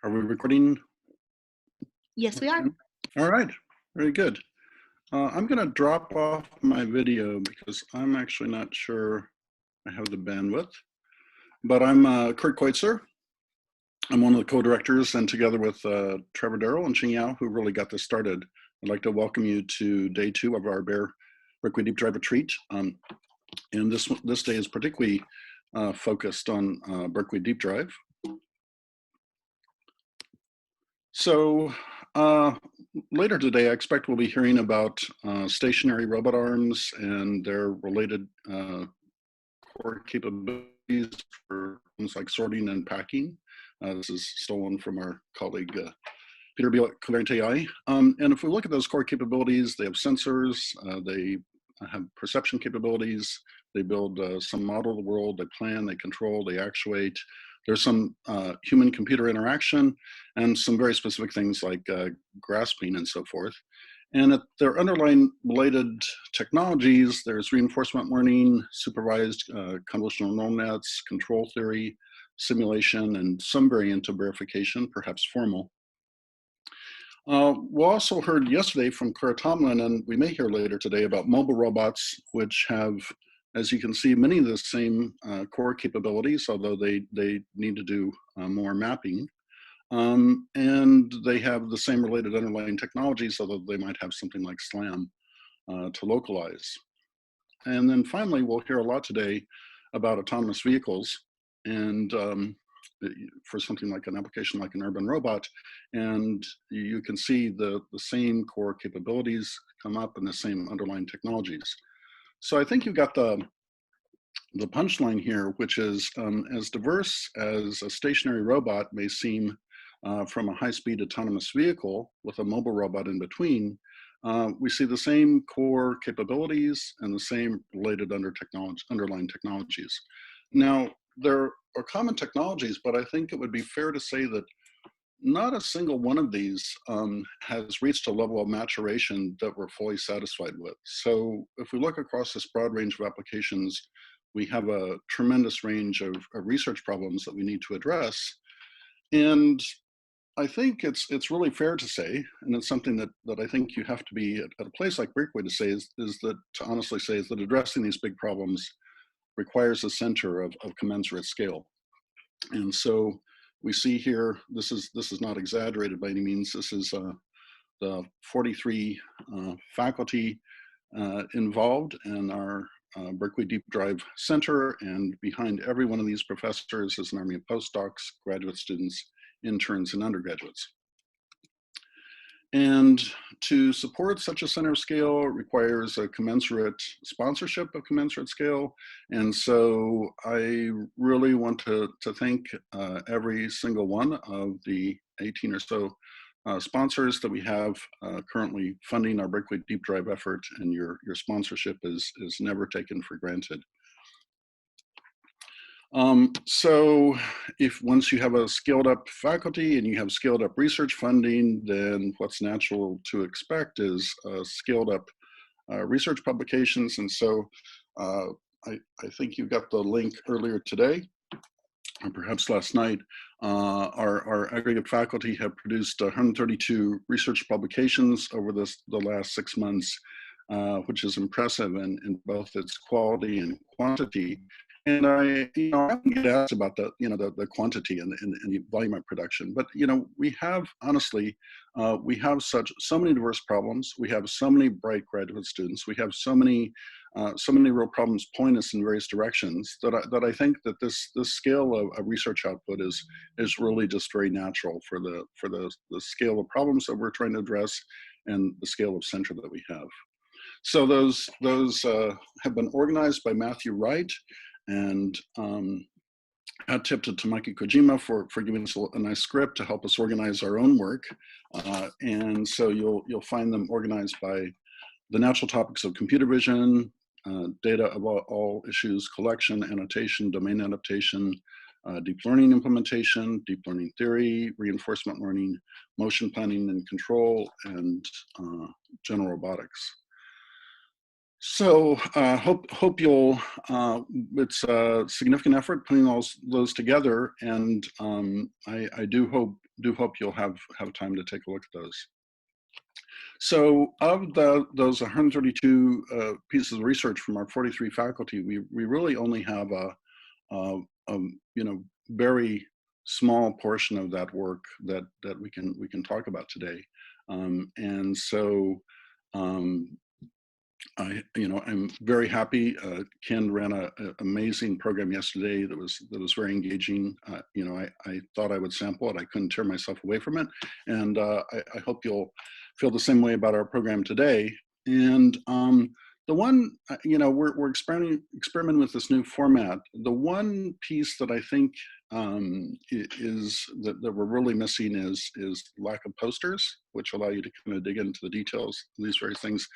Are we recording? Yes, we are. All right, very good. I'm going to drop off my video because I'm actually not sure I have the bandwidth. But I'm Kurt Keutzer. I'm one of the co-directors, and together with Trevor Darrell and Xing Yao, who really got this started, I'd like to welcome you to day 2 of our Berkeley Deep Drive retreat. And this day is particularly focused on Berkeley Deep Drive. So later today, I expect we'll be hearing about stationary robot arms and their related core capabilities for things like sorting and packing. This is stolen from our colleague Peter Biel at Coherent AI. And if we look at those core capabilities, they have sensors, they have perception capabilities, they build some model of the world, they plan, they control, they actuate. There's some human-computer interaction and some very specific things like grasping and so forth. And at their underlying related technologies, there's reinforcement learning, supervised convolutional neural nets, control theory, simulation, and some variant of verification, perhaps formal. We also heard yesterday from Clara Tomlin, and we may hear later today about mobile robots, which have, as you can see, many of the same core capabilities, although they need to do more mapping. And they have the same related underlying technologies, although they might have something like SLAM to localize. And then finally, we'll hear a lot today about autonomous vehicles and for something like an application like an urban robot. And you can see the same core capabilities come up and the same underlying technologies. So I think you've got the punchline here, which is as diverse as a stationary robot may seem from a high-speed autonomous vehicle with a mobile robot in between, we see the same core capabilities and the same related underlying technologies. Now, there are common technologies, but I think it would be fair to say that not a single one of these has reached a level of maturation that we're fully satisfied with. So if we look across this broad range of applications, we have a tremendous range of research problems that we need to address. And I think it's really fair to say, and it's something that I think you have to be at a place like Berkeley to say, is that addressing these big problems requires a center of commensurate scale. And so we see here, this is not exaggerated by any means. This is the 43 faculty involved in our Berkeley Deep Drive Center, and behind every one of these professors is an army of postdocs, graduate students, interns, and undergraduates. And to support such a center of scale requires a commensurate sponsorship of commensurate scale. And so I really want to thank every single one of the 18 or so sponsors that we have currently funding our Berkeley Deep Drive effort, and your sponsorship is never taken for granted. So if once you have a scaled up faculty and you have scaled up research funding, then what's natural to expect is scaled up research publications. And so I think you got the link earlier today, or perhaps last night. Our aggregate faculty have produced 132 research publications over the last 6 months, which is impressive in both its quality and quantity. And I often get asked about the quantity and the volume of production, but we have honestly, we have so many diverse problems. We have so many bright graduate students. We have so many real problems point us in various directions that I think that this scale of research output is really just very natural for the scale of problems that we're trying to address and the scale of center that we have. So those have been organized by Matthew Wright. And hat tip to Tamaki Kojima for giving us a nice script to help us organize our own work. And so you'll find them organized by the natural topics of computer vision, data of all issues, collection, annotation, domain adaptation, deep learning implementation, deep learning theory, reinforcement learning, motion planning and control, and general robotics. So hope you'll, it's a significant effort putting all those together, and I do hope do hope you'll have time to take a look at those. So of those 132 pieces of research from our 43 faculty, we really only have a very small portion of that work that we can talk about today, and so I'm very happy. Ken ran an amazing program yesterday that was very engaging. I thought I would sample it. I couldn't tear myself away from it, and I hope you'll feel the same way about our program today. And the one, we're experimenting with this new format. The one piece that I think is that we're really missing is lack of posters, which allow you to kind of dig into the details of these various things.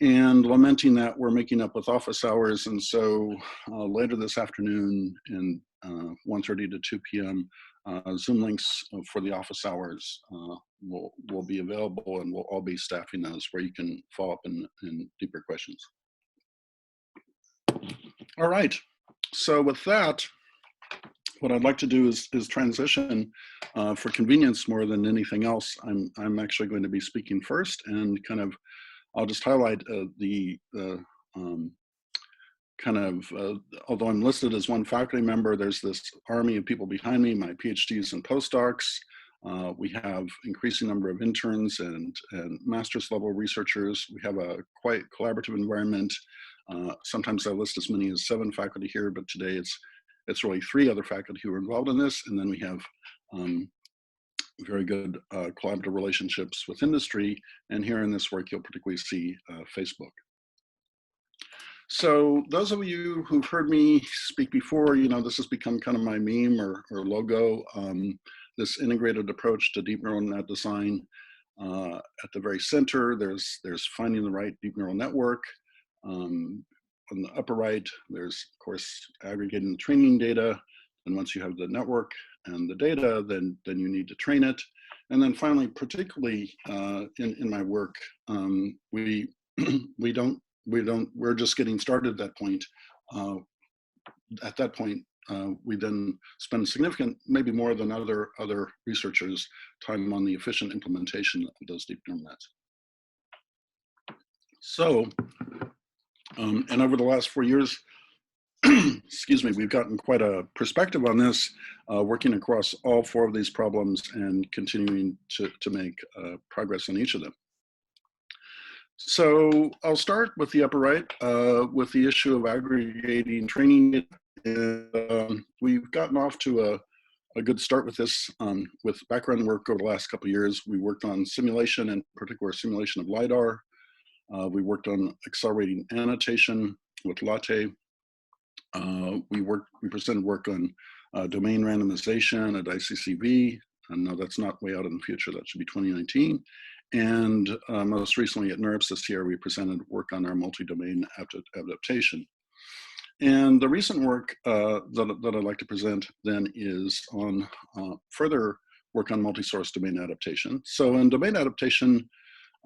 And lamenting that we're making up with office hours, and so later this afternoon in 1:30 to 2 p.m. Zoom links for the office hours will be available, and we'll all be staffing those where you can follow up in deeper questions. All right, so with that, what I'd like to do is transition for convenience more than anything else. I'm actually going to be speaking first, and kind of I'll just highlight although I'm listed as one faculty member, there's this army of people behind me, my PhDs and postdocs. We have increasing number of interns and master's level researchers. We have a quite collaborative environment. Sometimes I list as many as 7 faculty here, but today it's really 3 other faculty who are involved in this. And then we have very good collaborative relationships with industry. And here in this work, you'll particularly see Facebook. So those of you who've heard me speak before, this has become kind of my meme or logo, this integrated approach to deep neural net design. At the very center, there's finding the right deep neural network. On the upper right, there's, of course, aggregating the training data. And once you have the network and the data, then you need to train it. And then finally, particularly in my work, we're just getting started at that point. At that point, we then spend significant, maybe more than other researchers, time on the efficient implementation of those deep neural nets. So, and over the last 4 years, excuse me, we've gotten quite a perspective on this, working across all 4 of these problems and continuing to make progress on each of them. So I'll start with the upper right, with the issue of aggregating training. We've gotten off to a good start with this. With background work over the last couple of years, we worked on simulation, in particular simulation of LiDAR. We worked on accelerating annotation with Latte. We presented work on domain randomization at ICCV. And no, that's not way out in the future. That should be 2019. And most recently at NeurIPS this year, we presented work on our multi-domain adaptation. And the recent work that I'd like to present then is on further work on multi-source domain adaptation. So in domain adaptation,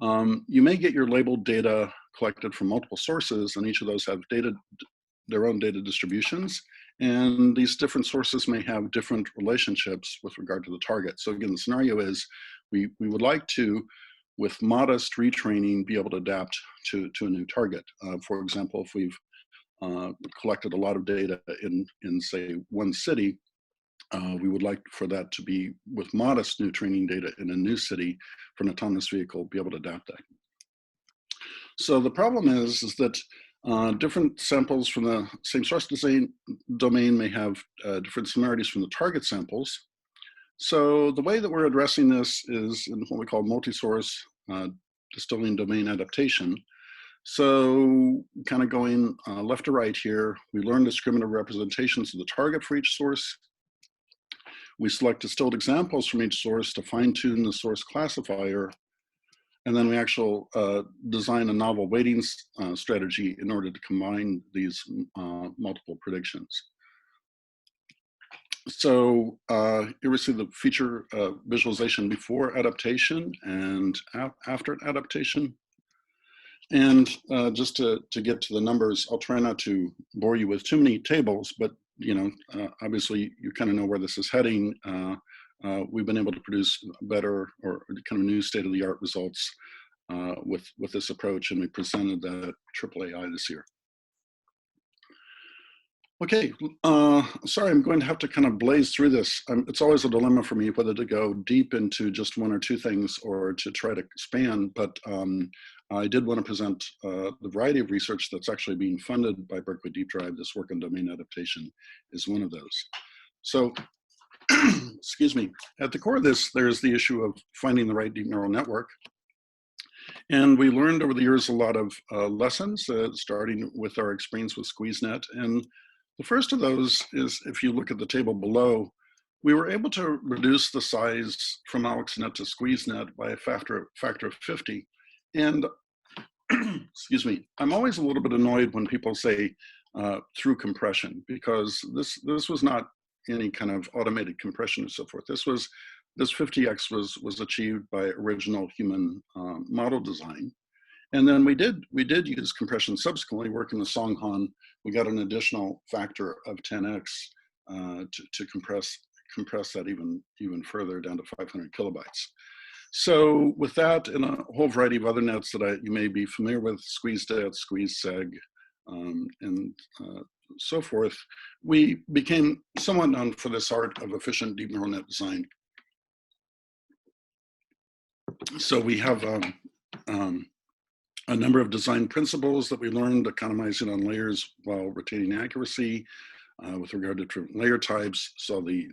you may get your labeled data collected from multiple sources, and each of those have their own data distributions. And these different sources may have different relationships with regard to the target. So again, the scenario is we would like to, with modest retraining, be able to adapt to a new target. For example, if we've collected a lot of data in say one city, we would like for that to be with modest new training data in a new city for an autonomous vehicle, be able to adapt that. So the problem is that different samples from the same source domain may have different similarities from the target samples. So the way that we're addressing this is in what we call multi-source distilling domain adaptation. So kind of going left to right here, we learn discriminative representations of the target for each source. We select distilled examples from each source to fine-tune the source classifier. And then we actually design a novel weighting strategy in order to combine these multiple predictions. So here we see the feature visualization before adaptation and after adaptation. And just to get to the numbers, I'll try not to bore you with too many tables, but obviously you kind of know where this is heading. we've been able to produce better or kind of new state-of-the-art results with this approach, and we presented that at AAAI this year. Okay, sorry, I'm going to have to kind of blaze through this. It's always a dilemma for me whether to go deep into just one or two things or to try to expand, but I did want to present the variety of research that's actually being funded by Berkeley Deep Drive. This work on domain adaptation is one of those. So, excuse me, at the core of this, there's the issue of finding the right deep neural network. And we learned over the years a lot of lessons, starting with our experience with SqueezeNet. And the first of those is, if you look at the table below, we were able to reduce the size from AlexNet to SqueezeNet by a factor of 50. And excuse me, I'm always a little bit annoyed when people say through compression, because this was not any kind of automated compression and so forth. This 50x was achieved by original human model design. And then we did use compression subsequently. Working with Songhan, we got an additional factor of 10x to compress that even further down to 500 kilobytes. So with that and a whole variety of other nets that you may be familiar with, SqueezeNet, SqueezeSeg, and so forth, we became somewhat known for this art of efficient deep neural net design. So we have a number of design principles that we learned, economizing on layers while retaining accuracy. With regard to different layer types, so the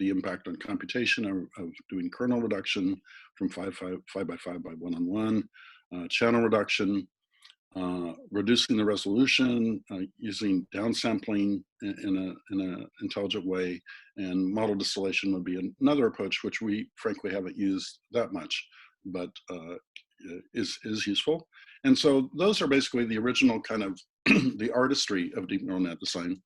impact on computation of doing kernel reduction from 5 by 5 by 1 on 1, channel reduction, reducing the resolution, using downsampling in an intelligent way, and model distillation would be another approach, which we frankly haven't used that much, but is useful. And so those are basically the original kind of the artistry of deep neural net design.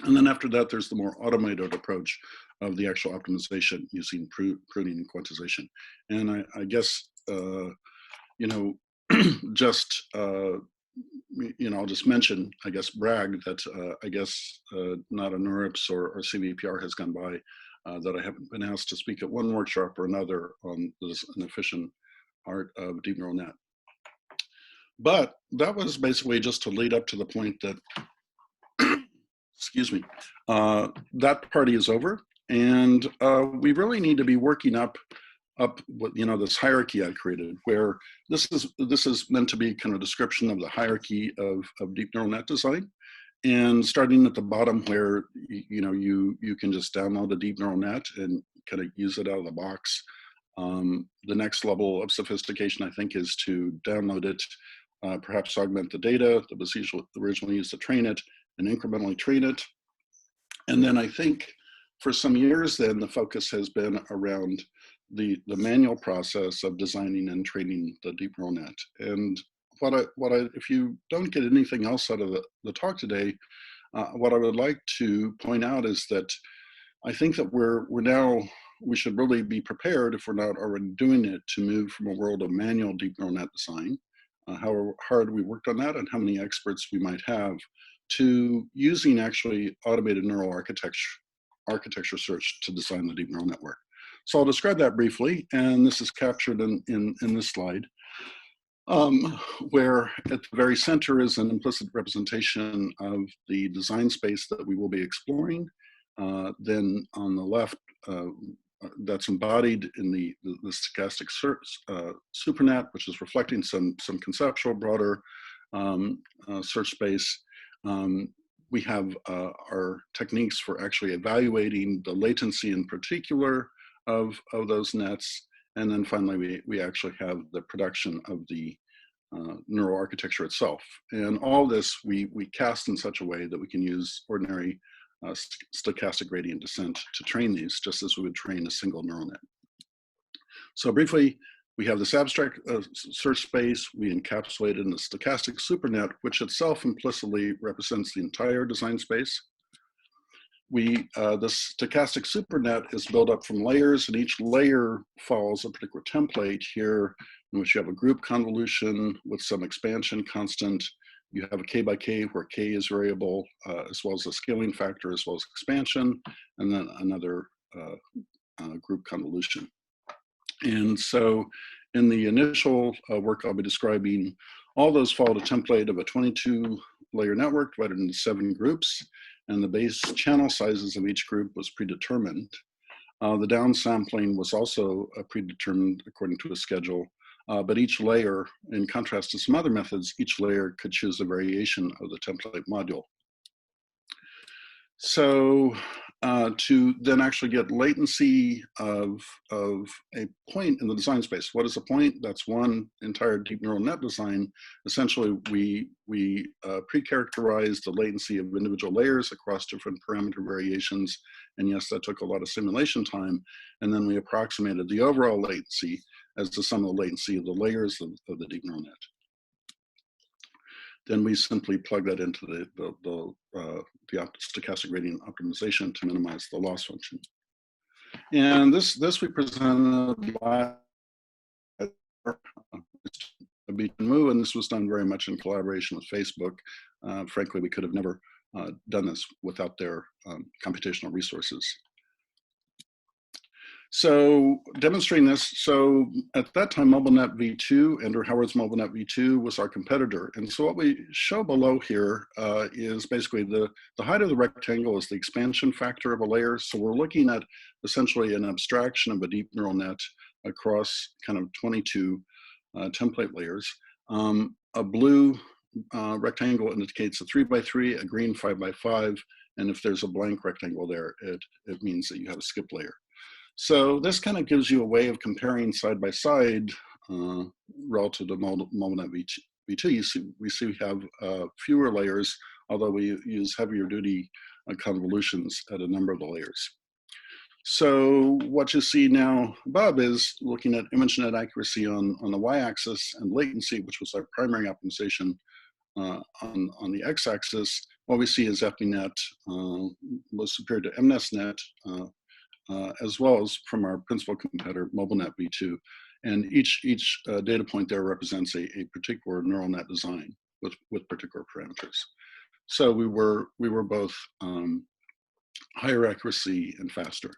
And then after that, there's the more automated approach of the actual optimization using pruning and quantization. And I guess, you know, just, you know, I'll just mention, I guess, brag that I guess not a NeurIPS or CVPR has gone by that I haven't been asked to speak at one workshop or another on this, an efficient art of deep neural net. But that was basically just to lead up to the point that excuse me, that party is over, and we really need to be working up what, you know, this hierarchy I created, where this is meant to be kind of a description of the hierarchy of deep neural net design, and starting at the bottom where you know you can just download a deep neural net and kind of use it out of the box. The next level of sophistication, I think, is to download it, perhaps augment the data that was originally used to train it, and incrementally train it. And then I think for some years then the focus has been around the manual process of designing and training the deep neural net. And if you don't get anything else out of the talk today, what I would like to point out is that I think that we should really be prepared, if we're not already doing it, to move from a world of manual deep neural net design, how hard we worked on that and how many experts we might have, to using actually automated neural architecture search to design the deep neural network. So I'll describe that briefly, and this is captured in this slide, where at the very center is an implicit representation of the design space that we will be exploring. Then on the left, that's embodied in the stochastic supernet, which is reflecting some conceptual broader search space. We have our techniques for actually evaluating the latency in particular of those nets. And then finally, we actually have the production of the neural architecture itself. And all this we cast in such a way that we can use ordinary stochastic gradient descent to train these, just as we would train a single neural net. So briefly, we have this abstract search space. We encapsulate it in the stochastic supernet, which itself implicitly represents the entire design space. The stochastic supernet is built up from layers, and each layer follows a particular template here, in which you have a group convolution with some expansion constant. You have a k by k, where k is variable, as well as a scaling factor, as well as expansion, and then another group convolution. And so in the initial work, I'll be describing all those followed a template of a 22-layer network divided into 7 groups, and the base channel sizes of each group was predetermined. The downsampling was also predetermined according to a schedule, but each layer, in contrast to some other methods, each layer could choose a variation of the template module. So to then actually get latency of a point in the design space. What is a point? That's one entire deep neural net design. Essentially, we pre-characterized the latency of individual layers across different parameter variations. And yes, that took a lot of simulation time. And then we approximated the overall latency as the sum of the latency of the layers of the deep neural net. Then we simply plug that into the stochastic gradient optimization to minimize the loss function. And this we presented last move, and this was done very much in collaboration with Facebook. Frankly, we could have never done this without their computational resources. So demonstrating this, so at that time, MobileNet v2, Andrew Howard's MobileNet v2 was our competitor. And so what we show below here is basically the height of the rectangle is the expansion factor of a layer. So we're looking at essentially an abstraction of a deep neural net across kind of 22 template layers. A blue rectangle indicates a 3x3, a green 5x5, and if there's a blank rectangle there, it means that you have a skip layer. So this kind of gives you a way of comparing side by side relative to MobileNet v2. We see we have fewer layers, although we use heavier duty convolutions at a number of the layers. So what you see now above is looking at ImageNet accuracy on the y-axis and latency, which was our primary optimization on the x-axis. What we see is FBNet was superior to MNESNet, as well as from our principal competitor, MobileNet v2. And each data point there represents a particular neural net design with particular parameters. So we were both higher accuracy and faster.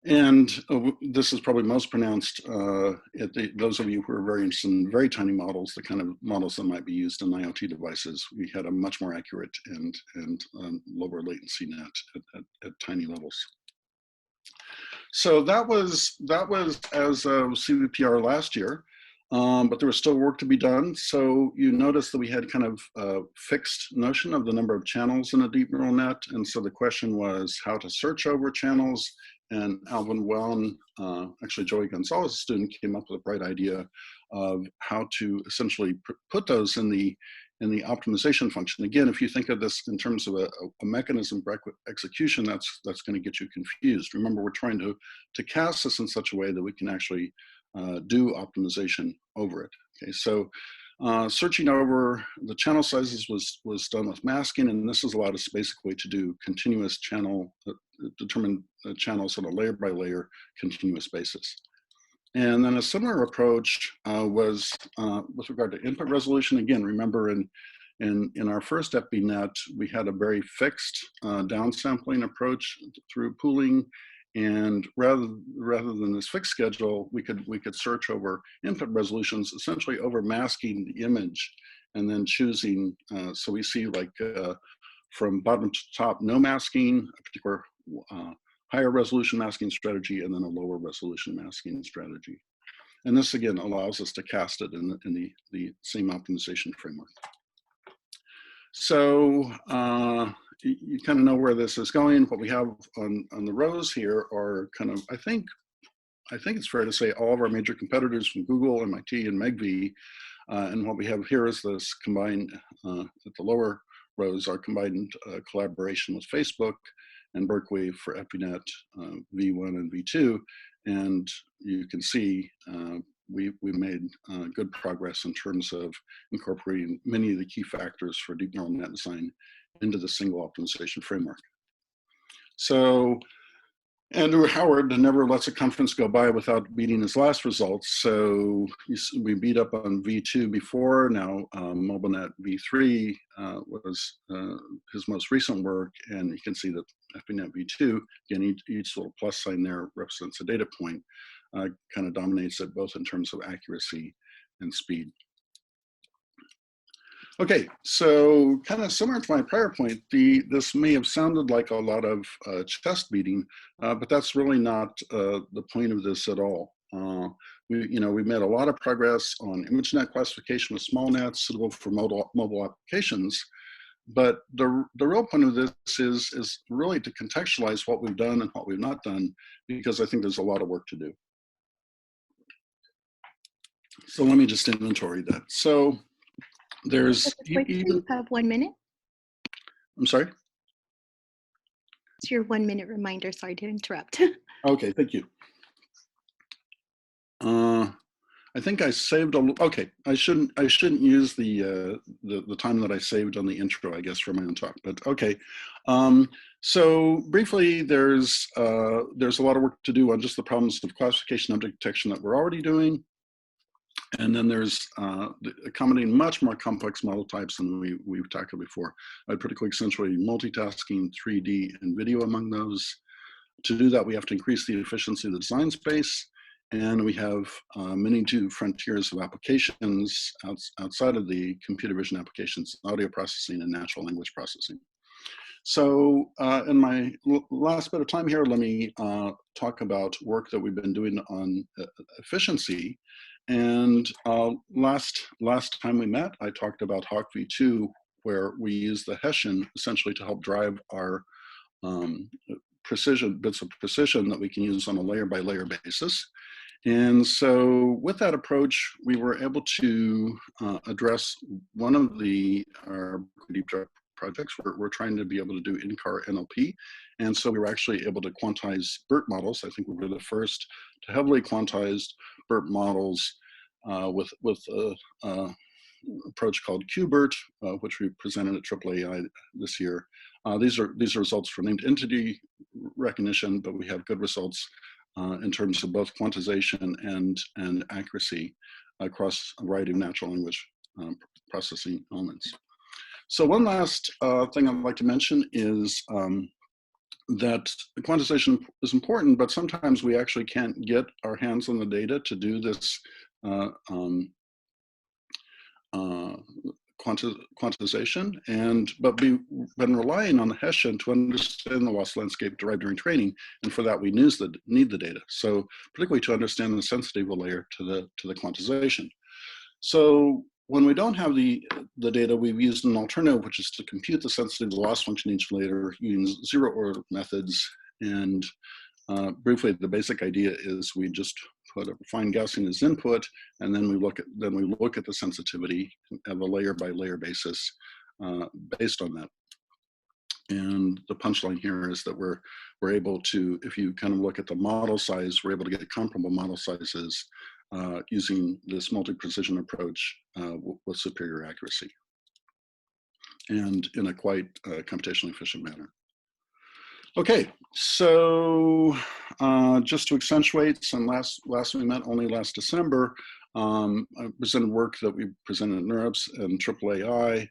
And this is probably most pronounced at those of you who are very interested in very tiny models, the kind of models that might be used in IoT devices. We had a much more accurate and lower latency net at tiny levels. So that was as of CVPR last year, but there was still work to be done. So you notice that we had kind of a fixed notion of the number of channels in a deep neural net. And so the question was how to search over channels. And Alvin Wellen, actually Joey Gonzalez, student, came up with a bright idea of how to essentially put those in the optimization function. Again, if you think of this in terms of a mechanism for execution, that's going to get you confused. Remember, we're trying to cast this in such a way that we can actually do optimization over it. Okay, so searching over the channel sizes was done with masking, and this has allowed us basically to do continuous channel, determine channels on a layer by layer continuous basis. And then a similar approach was with regard to input resolution. Again, remember in our first FBNet, we had a very fixed downsampling approach through pooling. And rather than this fixed schedule, we could search over input resolutions, essentially over masking the image and then choosing. So we see like from bottom to top, no masking, a particular higher resolution masking strategy, and then a lower resolution masking strategy. And this again allows us to cast it in the same optimization framework. So you kind of know where this is going. What we have on the rows here are kind of, I think it's fair to say all of our major competitors from Google, MIT, and MEGV. And what we have here is this combined, at the lower rows, our combined collaboration with Facebook and Berkeley for FBNet v1 and v2. And you can see we made good progress in terms of incorporating many of the key factors for deep neural net design into the single optimization framework. So Andrew Howard never lets a conference go by without beating his last results. So we beat up on V2 before. Now MobileNet V3 was his most recent work, and you can see that FBNet V2, again, each little plus sign there represents a data point, kind of dominates it both in terms of accuracy and speed. Okay, so kind of similar to my prior point, this may have sounded like a lot of chest beating, but that's really not the point of this at all. We made a lot of progress on ImageNet classification with small nets suitable for mobile applications, but the real point of this is really to contextualize what we've done and what we've not done, because I think there's a lot of work to do. So let me just inventory that. So there's you have 1 minute. I'm sorry? It's your 1 minute reminder. Sorry to interrupt. Okay, thank you. I think I saved okay. I shouldn't use the time that I saved on the intro, I guess, for my own talk. But okay. So briefly, there's a lot of work to do on just the problems of classification object detection that we're already doing. And then there's accommodating much more complex model types than we've tackled before. I'd particularly accentuate multitasking, 3D, and video among those. To do that, we have to increase the efficiency of the design space, and we have many new frontiers of applications outside of the computer vision applications, audio processing and natural language processing. So in my last bit of time here, let me talk about work that we've been doing on efficiency. And last time we met, I talked about Hawk v2, where we use the Hessian essentially to help drive our bits of precision that we can use on a layer by layer basis. And so with that approach, we were able to address one of our deep dive projects. We're trying to be able to do in-car NLP. And so we were actually able to quantize BERT models. I think we were the first to heavily quantize BERT models with an approach called QBERT, which we presented at AAAI this year. These are results for named entity recognition, but we have good results in terms of both quantization and accuracy across a variety of natural language processing elements. So one last thing I'd like to mention is that quantization is important, but sometimes we actually can't get our hands on the data to do this quantization, but we've been relying on the Hessian to understand the loss landscape derived during training, and for that we need the data. So particularly to understand the sensitive layer to the quantization. So when we don't have the data, we've used an alternative, which is to compute the sensitivity loss function each layer using zero order methods. And briefly, the basic idea is we just put a fine Gaussian as input, and then we look at the sensitivity of a layer by layer basis based on that. And the punchline here is that we're able to, if you kind of look at the model size, we're able to get comparable model sizes using this multi-precision approach with superior accuracy and in a quite computationally efficient manner. Okay, so just to accentuate, last we met only last December, I presented work that we presented at NeurIPS and AAAI,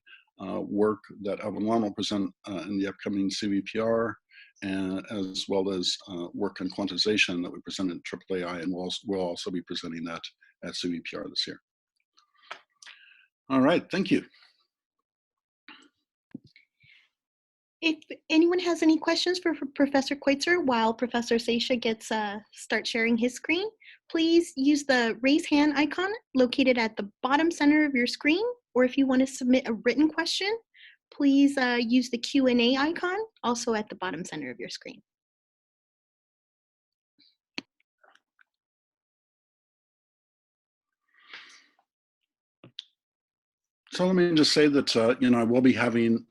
work that Alvin Long will present in the upcoming CVPR, and as well as work on quantization that we presented at AAAI, and we'll also be presenting that at CVPR this year. All right, thank you. If anyone has any questions for Professor Keutzer while Professor Seshia starts sharing his screen, please use the raise hand icon located at the bottom center of your screen, or if you want to submit a written question, please use the Q&A icon also at the bottom center of your screen. So let me just say that I will be having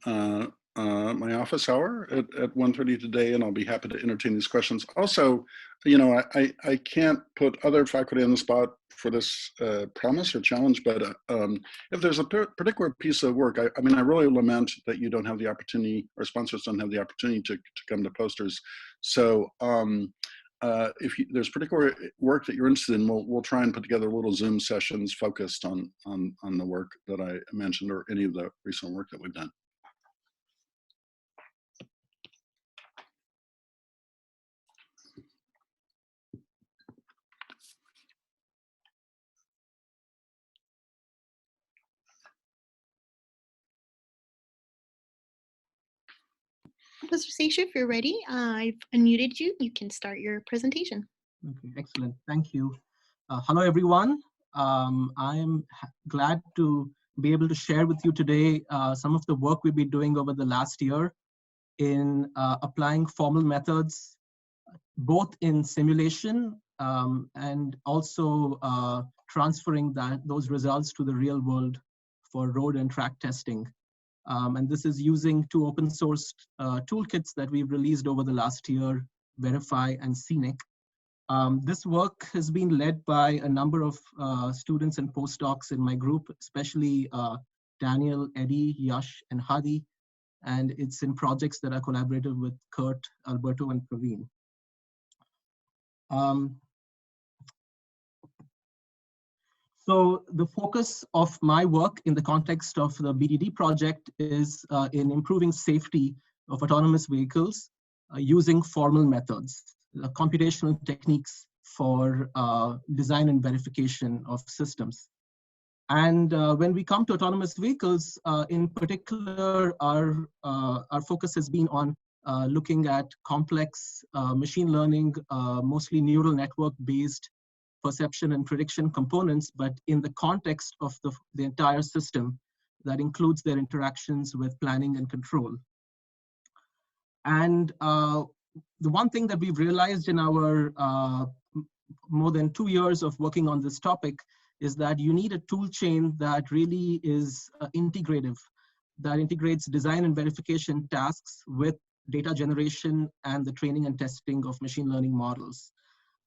my office hour at 1:30 today, and I'll be happy to entertain these questions. Also, you know, I can't put other faculty on the spot for this promise or challenge, but if there's a particular piece of work, I mean, I really lament that you don't have the opportunity, or sponsors don't have the opportunity to come to posters. So if there's particular work that you're interested in, we'll try and put together little Zoom sessions focused on the work that I mentioned, or any of the recent work that we've done. Professor Seshia, if you're ready, I've unmuted you. You can start your presentation. Okay, excellent. Thank you. Hello, everyone. I am glad to be able to share with you today some of the work we've been doing over the last year in applying formal methods, both in simulation and also transferring those results to the real world for road and track testing. And this is using two open source toolkits that we've released over the last year, Verify and Scenic. This work has been led by a number of students and postdocs in my group, especially Daniel, Eddie, Yash, and Hadi. And it's in projects that are collaborative with Kurt, Alberto, and Praveen. So the focus of my work in the context of the BDD project is in improving safety of autonomous vehicles using formal methods, computational techniques for design and verification of systems. And when we come to autonomous vehicles, in particular, our focus has been on looking at complex machine learning, mostly neural network-based perception and prediction components, but in the context of the entire system that includes their interactions with planning and control. And the one thing that we've realized in our more than 2 years of working on this topic is that you need a tool chain that really is integrative, that integrates design and verification tasks with data generation and the training and testing of machine learning models.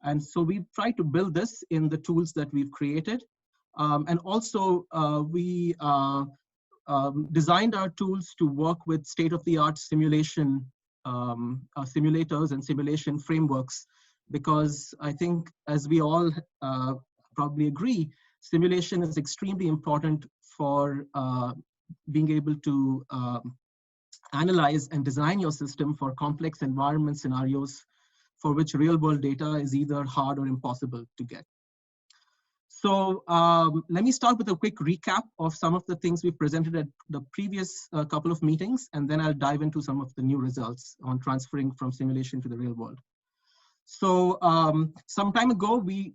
And so we've tried to build this in the tools that we've created. And also we designed our tools to work with state-of-the-art simulation simulators and simulation frameworks, because I think, as we all probably agree, simulation is extremely important for being able to analyze and design your system for complex environment scenarios for which real-world data is either hard or impossible to get. So let me start with a quick recap of some of the things we've presented at the previous couple of meetings, and then I'll dive into some of the new results on transferring from simulation to the real world. So some time ago, we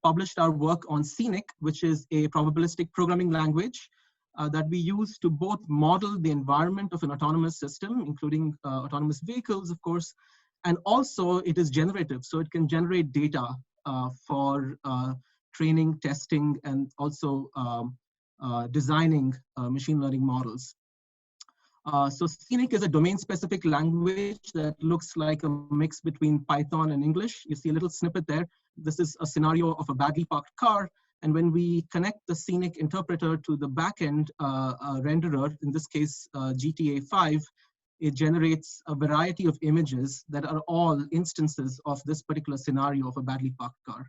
published our work on Scenic, which is a probabilistic programming language that we use to both model the environment of an autonomous system, including autonomous vehicles, of course, and also it is generative, so it can generate data for training, testing, and also designing machine learning models. So Scenic is a domain-specific language that looks like a mix between Python and English. You see a little snippet there. This is a scenario of a badly parked car. And when we connect the Scenic interpreter to the backend renderer, in this case, GTA 5, it generates a variety of images that are all instances of this particular scenario of a badly parked car.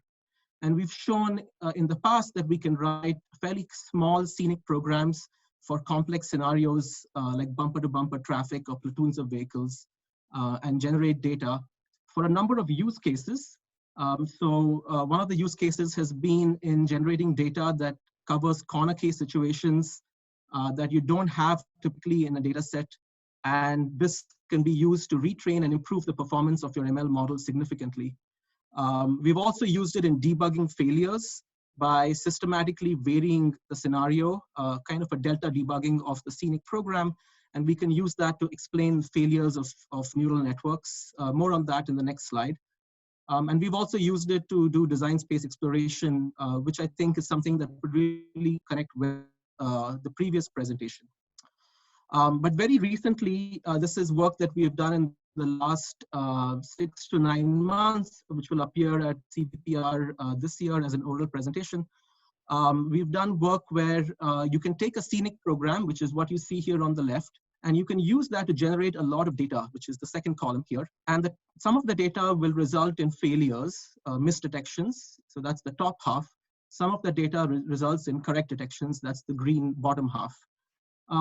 And we've shown in the past that we can write fairly small Scenic programs for complex scenarios like bumper-to-bumper traffic or platoons of vehicles and generate data for a number of use cases. So one of the use cases has been in generating data that covers corner case situations that you don't have typically in a data set. And this can be used to retrain and improve the performance of your ML model significantly. We've also used it in debugging failures by systematically varying the scenario, kind of a delta debugging of the Scenic program. And we can use that to explain failures of neural networks. More on that in the next slide. And we've also used it to do design space exploration, which I think is something that would really connect with the previous presentation. But very recently, this is work that we have done in the last 6 to 9 months, which will appear at CPPR this year as an oral presentation. We've done work where you can take a scenic program, which is what you see here on the left, and you can use that to generate a lot of data, which is the second column here. And some of the data will result in failures, misdetections. So that's the top half. Some of the data results in correct detections. That's the green bottom half.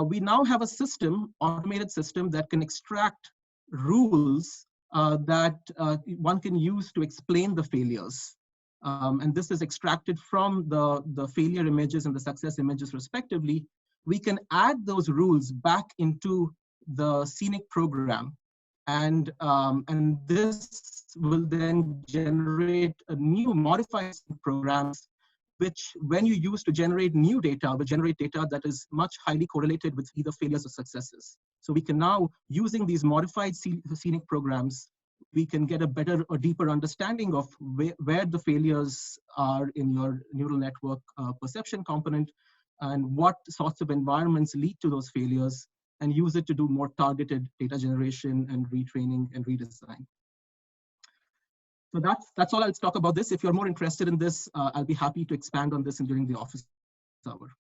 We now have a system, automated system, that can extract rules that one can use to explain the failures. And this is extracted from the failure images and the success images respectively. We can add those rules back into the scenic program. And this will then generate a new modified programs, which when you use to generate new data, will generate data that is much highly correlated with either failures or successes. So we can now, using these modified scenic programs, we can get a better or deeper understanding of where the failures are in your neural network perception component and what sorts of environments lead to those failures, and use it to do more targeted data generation and retraining and redesign. So that's all I'll talk about this. If you're more interested in this, I'll be happy to expand on this during the office hour.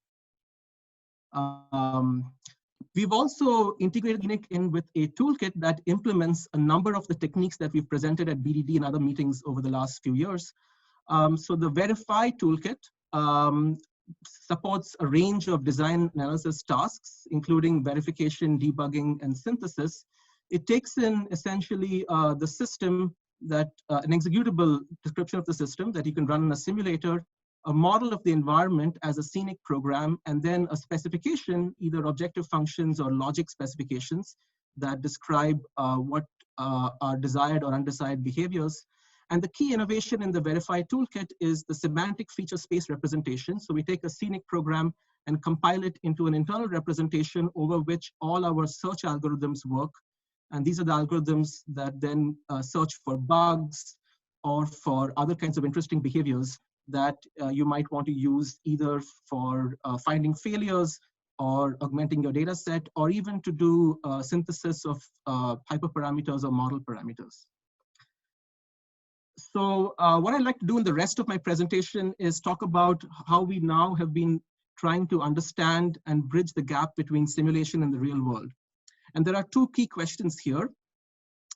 We've also integrated Scenic in with a toolkit that implements a number of the techniques that we've presented at BDD and other meetings over the last few years. So the Verify toolkit supports a range of design analysis tasks, including verification, debugging, and synthesis. It takes in essentially the system that an executable description of the system that you can run in a simulator, a model of the environment as a scenic program, and then a specification, either objective functions or logic specifications that describe what are desired or undesired behaviors. And the key innovation in the Verify toolkit is the semantic feature space representation. So we take a scenic program and compile it into an internal representation over which all our search algorithms work. And these are the algorithms that then search for bugs or for other kinds of interesting behaviors that you might want to use either for finding failures or augmenting your data set, or even to do synthesis of hyperparameters or model parameters. So what I'd like to do in the rest of my presentation is talk about how we now have been trying to understand and bridge the gap between simulation and the real world. And there are two key questions here.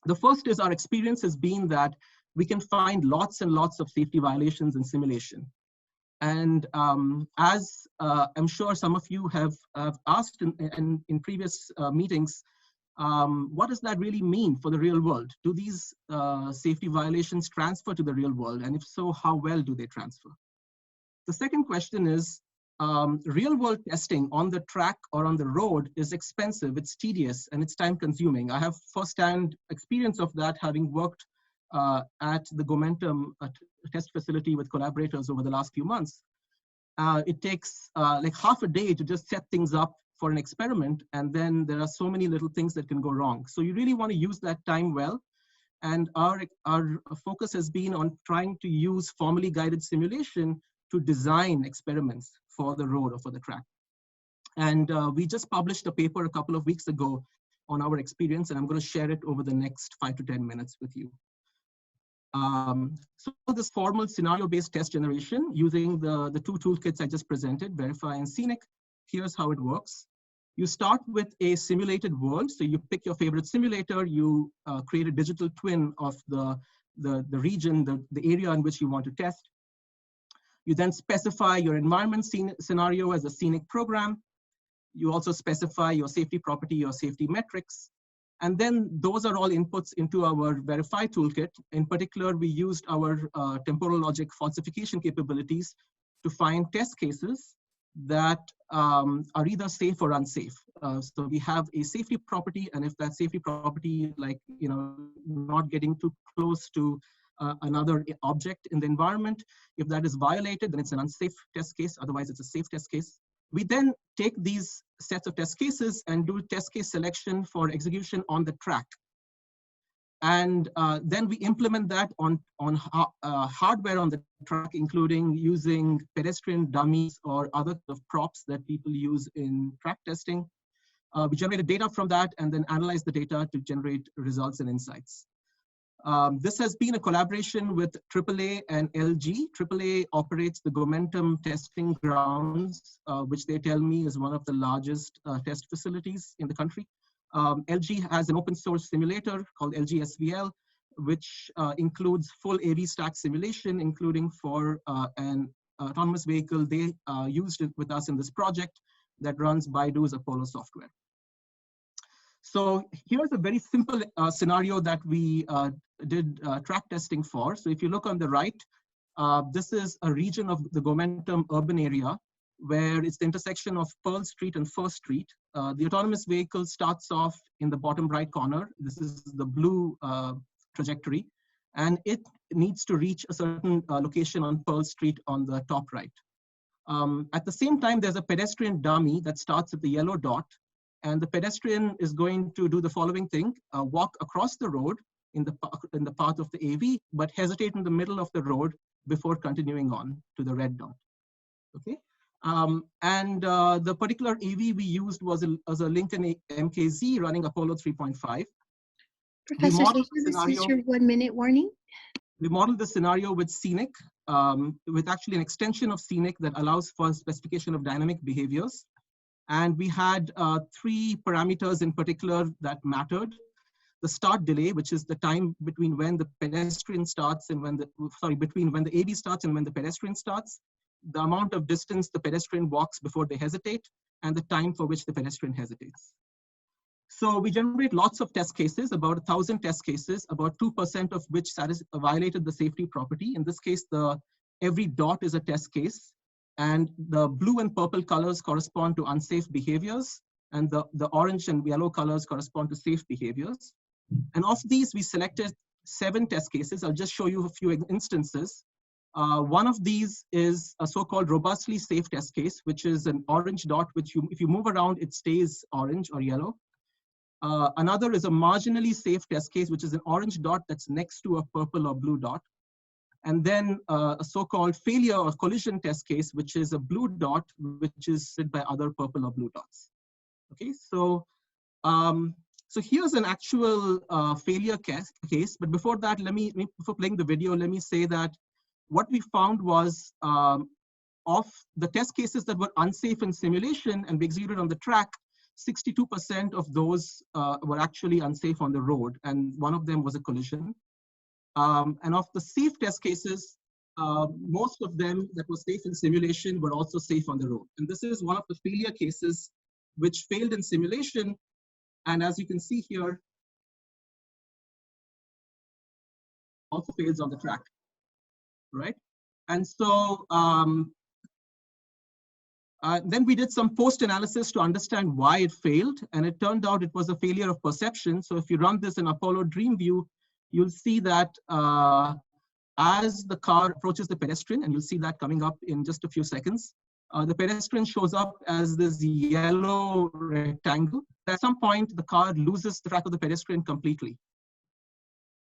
The first is, our experience has been that we can find lots and lots of safety violations in simulation. And as I'm sure some of you have asked in previous meetings, what does that really mean for the real world? Do these safety violations transfer to the real world? And if so, how well do they transfer? The second question is, real world testing on the track or on the road is expensive, it's tedious, and it's time consuming. I have firsthand experience of that, having worked at the Gomentum test facility with collaborators over the last few months. It takes like half a day to just set things up for an experiment, and then there are so many little things that can go wrong. So you really want to use that time well. And our focus has been on trying to use formally guided simulation to design experiments for the road or for the track. And we just published a paper a couple of weeks ago on our experience, and I'm going to share it over the next 5 to 10 minutes with you. So this formal scenario-based test generation using the two toolkits I just presented, Verify and Scenic, here's how it works. You start with a simulated world. So you pick your favorite simulator, you create a digital twin of the region, the area in which you want to test. You then specify your environment scenario as a scenic program. You also specify your safety property, your safety metrics. And then those are all inputs into our Verify toolkit. In particular, we used our temporal logic falsification capabilities to find test cases that are either safe or unsafe. So we have a safety property, and if that safety property, like, you know, not getting too close to another object in the environment, if that is violated, then it's an unsafe test case. Otherwise, it's a safe test case. We then take these sets of test cases and do test case selection for execution on the track. And then we implement that on hardware on the track, including using pedestrian dummies or other props that people use in track testing. We generated data from that and then analyzed the data to generate results and insights. This has been a collaboration with AAA and LG. AAA operates the Momentum testing grounds, which they tell me is one of the largest test facilities in the country. LG has an open source simulator called LG SVL, which includes full AV stack simulation, including for an autonomous vehicle. They used it with us in this project that runs Baidu's Apollo software. So here's a very simple scenario that we did track testing for. So if you look on the right, this is a region of the Momentum urban area where it's the intersection of Pearl Street and First Street. The autonomous vehicle starts off in the bottom right corner. This is the blue trajectory, and it needs to reach a certain location on Pearl Street on the top right. At the same time, there's a pedestrian dummy that starts at the yellow dot, and the pedestrian is going to do the following thing: walk across the road in the path of the AV, but hesitate in the middle of the road before continuing on to the red dot. Okay, the particular AV we used was a Lincoln MKZ running Apollo 3.5. Professor Seshia, this is your 1 minute warning. We modeled the scenario with Scenic, with actually an extension of Scenic that allows for specification of dynamic behaviors. And we had 3 parameters in particular that mattered. The start delay, which is the time between when the pedestrian starts and when between when the AV starts and when the pedestrian starts, the amount of distance the pedestrian walks before they hesitate, and the time for which the pedestrian hesitates. So we generate lots of test cases, about 1,000 test cases, about 2% of which violated the safety property. In this case, every dot is a test case, and the blue and purple colors correspond to unsafe behaviors, and the orange and yellow colors correspond to safe behaviors. And of these, we selected 7 test cases. I'll just show you a few instances. One of these is a so-called robustly safe test case, which is an orange dot, which if you move around, it stays orange or yellow. Another is a marginally safe test case, which is an orange dot that's next to a purple or blue dot. And then a so-called failure or collision test case, which is a blue dot, which is set by other purple or blue dots. Okay, so here's an actual failure case. But before that, before playing the video, let me say that what we found was of the test cases that were unsafe in simulation and we executed on the track, 62% of those were actually unsafe on the road, and one of them was a collision. And of the safe test cases, most of them that were safe in simulation were also safe on the road. And this is one of the failure cases which failed in simulation. And as you can see here, also fails on the track, right? And so then we did some post-analysis to understand why it failed, and it turned out it was a failure of perception. So if you run this in Apollo Dream View, you'll see that as the car approaches the pedestrian, and you'll see that coming up in just a few seconds, the pedestrian shows up as this yellow rectangle. At some point, the car loses the track of the pedestrian completely.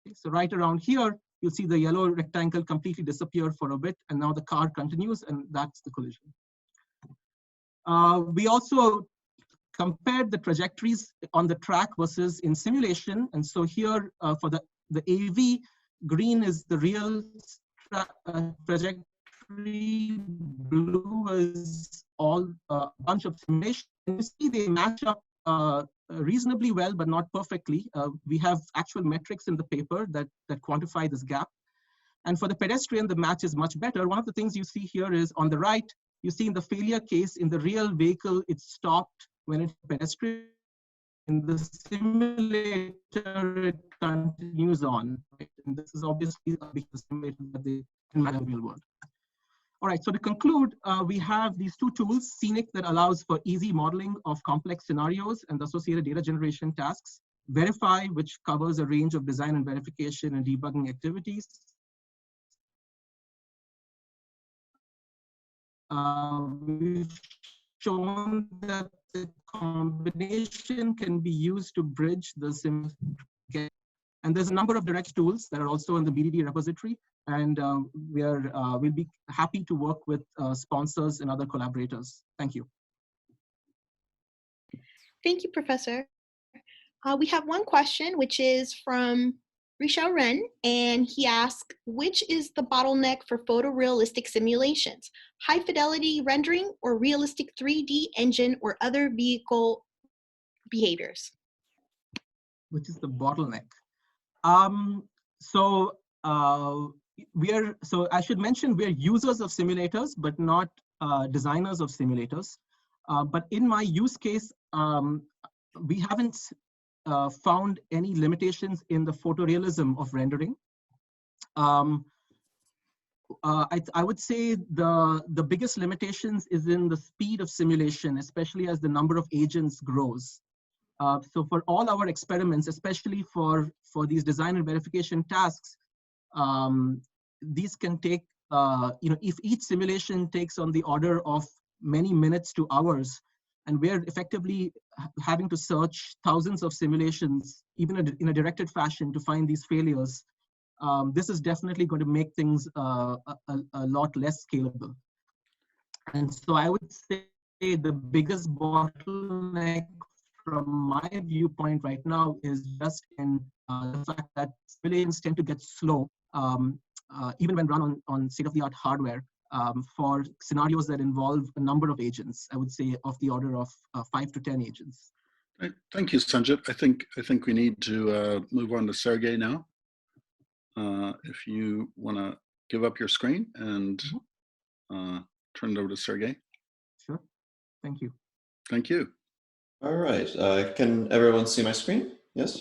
Okay, so right around here, you'll see the yellow rectangle completely disappear for a bit, and now the car continues, and that's the collision. We also compared the trajectories on the track versus in simulation. And so here for the AV, green is the real trajectory, blue is all a bunch of simulation. You see they match up reasonably well, but not perfectly. We have actual metrics in the paper that quantify this gap. And for the pedestrian, the match is much better. One of the things you see here is on the right, you see in the failure case, in the real vehicle, it stopped when it's pedestrian. In the simulator, it continues on. Right? And this is obviously a big simulator that they in the real world. All right, so to conclude, we have these 2 tools, Scenic that allows for easy modeling of complex scenarios and the associated data generation tasks, Verify, which covers a range of design and verification and debugging activities. We've shown that the combination can be used to bridge the sim. And there's a number of direct tools that are also in the BDD repository. And we'll be happy to work with sponsors and other collaborators. Thank you. Thank you, Professor. We have one question, which is from Rishao Ren, and he asked, which is the bottleneck for photorealistic simulations? High fidelity rendering or realistic 3D engine or other vehicle behaviors? Which is the bottleneck? So I should mention we're users of simulators, but not designers of simulators. But in my use case, we haven't found any limitations in the photorealism of rendering. I would say the biggest limitations is in the speed of simulation, especially as the number of agents grows. So for all our experiments, especially for these design and verification tasks, these can take, if each simulation takes on the order of many minutes to hours, and we're effectively having to search thousands of simulations, even in a directed fashion, to find these failures, this is definitely going to make things a lot less scalable. And so I would say the biggest bottleneck from my viewpoint right now is just in the fact that simulations tend to get slow, even when run on state-of-the-art hardware, for scenarios that involve a number of agents. I would say of the order of 5 to 10 agents. Thank you, Sanjit. I think we need to move on to Sergey now. If you want to give up your screen and turn it over to Sergey. Sure. Thank you. Thank you. All right. Can everyone see my screen? Yes?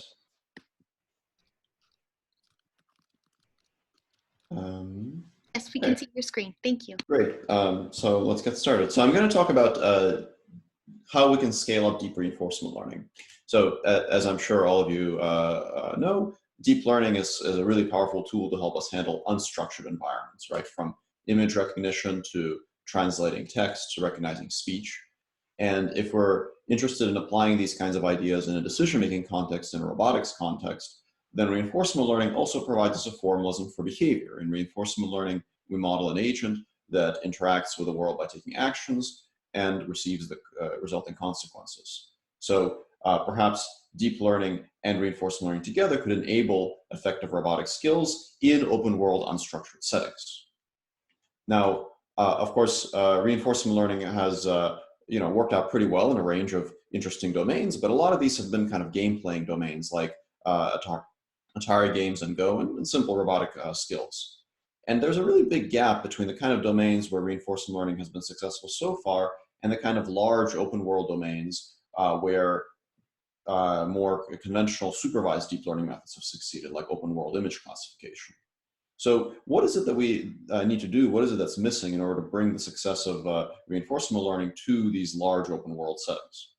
Yes, we can see your screen. Thank you. Great. So let's get started. So I'm going to talk about how we can scale up deep reinforcement learning. So as I'm sure all of you know, deep learning is a really powerful tool to help us handle unstructured environments, right? From image recognition to translating text to recognizing speech. And if we're interested in applying these kinds of ideas in a decision-making context, in a robotics context, then reinforcement learning also provides us a formalism for behavior. In reinforcement learning, we model an agent that interacts with the world by taking actions and receives the resulting consequences. So perhaps deep learning and reinforcement learning together could enable effective robotic skills in open world unstructured settings. Now, of course, reinforcement learning has worked out pretty well in a range of interesting domains, but a lot of these have been kind of game playing domains like Atari games and Go and simple robotic skills. And there's a really big gap between the kind of domains where reinforcement learning has been successful so far and the kind of large open world domains where more conventional supervised deep learning methods have succeeded, like open world image classification. So what is it that we need to do? What is it that's missing in order to bring the success of reinforcement learning to these large open world settings?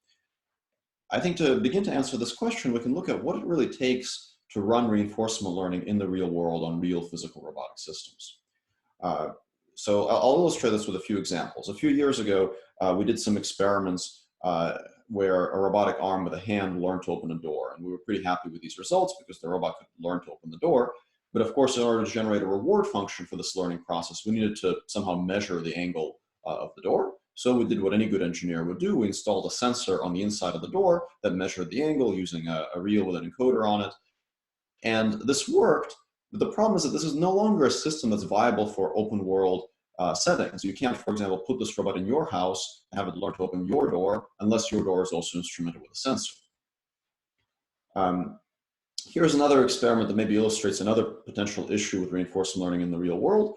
I think to begin to answer this question, we can look at what it really takes to run reinforcement learning in the real world on real physical robotic systems. So I'll illustrate this with a few examples. A few years ago, we did some experiments where a robotic arm with a hand learned to open a door. And we were pretty happy with these results because the robot could learn to open the door. But of course, in order to generate a reward function for this learning process, we needed to somehow measure the angle of the door. So we did what any good engineer would do. We installed a sensor on the inside of the door that measured the angle using a reel with an encoder on it. And this worked, but the problem is that this is no longer a system that's viable for open world settings. You can't, for example, put this robot in your house and have it learn to open your door unless your door is also instrumented with a sensor. Here's another experiment that maybe illustrates another potential issue with reinforcement learning in the real world.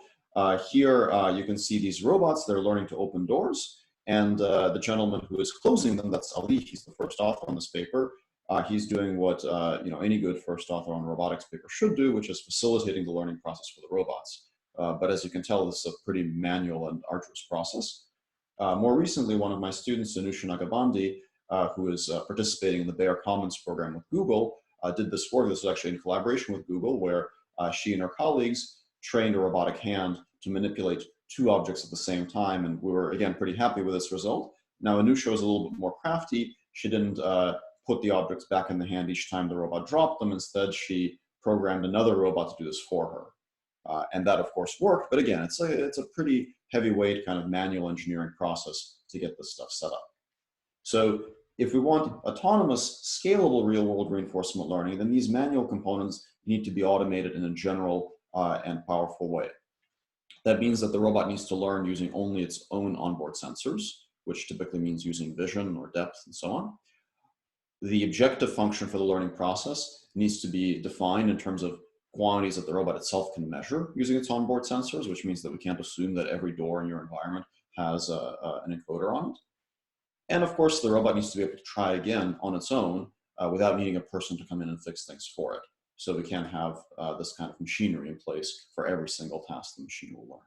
Here you can see these robots, they're learning to open doors, and the gentleman who is closing them, that's Ali, he's the first author on this paper. He's doing what any good first author on a robotics paper should do, which is facilitating the learning process for the robots. But as you can tell, this is a pretty manual and arduous process. More recently, one of my students, Anusha Nagabandi, who is participating in the Bayer Commons program with Google, did this work. This was actually in collaboration with Google, where she and her colleagues trained a robotic hand to manipulate two objects at the same time. And we were, again, pretty happy with this result. Now, Anusha was a little bit more crafty. She didn't put the objects back in the hand each time the robot dropped them. Instead, she programmed another robot to do this for her. And that, of course, worked. But again, it's a pretty heavyweight kind of manual engineering process to get this stuff set up. So if we want autonomous, scalable real-world reinforcement learning, then these manual components need to be automated in a general and powerful way. That means that the robot needs to learn using only its own onboard sensors, which typically means using vision or depth and so on. The objective function for the learning process needs to be defined in terms of quantities that the robot itself can measure using its onboard sensors, which means that we can't assume that every door in your environment has an encoder on it. And of course, the robot needs to be able to try again on its own without needing a person to come in and fix things for it. So we can't have this kind of machinery in place for every single task the machine will learn.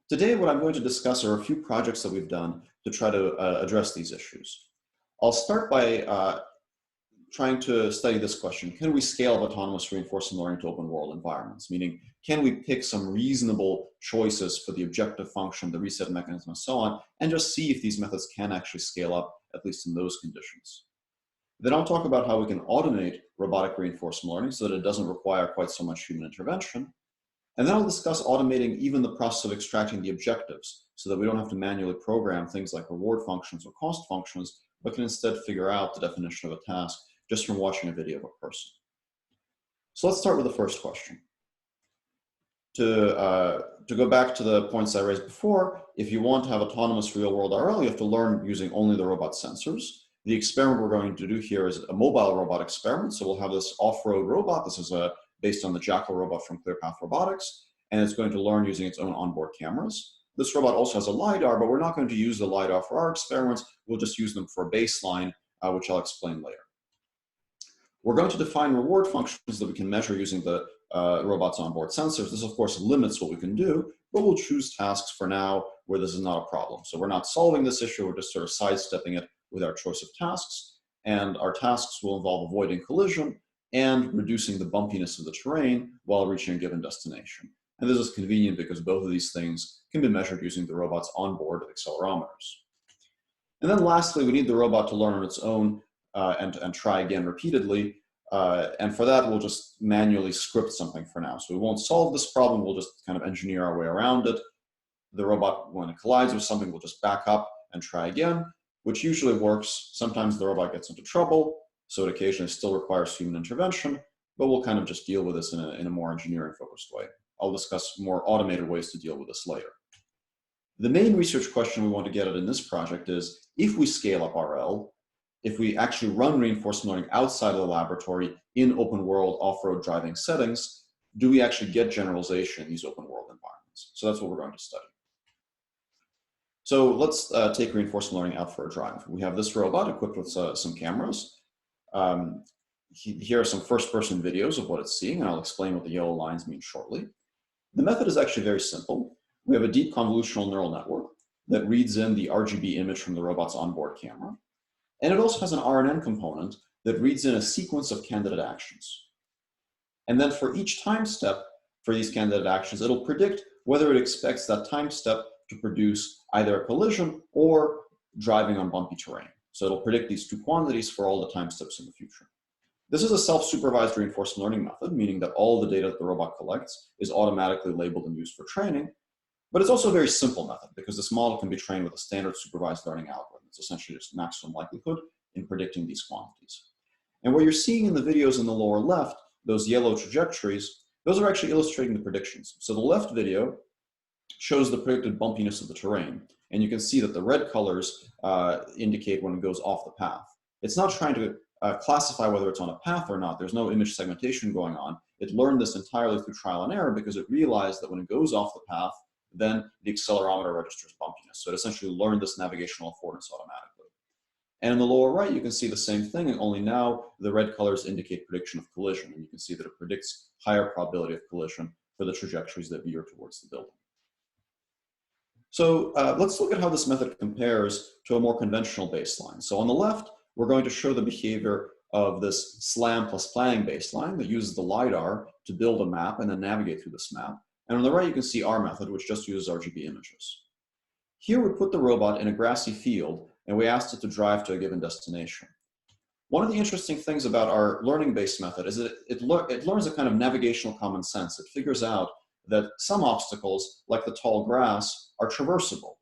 Today, what I'm going to discuss are a few projects that we've done to try to address these issues. I'll start by trying to study this question: can we scale autonomous reinforcement learning to open world environments? Meaning, can we pick some reasonable choices for the objective function, the reset mechanism, and so on, and just see if these methods can actually scale up, at least in those conditions. Then I'll talk about how we can automate robotic reinforcement learning so that it doesn't require quite so much human intervention. And then I'll discuss automating even the process of extracting the objectives so that we don't have to manually program things like reward functions or cost functions, but can instead figure out the definition of a task just from watching a video of a person. So let's start with the first question. To go back to the points I raised before, if you want to have autonomous real-world RL, you have to learn using only the robot sensors. The experiment we're going to do here is a mobile robot experiment. So we'll have this off-road robot. This is based on the Jackal robot from ClearPath Robotics, and it's going to learn using its own onboard cameras. This robot also has a LiDAR, but we're not going to use the LiDAR for our experiments. We'll just use them for a baseline, which I'll explain later. We're going to define reward functions that we can measure using the robot's onboard sensors. This, of course, limits what we can do, but we'll choose tasks for now where this is not a problem. So we're not solving this issue, we're just sort of sidestepping it with our choice of tasks. And our tasks will involve avoiding collision and reducing the bumpiness of the terrain while reaching a given destination. And this is convenient because both of these things can be measured using the robot's onboard accelerometers. And then lastly, we need the robot to learn on its own and try again repeatedly. And for that, we'll just manually script something for now. So we won't solve this problem, we'll just kind of engineer our way around it. The robot, when it collides with something, will just back up and try again, which usually works. Sometimes the robot gets into trouble, so it occasionally still requires human intervention, but we'll kind of just deal with this in a more engineering-focused way. I'll discuss more automated ways to deal with this later. The main research question we want to get at in this project is, if we scale up RL, if we actually run reinforcement learning outside of the laboratory in open world off-road driving settings, do we actually get generalization in these open world environments? So that's what we're going to study. So let's take reinforcement learning out for a drive. We have this robot equipped with some cameras. Here are some first-person videos of what it's seeing, and I'll explain what the yellow lines mean shortly. The method is actually very simple. We have a deep convolutional neural network that reads in the RGB image from the robot's onboard camera. And it also has an RNN component that reads in a sequence of candidate actions. And then for each time step for these candidate actions, it'll predict whether it expects that time step to produce either a collision or driving on bumpy terrain. So it'll predict these two quantities for all the time steps in the future. This is a self-supervised reinforcement learning method, meaning that all the data that the robot collects is automatically labeled and used for training. But it's also a very simple method because this model can be trained with a standard supervised learning algorithm. It's essentially just maximum likelihood in predicting these quantities. And what you're seeing in the videos in the lower left, those yellow trajectories, those are actually illustrating the predictions. So the left video shows the predicted bumpiness of the terrain. And you can see that the red colors indicate when it goes off the path. It's not trying to classify whether it's on a path or not. There's no image segmentation going on. It learned this entirely through trial and error because it realized that when it goes off the path, then the accelerometer registers bumpiness. So it essentially learned this navigational affordance automatically. And in the lower right, you can see the same thing, and only now the red colors indicate prediction of collision. And you can see that it predicts higher probability of collision for the trajectories that veer towards the building. So let's look at how this method compares to a more conventional baseline. So on the left, we're going to show the behavior of this SLAM plus planning baseline that uses the LiDAR to build a map and then navigate through this map. And on the right, you can see our method, which just uses RGB images. Here, we put the robot in a grassy field, and we asked it to drive to a given destination. One of the interesting things about our learning-based method is that it learns a kind of navigational common sense. It figures out that some obstacles, like the tall grass, are traversable.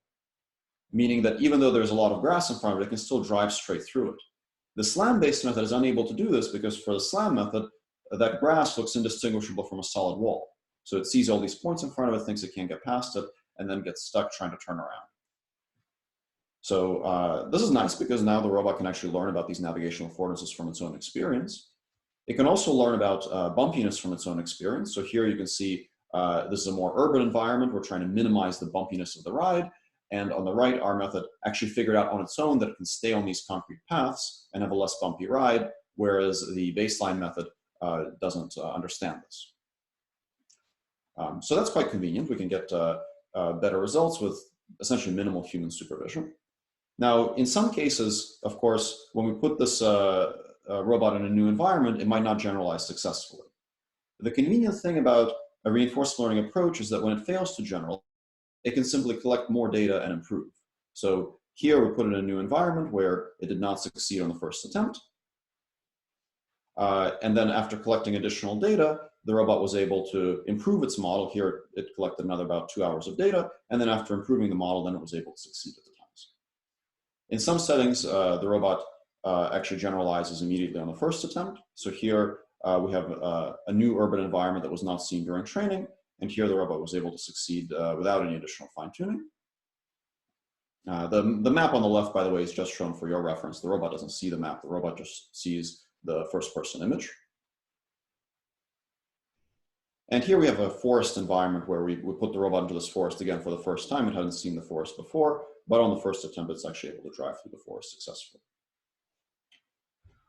meaning that even though there's a lot of grass in front of it, it can still drive straight through it. The slam-based method is unable to do this because for the slam method, that grass looks indistinguishable from a solid wall. So it sees all these points in front of it, thinks it can't get past it, and then gets stuck trying to turn around. So this is nice because now the robot can actually learn about these navigational affordances from its own experience. It can also learn about bumpiness from its own experience. So here you can see this is a more urban environment. We're trying to minimize the bumpiness of the ride. And on the right, our method actually figured out on its own that it can stay on these concrete paths and have a less bumpy ride, whereas the baseline method doesn't understand this. So that's quite convenient. We can get better results with essentially minimal human supervision. Now, in some cases, of course, when we put this robot in a new environment, it might not generalize successfully. The convenient thing about a reinforcement learning approach is that when it fails to generalize, it can simply collect more data and improve. So here we put it in a new environment where it did not succeed on the first attempt. And then after collecting additional data, the robot was able to improve its model. Here it collected another about 2 hours of data. And then after improving the model, then it was able to succeed at the task. In some settings, the robot actually generalizes immediately on the first attempt. So here we have a new urban environment that was not seen during training. And here the robot was able to succeed without any additional fine-tuning. The map on the left, by the way, is just shown for your reference. The robot doesn't see the map. The robot just sees the first-person image. And here we have a forest environment where we put the robot into this forest again for the first time. It hadn't seen the forest before, but on the first attempt, it's actually able to drive through the forest successfully.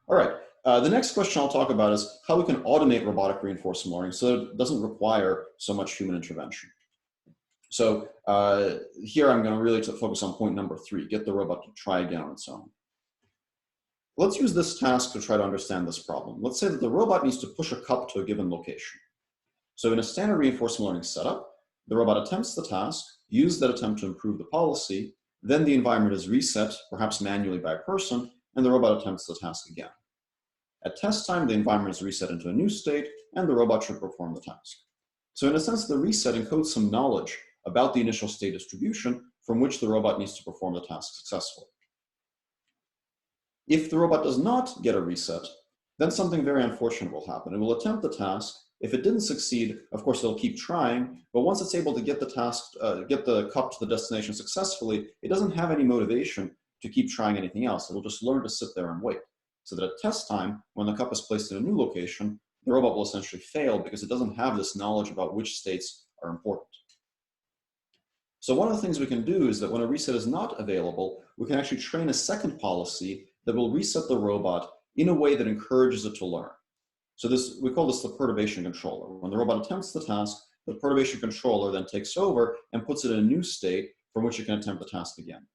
All right, the next question I'll talk about is how we can automate robotic reinforcement learning so that it doesn't require so much human intervention. So here I'm going to really focus on point number 3, get the robot to try again on its own. Let's use this task to try to understand this problem. Let's say that the robot needs to push a cup to a given location. So in a standard reinforcement learning setup, the robot attempts the task, uses that attempt to improve the policy, then the environment is reset, perhaps manually by a person, and the robot attempts the task again. At test time, the environment is reset into a new state, and the robot should perform the task. So in a sense, the reset encodes some knowledge about the initial state distribution from which the robot needs to perform the task successfully. If the robot does not get a reset, then something very unfortunate will happen. It will attempt the task. If it didn't succeed, of course, it'll keep trying, but once it's able to get the task, get the cup to the destination successfully, it doesn't have any motivation to keep trying anything else. It'll just learn to sit there and wait. So that at test time, when the cup is placed in a new location, the robot will essentially fail because it doesn't have this knowledge about which states are important. So one of the things we can do is that when a reset is not available, we can actually train a second policy that will reset the robot in a way that encourages it to learn. So we call this the perturbation controller. When the robot attempts the task, the perturbation controller then takes over and puts it in a new state from which it can attempt the task again.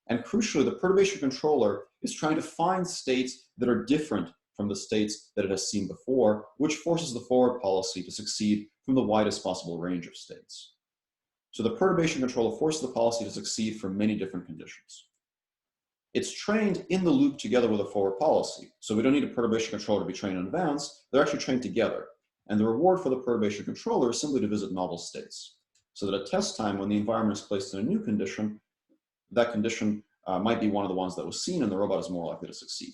And crucially, the perturbation controller is trying to find states that are different from the states that it has seen before, which forces the forward policy to succeed from the widest possible range of states. So the perturbation controller forces the policy to succeed from many different conditions. It's trained in the loop together with a forward policy. So we don't need a perturbation controller to be trained in advance. They're actually trained together. And the reward for the perturbation controller is simply to visit novel states. So that at test time, when the environment is placed in a new condition, that condition might be one of the ones that was seen and the robot is more likely to succeed.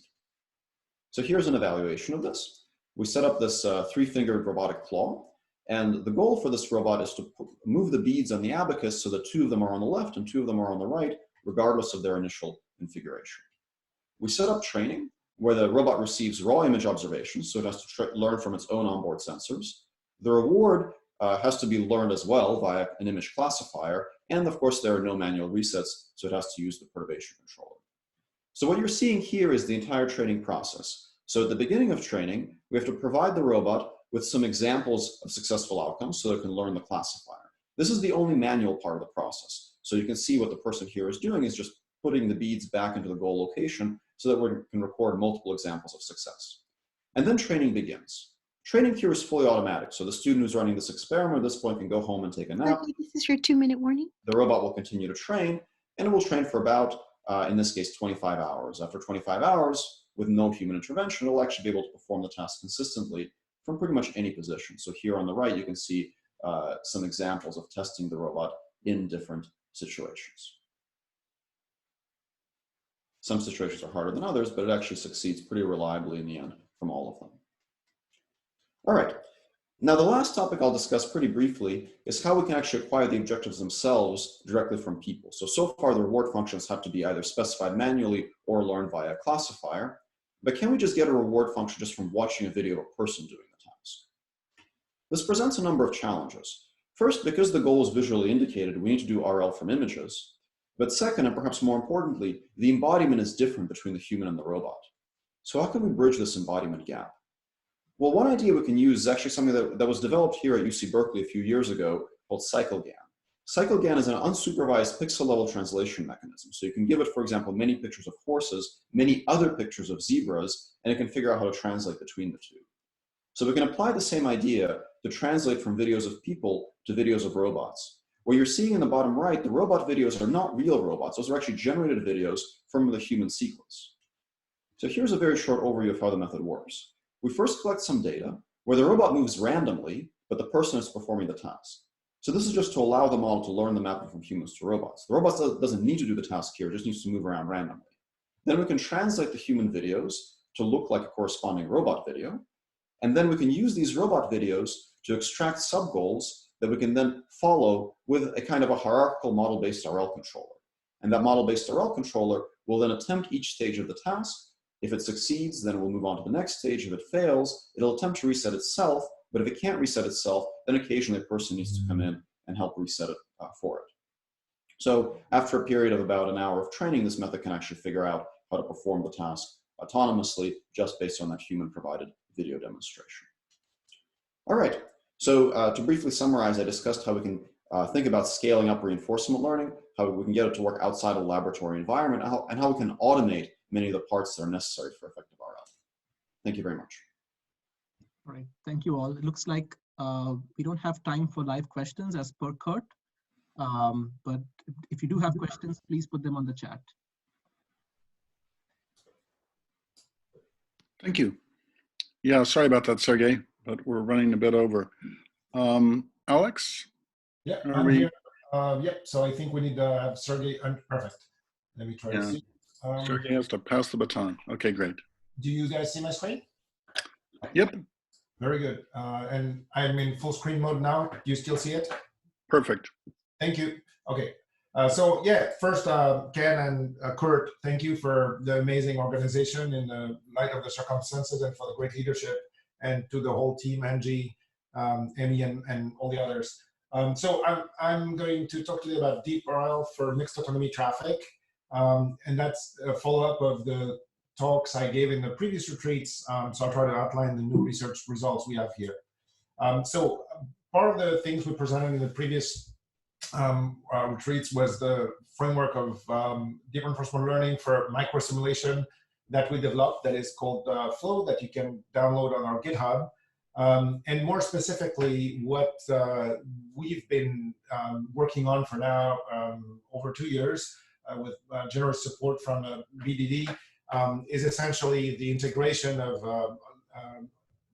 So here's an evaluation of this. We set up this 3-fingered robotic claw. And the goal for this robot is to move the beads on the abacus so that 2 of them are on the left and 2 of them are on the right, regardless of their initial configuration. We set up training where the robot receives raw image observations, so it has to learn from its own onboard sensors. The reward has to be learned as well via an image classifier, and of course there are no manual resets, so it has to use the perturbation controller. So what you're seeing here is the entire training process. So at the beginning of training, we have to provide the robot with some examples of successful outcomes so it can learn the classifier. This is the only manual part of the process. So you can see what the person here is doing is just putting the beads back into the goal location so that we can record multiple examples of success. And then training begins. Training here is fully automatic. So the student who's running this experiment at this point can go home and take a nap. This is your 2-minute warning. The robot will continue to train, and it will train for about, in this case, 25 hours. After 25 hours, with no human intervention, it'll actually be able to perform the task consistently from pretty much any position. So here on the right, you can see some examples of testing the robot in different situations. Some situations are harder than others, but it actually succeeds pretty reliably in the end from all of them. All right. Now, the last topic I'll discuss pretty briefly is how we can actually acquire the objectives themselves directly from people. So far, the reward functions have to be either specified manually or learned via a classifier. But can we just get a reward function just from watching a video of a person doing the task? This presents a number of challenges. First, because the goal is visually indicated, we need to do RL from images. But second, and perhaps more importantly, the embodiment is different between the human and the robot. So how can we bridge this embodiment gap? Well, one idea we can use is actually something that was developed here at UC Berkeley a few years ago called CycleGAN. CycleGAN is an unsupervised pixel-level translation mechanism. So you can give it, for example, many pictures of horses, many other pictures of zebras, and it can figure out how to translate between the two. So we can apply the same idea to translate from videos of people to videos of robots. What you're seeing in the bottom right, the robot videos are not real robots. Those are actually generated videos from the human sequence. So here's a very short overview of how the method works. We first collect some data where the robot moves randomly, but the person is performing the task. So this is just to allow the model to learn the mapping from humans to robots. The robot doesn't need to do the task here, it just needs to move around randomly. Then we can translate the human videos to look like a corresponding robot video. And then we can use these robot videos to extract sub-goals that we can then follow with a kind of a hierarchical model-based RL controller. And that model-based RL controller will then attempt each stage of the task. If it succeeds, then we'll move on to the next stage. If it fails, it'll attempt to reset itself. But if it can't reset itself, then occasionally a person needs to come in and help reset it for it. So after a period of about an hour of training, this method can actually figure out how to perform the task autonomously just based on that human-provided video demonstration. All right, so to briefly summarize, I discussed how we can think about scaling up reinforcement learning, how we can get it to work outside a laboratory environment, and how we can automate many of the parts that are necessary for effective RL. Thank you very much. All right, thank you all. It looks like we don't have time for live questions as per Kurt, but if you do have questions, please put them on the chat. Thank you. Yeah, sorry about that, Sergey, but we're running a bit over. Alex? Yeah, I'm here. Yep, so I think we need to have Sergey. Perfect. Let me try to see. Sergey has to pass the baton. Okay, great. Do you guys see my screen? Yep. Very good. And I'm in full screen mode now. Do you still see it? Perfect. Thank you. Okay. So yeah, first, Ken and Kurt, thank you for the amazing organization in the light of the circumstances and for the great leadership, and to the whole team, Angie, Amy, and all the others. So I'm going to talk to you about deep RL for mixed autonomy traffic. And that's a follow-up of the talks I gave in the previous retreats. So I'll try to outline the new research results we have here. So part of the things we presented in the previous retreats was the framework of deep reinforcement learning for micro-simulation that we developed that is called Flow, that you can download on our GitHub. And more specifically, what we've been working on for now over 2 years with generous support from BDD is essentially the integration of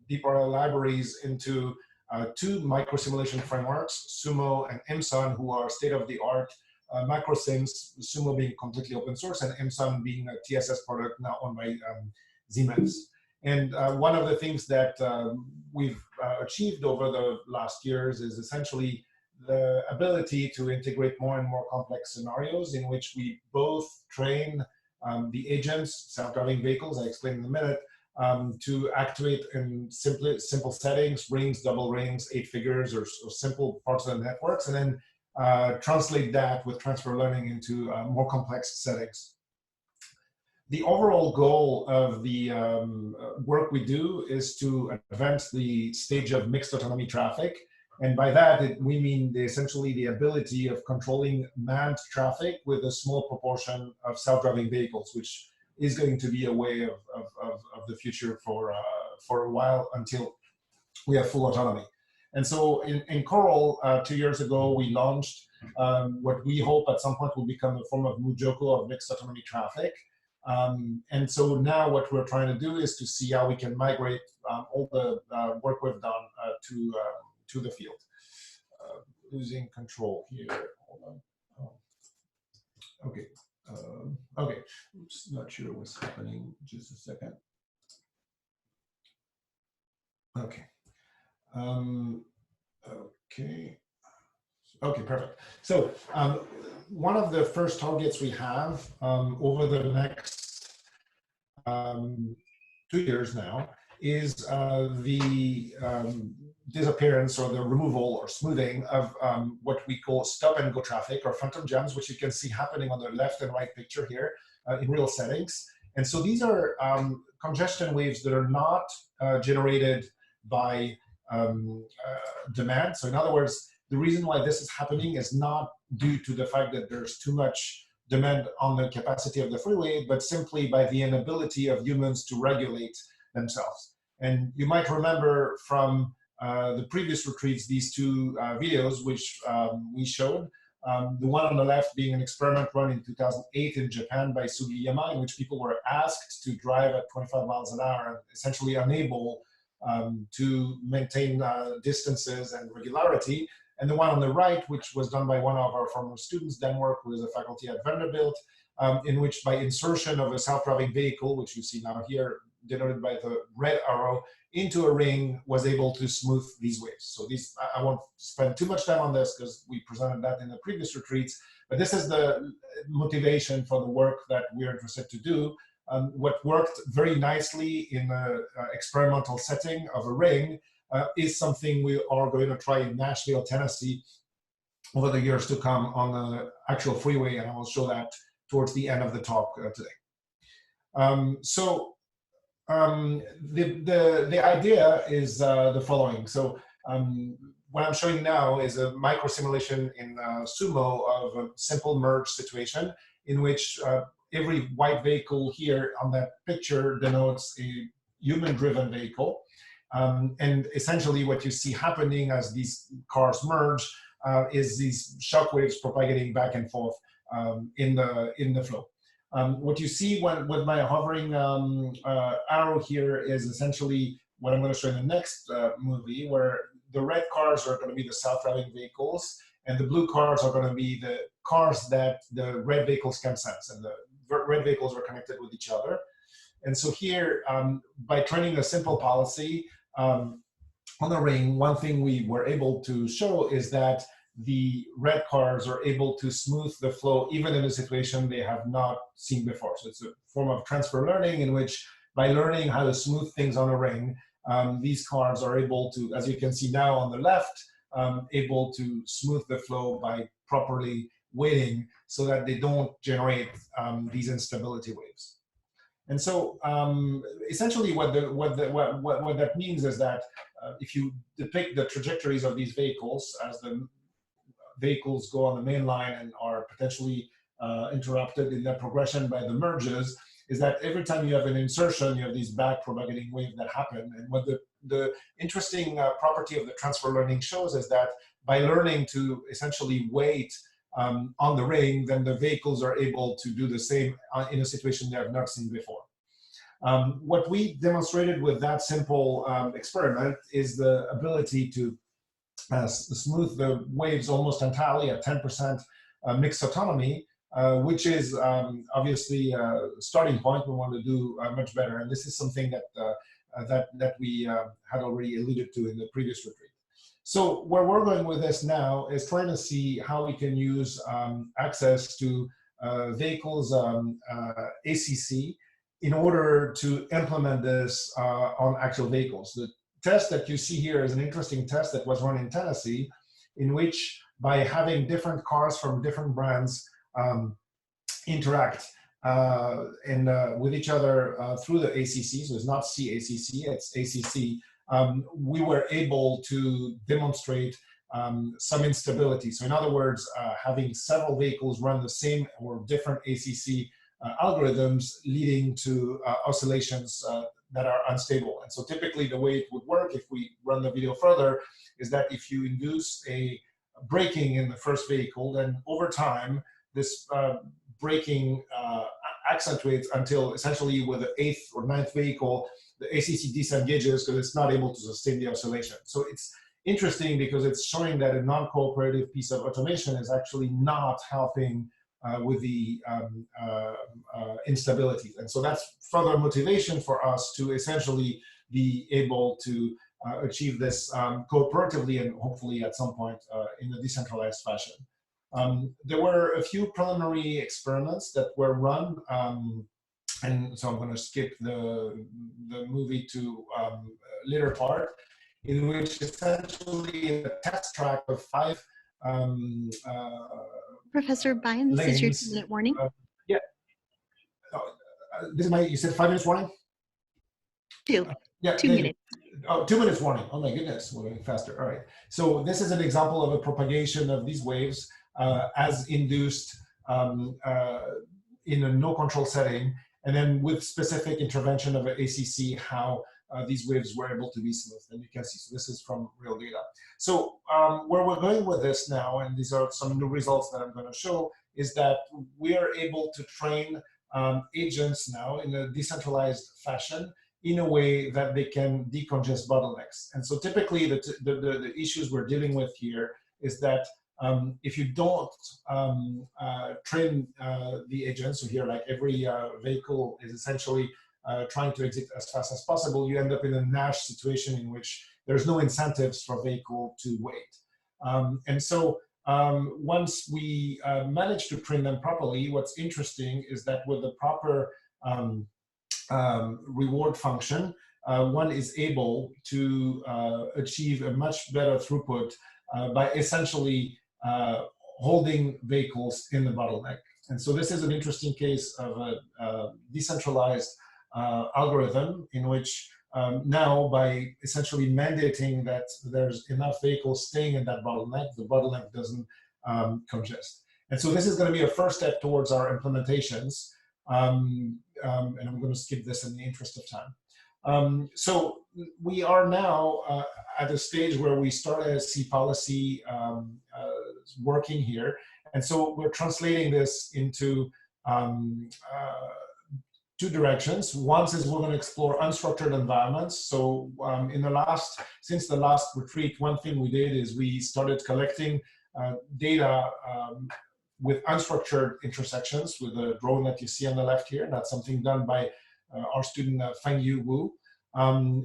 deep RL libraries into two micro-simulation frameworks, Sumo and IMSON, who are state-of-the-art microsims, Sumo being completely open source and IMSON being a TSS product now owned by Siemens. And one of the things that we've achieved over the last years is essentially the ability to integrate more and more complex scenarios in which we both train the agents, self-driving vehicles, I explain in a minute, to actuate in simple settings, rings, double rings, 8 figures, or simple parts of the networks, and then translate that with transfer learning into more complex settings. The overall goal of the work we do is to advance the stage of mixed autonomy traffic. And by that, we mean essentially the ability of controlling manned traffic with a small proportion of self-driving vehicles, which is going to be a way of the future for a while until we have full autonomy. And so in Coral, 2 years ago, we launched what we hope at some point will become a form of Mujoko of mixed autonomy traffic. And so now what we're trying to do is to see how we can migrate all the work we've done to the field. Losing control here. Hold on. Oh. Okay. Okay, I'm just not sure what's happening. Just a second. Okay. Okay. Okay, perfect. So one of the first targets we have over the next 2 years now is the disappearance or the removal or smoothing of what we call stop and go traffic or phantom jams, which you can see happening on the left and right picture here in real settings. And so these are congestion waves that are not generated by demand. So in other words, the reason why this is happening is not due to the fact that there's too much demand on the capacity of the freeway, but simply by the inability of humans to regulate themselves. And you might remember from the previous retreats, these two videos, which we showed. The one on the left being an experiment run in 2008 in Japan by Sugiyama, in which people were asked to drive at 25 miles an hour and essentially unable to maintain distances and regularity. And the one on the right, which was done by one of our former students, Denmark, who is a faculty at Vanderbilt, in which by insertion of a self-driving vehicle, which you see now here, denoted by the red arrow, into a ring, was able to smooth these waves. So these, I won't spend too much time on this because we presented that in the previous retreats, but this is the motivation for the work that we're interested to do. What worked very nicely in the experimental setting of a ring is something we are going to try in Nashville, Tennessee over the years to come on the actual freeway, and I will show that towards the end of the talk today. The idea is the following. So what I'm showing now is a micro simulation in Sumo of a simple merge situation in which every white vehicle here on that picture denotes a human-driven vehicle. And essentially what you see happening as these cars merge is these shock waves propagating back and forth in the flow. What you see with my hovering arrow here is essentially what I'm going to show in the next movie, where the red cars are going to be the self-driving vehicles, and the blue cars are going to be the cars that the red vehicles can sense, and the red vehicles are connected with each other. And so here, by training a simple policy on the ring, one thing we were able to show is that the red cars are able to smooth the flow even in a situation they have not seen before. So it's a form of transfer learning in which, by learning how to smooth things on a ring, these cars are able to, as you can see now on the left, able to smooth the flow by properly weighting so that they don't generate these instability waves. And so essentially what that means is that if you depict the trajectories of these vehicles as the vehicles go on the main line and are potentially interrupted in their progression by the merges, is that every time you have an insertion, you have these back propagating waves that happen. And what the interesting property of the transfer learning shows is that by learning to essentially wait on the ring, then the vehicles are able to do the same in a situation they have not seen before. What we demonstrated with that simple experiment is the ability to smooth the waves almost entirely at 10% mixed autonomy, which is obviously a starting point. We want to do much better, and this is something that we had already alluded to in the previous retreat. So where we're going with this now is trying to see how we can use access to vehicles ACC in order to implement this on actual vehicles. The test that you see here is an interesting test that was run in Tennessee, in which by having different cars from different brands interact with each other through the ACC, so it's not CACC, it's ACC, we were able to demonstrate some instability. So in other words, having several vehicles run the same or different ACC algorithms leading to oscillations that are unstable. And so typically the way it would work, if we run the video further, is that if you induce a braking in the first vehicle, then over time, this braking accentuates until essentially with the 8th or 9th vehicle, the ACC disengages because it's not able to sustain the oscillation. So it's interesting because it's showing that a non-cooperative piece of automation is actually not helping with the instabilities. And so that's further motivation for us to essentially be able to achieve this cooperatively and hopefully at some point in a decentralized fashion. There were a few preliminary experiments that were run, and so I'm going to skip the movie to later part, in which essentially a test track of 5 Professor Bayen, this is your lanes. 2-minute warning. Yeah. This is my, you said 5 minutes warning? Yeah, 2 minutes. Oh, 2 minutes warning. Oh my goodness, we're going faster. All right. So this is an example of a propagation of these waves as induced in a no control setting, and then with specific intervention of an ACC, how these waves were able to be smoothed. And you can see, so this is from real data. So where we're going with this now, and these are some new results that I'm going to show, is that we are able to train agents now in a decentralized fashion in a way that they can decongest bottlenecks. And so typically the issues we're dealing with here is that if you don't train the agents, so here like every vehicle is essentially trying to exit as fast as possible, you end up in a Nash situation in which there's no incentives for a vehicle to wait. And so once we manage to train them properly, what's interesting is that with the proper reward function, one is able to achieve a much better throughput by essentially holding vehicles in the bottleneck. And so this is an interesting case of a decentralized algorithm in which now by essentially mandating that there's enough vehicles staying in that bottleneck, the bottleneck doesn't congest. And so this is going to be a first step towards our implementations. And I'm going to skip this in the interest of time. So we are now at a stage where we start to see policy working here. And so we're translating this into 2 directions. One is we're going to explore unstructured environments. So since the last retreat, one thing we did is we started collecting data with unstructured intersections with the drone that you see on the left here. That's something done by our student Fengyu Wu.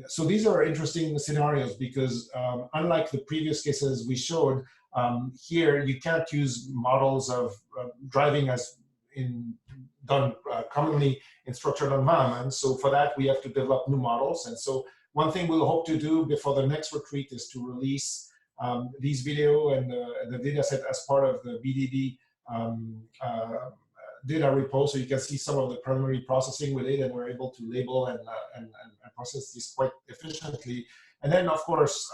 So these are interesting scenarios because unlike the previous cases we showed, here you can't use models of driving as done commonly in structured environments. So for that, we have to develop new models. And so one thing we'll hope to do before the next retreat is to release these video and the data set as part of the BDD data repo, so you can see some of the preliminary processing we did, and we're able to label and process these quite efficiently. And then, of course,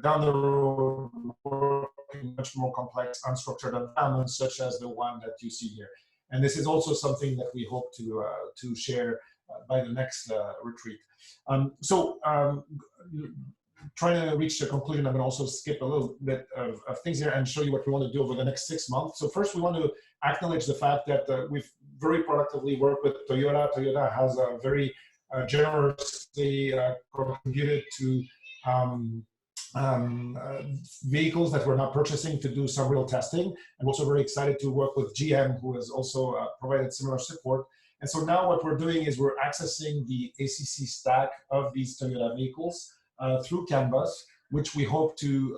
down the road, work in much more complex unstructured environments, such as the one that you see here. And this is also something that we hope to share by the next retreat. Trying to reach the conclusion, I'm going to also skip a little bit of things here and show you what we want to do over the next 6 months. So first, we want to acknowledge the fact that we've very productively worked with Toyota. Toyota has a very generously contributed to vehicles that we're now purchasing to do some real testing. I'm also very excited to work with GM, who has also provided similar support. And so now what we're doing is we're accessing the ACC stack of these Toyota vehicles through Canvas, which we hope to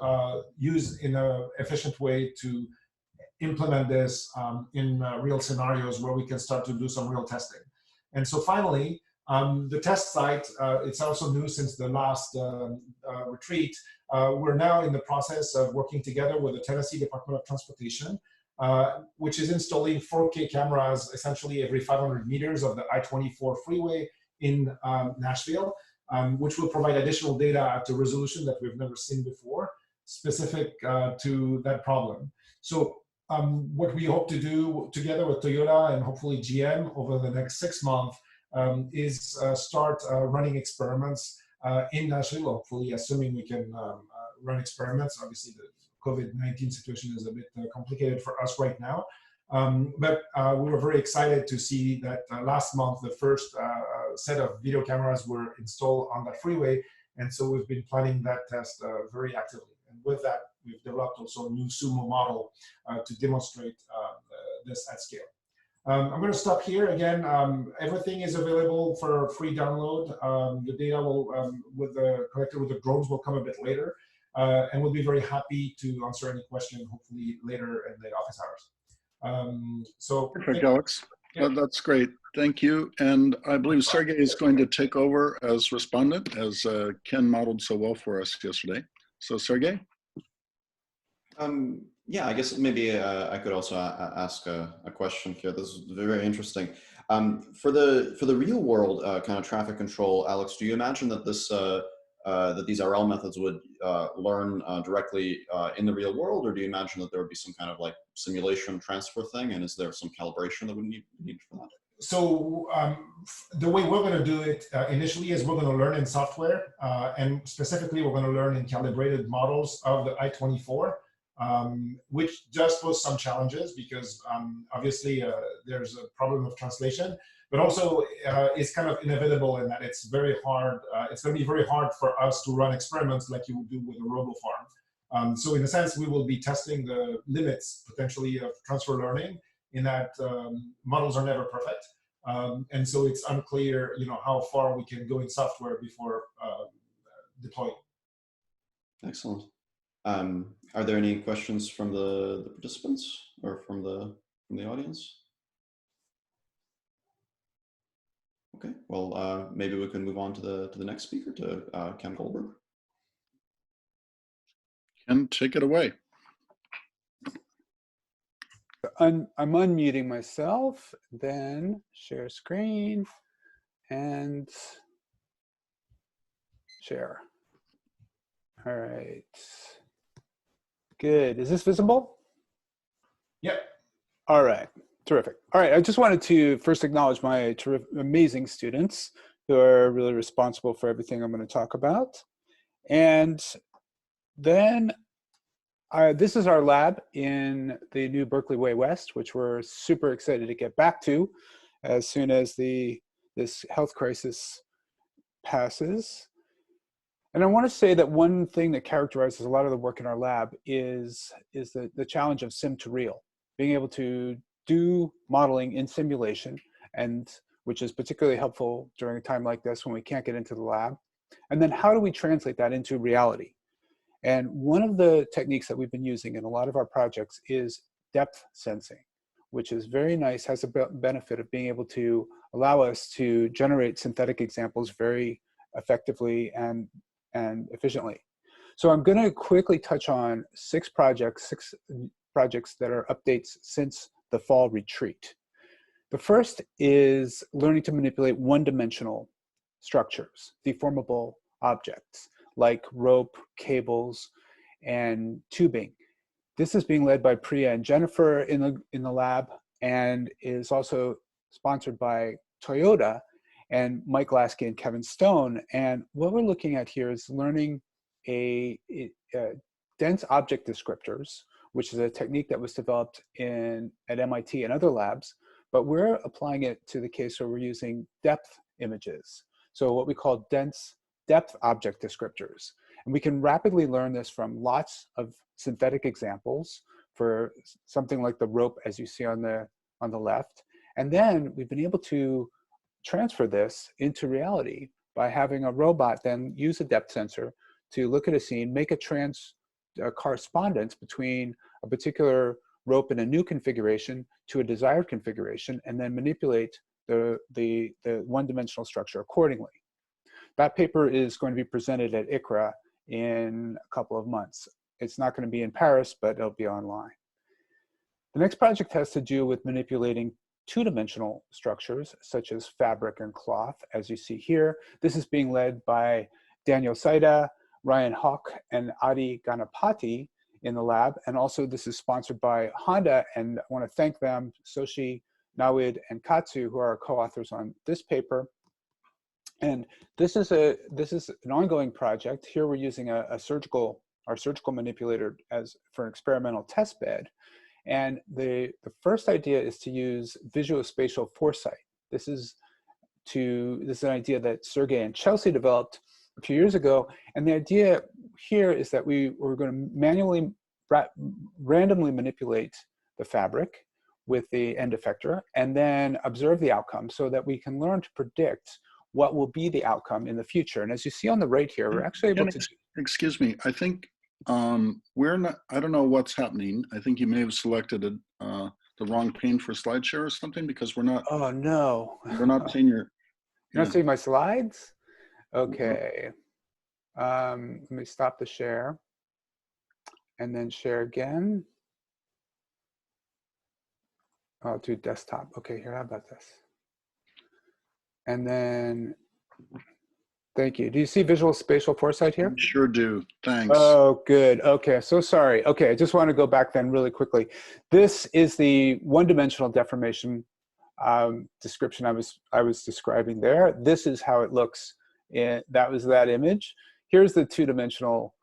use in an efficient way to implement this in real scenarios where we can start to do some real testing. And so finally, the test site, it's also new since the last retreat. We're now in the process of working together with the Tennessee Department of Transportation, which is installing 4K cameras essentially every 500 meters of the I-24 freeway in Nashville, which will provide additional data at a resolution that we've never seen before, specific to that problem. So what we hope to do together with Toyota and hopefully GM over the next 6 months is start running experiments in Nashville, hopefully, assuming we can run experiments. Obviously, the COVID-19 situation is a bit complicated for us right now. But we were very excited to see that last month, the first set of video cameras were installed on that freeway. And so we've been planning that test very actively. And with that, we've developed also a new sumo model to demonstrate this at scale. I'm going to stop here. Again, everything is available for free download. The data will, collected with the drones will come a bit later. And we'll be very happy to answer any question, hopefully later in the office hours. Perfect, Alex. Yeah. That's great. Thank you. And I believe Sergey is going to take over as respondent, as Ken modeled so well for us yesterday. So Sergey? Yeah, I guess maybe I could also ask a question here. This is very interesting. For the real world kind of traffic control, Alex, do you imagine that this that these RL methods would learn directly in the real world, or do you imagine that there would be some kind of like simulation transfer thing, and is there some calibration that would need for that? So the way we're going to do it initially is we're going to learn in software, and specifically we're going to learn in calibrated models of the I-24, which does pose some challenges because obviously there's a problem of translation, but also it's kind of inevitable in that it's very hard. It's going to be very hard for us to run experiments like you would do with a robo-farm. So in a sense, we will be testing the limits potentially of transfer learning in that models are never perfect. And so it's unclear, how far we can go in software before deploying. Excellent. Are there any questions from the participants or from the audience? Okay, well, maybe we can move on to the next speaker, to Ken Goldberg. Ken, take it away. I'm unmuting myself, then share screen and share. All right. Good. Is this visible? Yep. All right. Terrific. All right. I just wanted to first acknowledge my amazing students who are really responsible for everything I'm going to talk about. And then this is our lab in the new Berkeley Way West, which we're super excited to get back to as soon as this health crisis passes. And I want to say that one thing that characterizes a lot of the work in our lab is the challenge of sim to real, being able to do modeling in simulation, and which is particularly helpful during a time like this when we can't get into the lab. And then how do we translate that into reality? And one of the techniques that we've been using in a lot of our projects is depth sensing, which is very nice, has a benefit of being able to allow us to generate synthetic examples very effectively and efficiently. So I'm going to quickly touch on six projects that are updates since the fall retreat. The first is learning to manipulate one-dimensional structures, deformable objects, like rope, cables, and tubing. This is being led by Priya and Jennifer in the lab, and is also sponsored by Toyota and Mike Lasky and Kevin Stone. And what we're looking at here is learning dense object descriptors, which is a technique that was developed at MIT and other labs, but we're applying it to the case where we're using depth images. So what we call dense depth object descriptors. And we can rapidly learn this from lots of synthetic examples for something like the rope, as you see on the left. And then we've been able to transfer this into reality by having a robot then use a depth sensor to look at a scene, make a correspondence between a particular rope in a new configuration to a desired configuration, and then manipulate the one-dimensional structure accordingly. That paper is going to be presented at ICRA in a couple of months. It's not going to be in Paris, but it'll be online. The next project has to do with manipulating two-dimensional structures, such as fabric and cloth, as you see here. This is being led by Daniel Saida, Ryan Hawk, and Adi Ganapati in the lab. And also this is sponsored by Honda, and I want to thank them, Soshi, Nawid, and Katsu, who are our co-authors on this paper. And this is an ongoing project. Here we're using our surgical manipulator for an experimental test bed. And the first idea is to use visuospatial foresight. This is an idea that Sergey and Chelsea developed a few years ago. And the idea here is that we're going to manually, randomly manipulate the fabric with the end effector, and then observe the outcome so that we can learn to predict what will be the outcome in the future. And as you see on the right here, we're actually able to... Excuse me, I think we're not, I don't know what's happening. I think you may have selected the wrong pane for slide share or something, because we're not... Oh, no. We're not seeing your... You're not seeing my slides? Okay. Let me stop the share and then share again. I'll do desktop. Okay, here, how about this? And then, thank you. Do you see visual spatial foresight here? Sure do, thanks. Oh, good. Okay, so sorry. Okay, I just want to go back then really quickly. This is the one-dimensional deformation description I was describing there. This is how it looks. That was that image. Here's the two-dimensional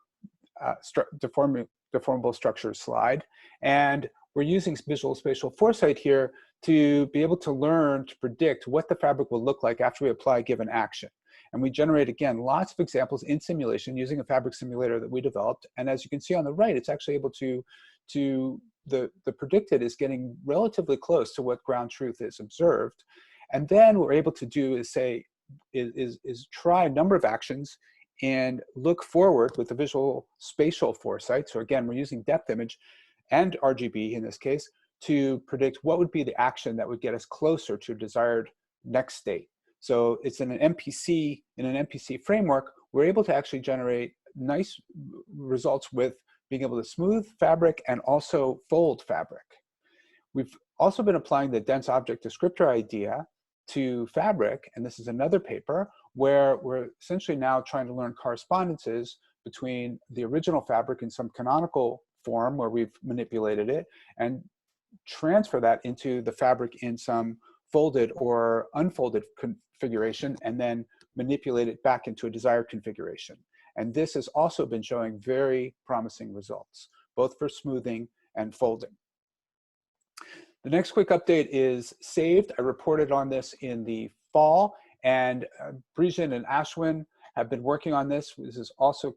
deformable structures slide. And we're using visual spatial foresight here to be able to learn to predict what the fabric will look like after we apply a given action. And we generate, again, lots of examples in simulation using a fabric simulator that we developed. And as you can see on the right, it's actually able the predicted is getting relatively close to what ground truth is observed. And then what we're able to do is say, is try a number of actions and look forward with the visual spatial foresight. So again, we're using depth image and RGB in this case to predict what would be the action that would get us closer to desired next state. So it's in an MPC framework, we're able to actually generate nice results with being able to smooth fabric and also fold fabric. We've also been applying the dense object descriptor idea to fabric, and this is another paper where we're essentially now trying to learn correspondences between the original fabric in some canonical form where we've manipulated it and transfer that into the fabric in some folded or unfolded configuration and then manipulate it back into a desired configuration. And this has also been showing very promising results, both for smoothing and folding. The next quick update is saved. I reported on this in the fall, and Brijan and Ashwin have been working on this. This is also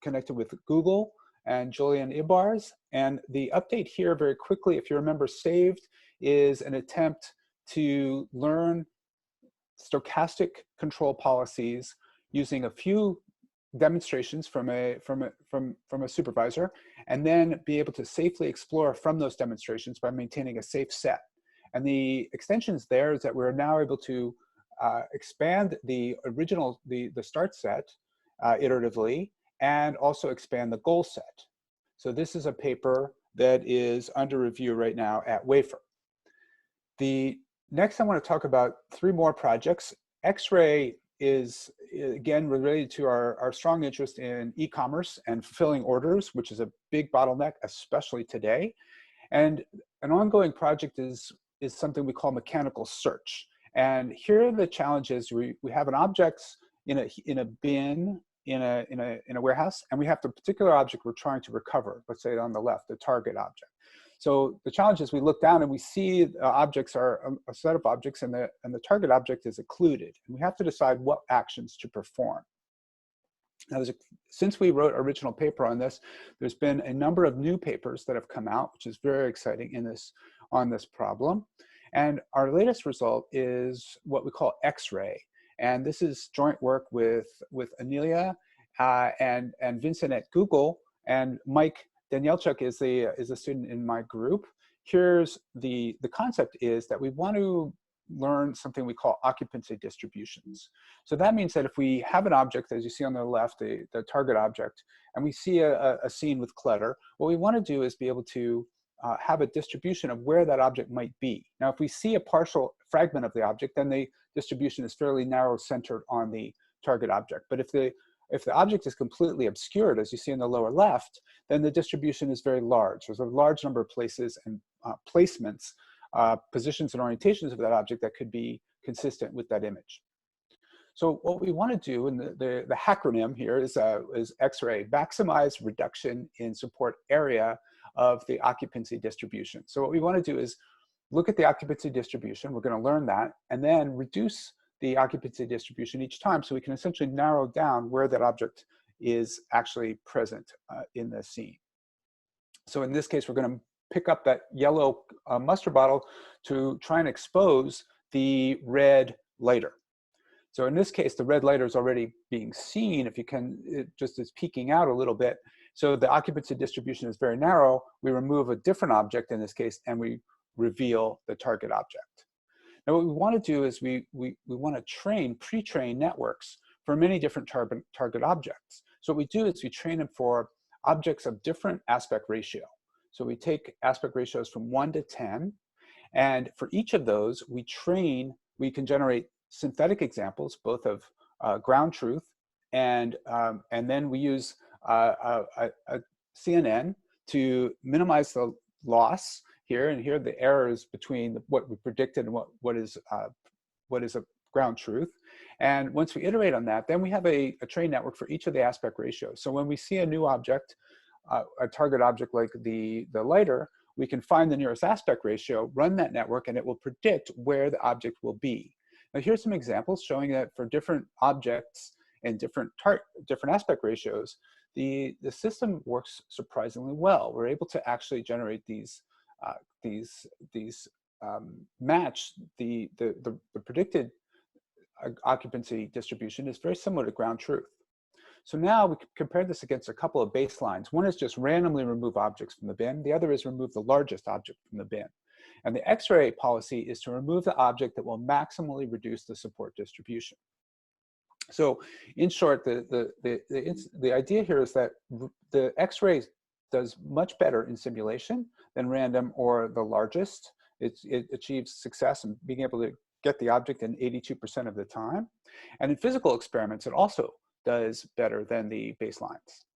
connected with Google and Julian Ibars. And the update here very quickly, if you remember, saved is an attempt to learn stochastic control policies using a few demonstrations from a supervisor, and then be able to safely explore from those demonstrations by maintaining a safe set. And the extensions there is that we're now able to expand the original, the start set iteratively, and also expand the goal set. So this is a paper that is under review right now at Wafer. The next I want to talk about 3 more projects. X-ray is, again, related to our strong interest in e-commerce and fulfilling orders, which is a big bottleneck, especially today. And an ongoing project is something we call mechanical search. And here are the challenges. We have an object in a bin in a warehouse, and we have the particular object we're trying to recover. Let's say on the left, the target object. So the challenge is we look down and we see objects are a set of objects, and the target object is occluded. And we have to decide what actions to perform. Now, since we wrote our original paper on this, there's been a number of new papers that have come out, which is very exciting on this problem. And our latest result is what we call X-ray. And this is joint work with Anelia and Vincent at Google, and Mike Danielchuk is a student in my group. Here's the concept is that we want to learn something we call occupancy distributions. So that means that if we have an object, as you see on the left, the target object, and we see a scene with clutter, what we want to do is be able to have a distribution of where that object might be. Now, if we see a partial fragment of the object, then the distribution is fairly narrow centered on the target object. But if the object is completely obscured, as you see in the lower left, then the distribution is very large. There's a large number of places and placements, positions and orientations of that object that could be consistent with that image. So what we want to do, and the acronym here is X-ray, maximize reduction in support area of the occupancy distribution. So what we want to do is look at the occupancy distribution. We're going to learn that, and then reduce the occupancy distribution each time, so we can essentially narrow down where that object is actually present in the scene. So in this case, we're going to pick up that yellow mustard bottle to try and expose the red lighter. So in this case, the red lighter is already being seen. If you can, it just is peeking out a little bit. So the occupancy distribution is very narrow. We remove a different object in this case, and we reveal the target object. Now what we want to do is we want to pre-train networks for many different target objects. So what we do is we train them for objects of different aspect ratio. So we take aspect ratios from 1 to 10, and for each of those, we can generate synthetic examples, both of ground truth, and then we use a CNN to minimize the loss here, and here the errors between what we predicted and what is a ground truth. And once we iterate on that, then we have a trained network for each of the aspect ratios. So when we see a new object, a target object like the lighter, we can find the nearest aspect ratio, run that network, and it will predict where the object will be. Now here's some examples showing that for different objects and different aspect ratios, the system works surprisingly well. We're able to actually generate match the predicted occupancy distribution is very similar to ground truth. So now we compare this against a couple of baselines. One is just randomly remove objects from the bin. The other is remove the largest object from the bin. And the X-ray policy is to remove the object that will maximally reduce the support distribution. So in short, the idea here is that the X-ray does much better in simulation than random or the largest. It achieves success in being able to get the object in 82% of the time. And in physical experiments, it also does better than the baselines.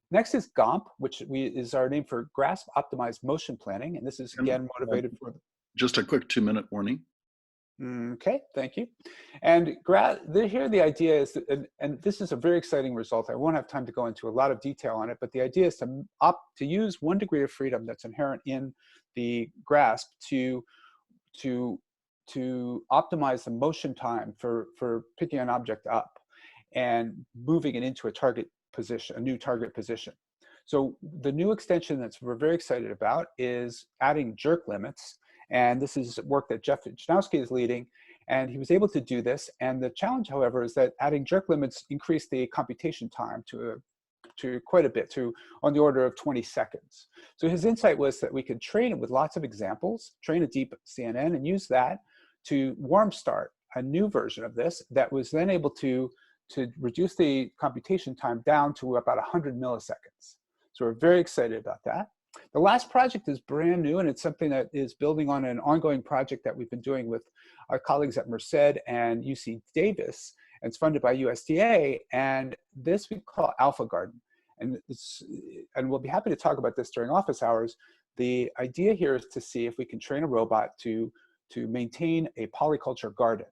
Next is GOMP, which is our name for Grasp Optimized Motion Planning. And this is again motivated for... Just a quick 2-minute warning. Okay, thank you. And here the idea is, and this is a very exciting result. I won't have time to go into a lot of detail on it, but the idea is to use 1 degree of freedom that's inherent in the grasp to optimize the motion time for picking an object up and moving it into a target position, a new target position. So the new extension that we're very excited about is adding jerk limits. And this is work that Jeff Janowski is leading. And he was able to do this. And the challenge, however, is that adding jerk limits increased the computation time to quite a bit, on the order of 20 seconds. So his insight was that we could train it with lots of examples, train a deep CNN, and use that to warm start a new version of this that was then able to reduce the computation time down to about 100 milliseconds. So we're very excited about that. The last project is brand new, and it's something that is building on an ongoing project that we've been doing with our colleagues at Merced and UC Davis, and it's funded by USDA, and this we call Alpha Garden. And we'll be happy to talk about this during office hours. The idea here is to see if we can train a robot to maintain a polyculture garden.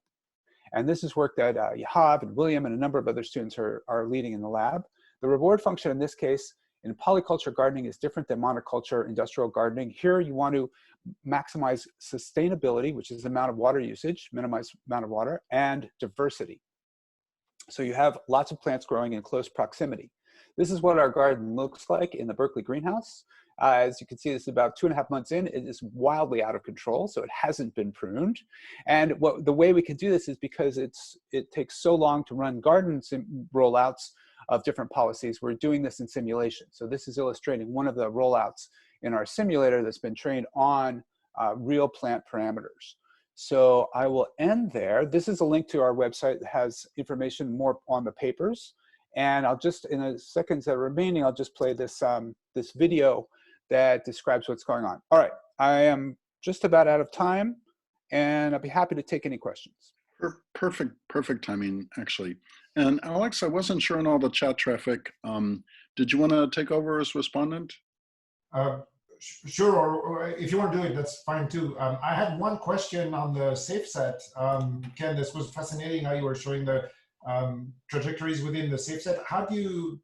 And this is work that Yahav and William and a number of other students are leading in the lab. The reward function in this case in polyculture gardening is different than monoculture industrial gardening. Here you want to maximize sustainability, which is the amount of water usage, minimize amount of water, and diversity. So you have lots of plants growing in close proximity. This is what our garden looks like in the Berkeley greenhouse. As you can see, this is about 2.5 months in. It is wildly out of control, so it hasn't been pruned. And the way we can do this is because it takes so long to run garden rollouts of different policies. We're doing this in simulation. So this is illustrating one of the rollouts in our simulator that's been trained on real plant parameters. So I will end there. This is a link to our website that has information more on the papers. And I'll just, in the seconds that are remaining, I'll just play this, this video that describes what's going on. All right, I am just about out of time, and I'll be happy to take any questions. Perfect timing, actually. And Alex, I wasn't sure on all the chat traffic. Did you want to take over as respondent? Sure, or if you want to do it, that's fine too. I had one question on the safe set. Ken, this was fascinating how you were showing the trajectories within the safe set. How do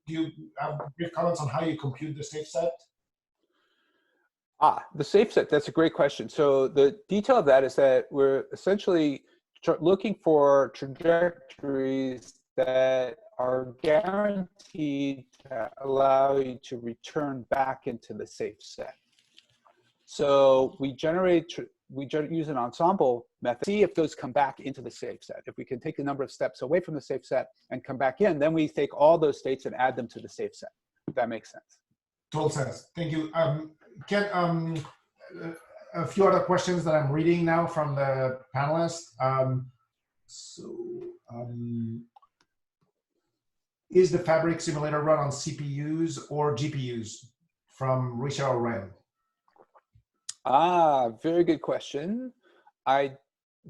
you have brief comments on how you compute the safe set? The safe set, that's a great question. So the detail of that is that we're essentially looking for trajectories that are guaranteed to allow you to return back into the safe set. So we use an ensemble method, see if those come back into the safe set. If we can take a number of steps away from the safe set and come back in, then we take all those states and add them to the safe set, if that makes sense. Total sense. Thank you. Ken, a few other questions that I'm reading now from the panelists. Is the fabric simulator run on CPUs or GPUs? From Richard Wren. Very good question.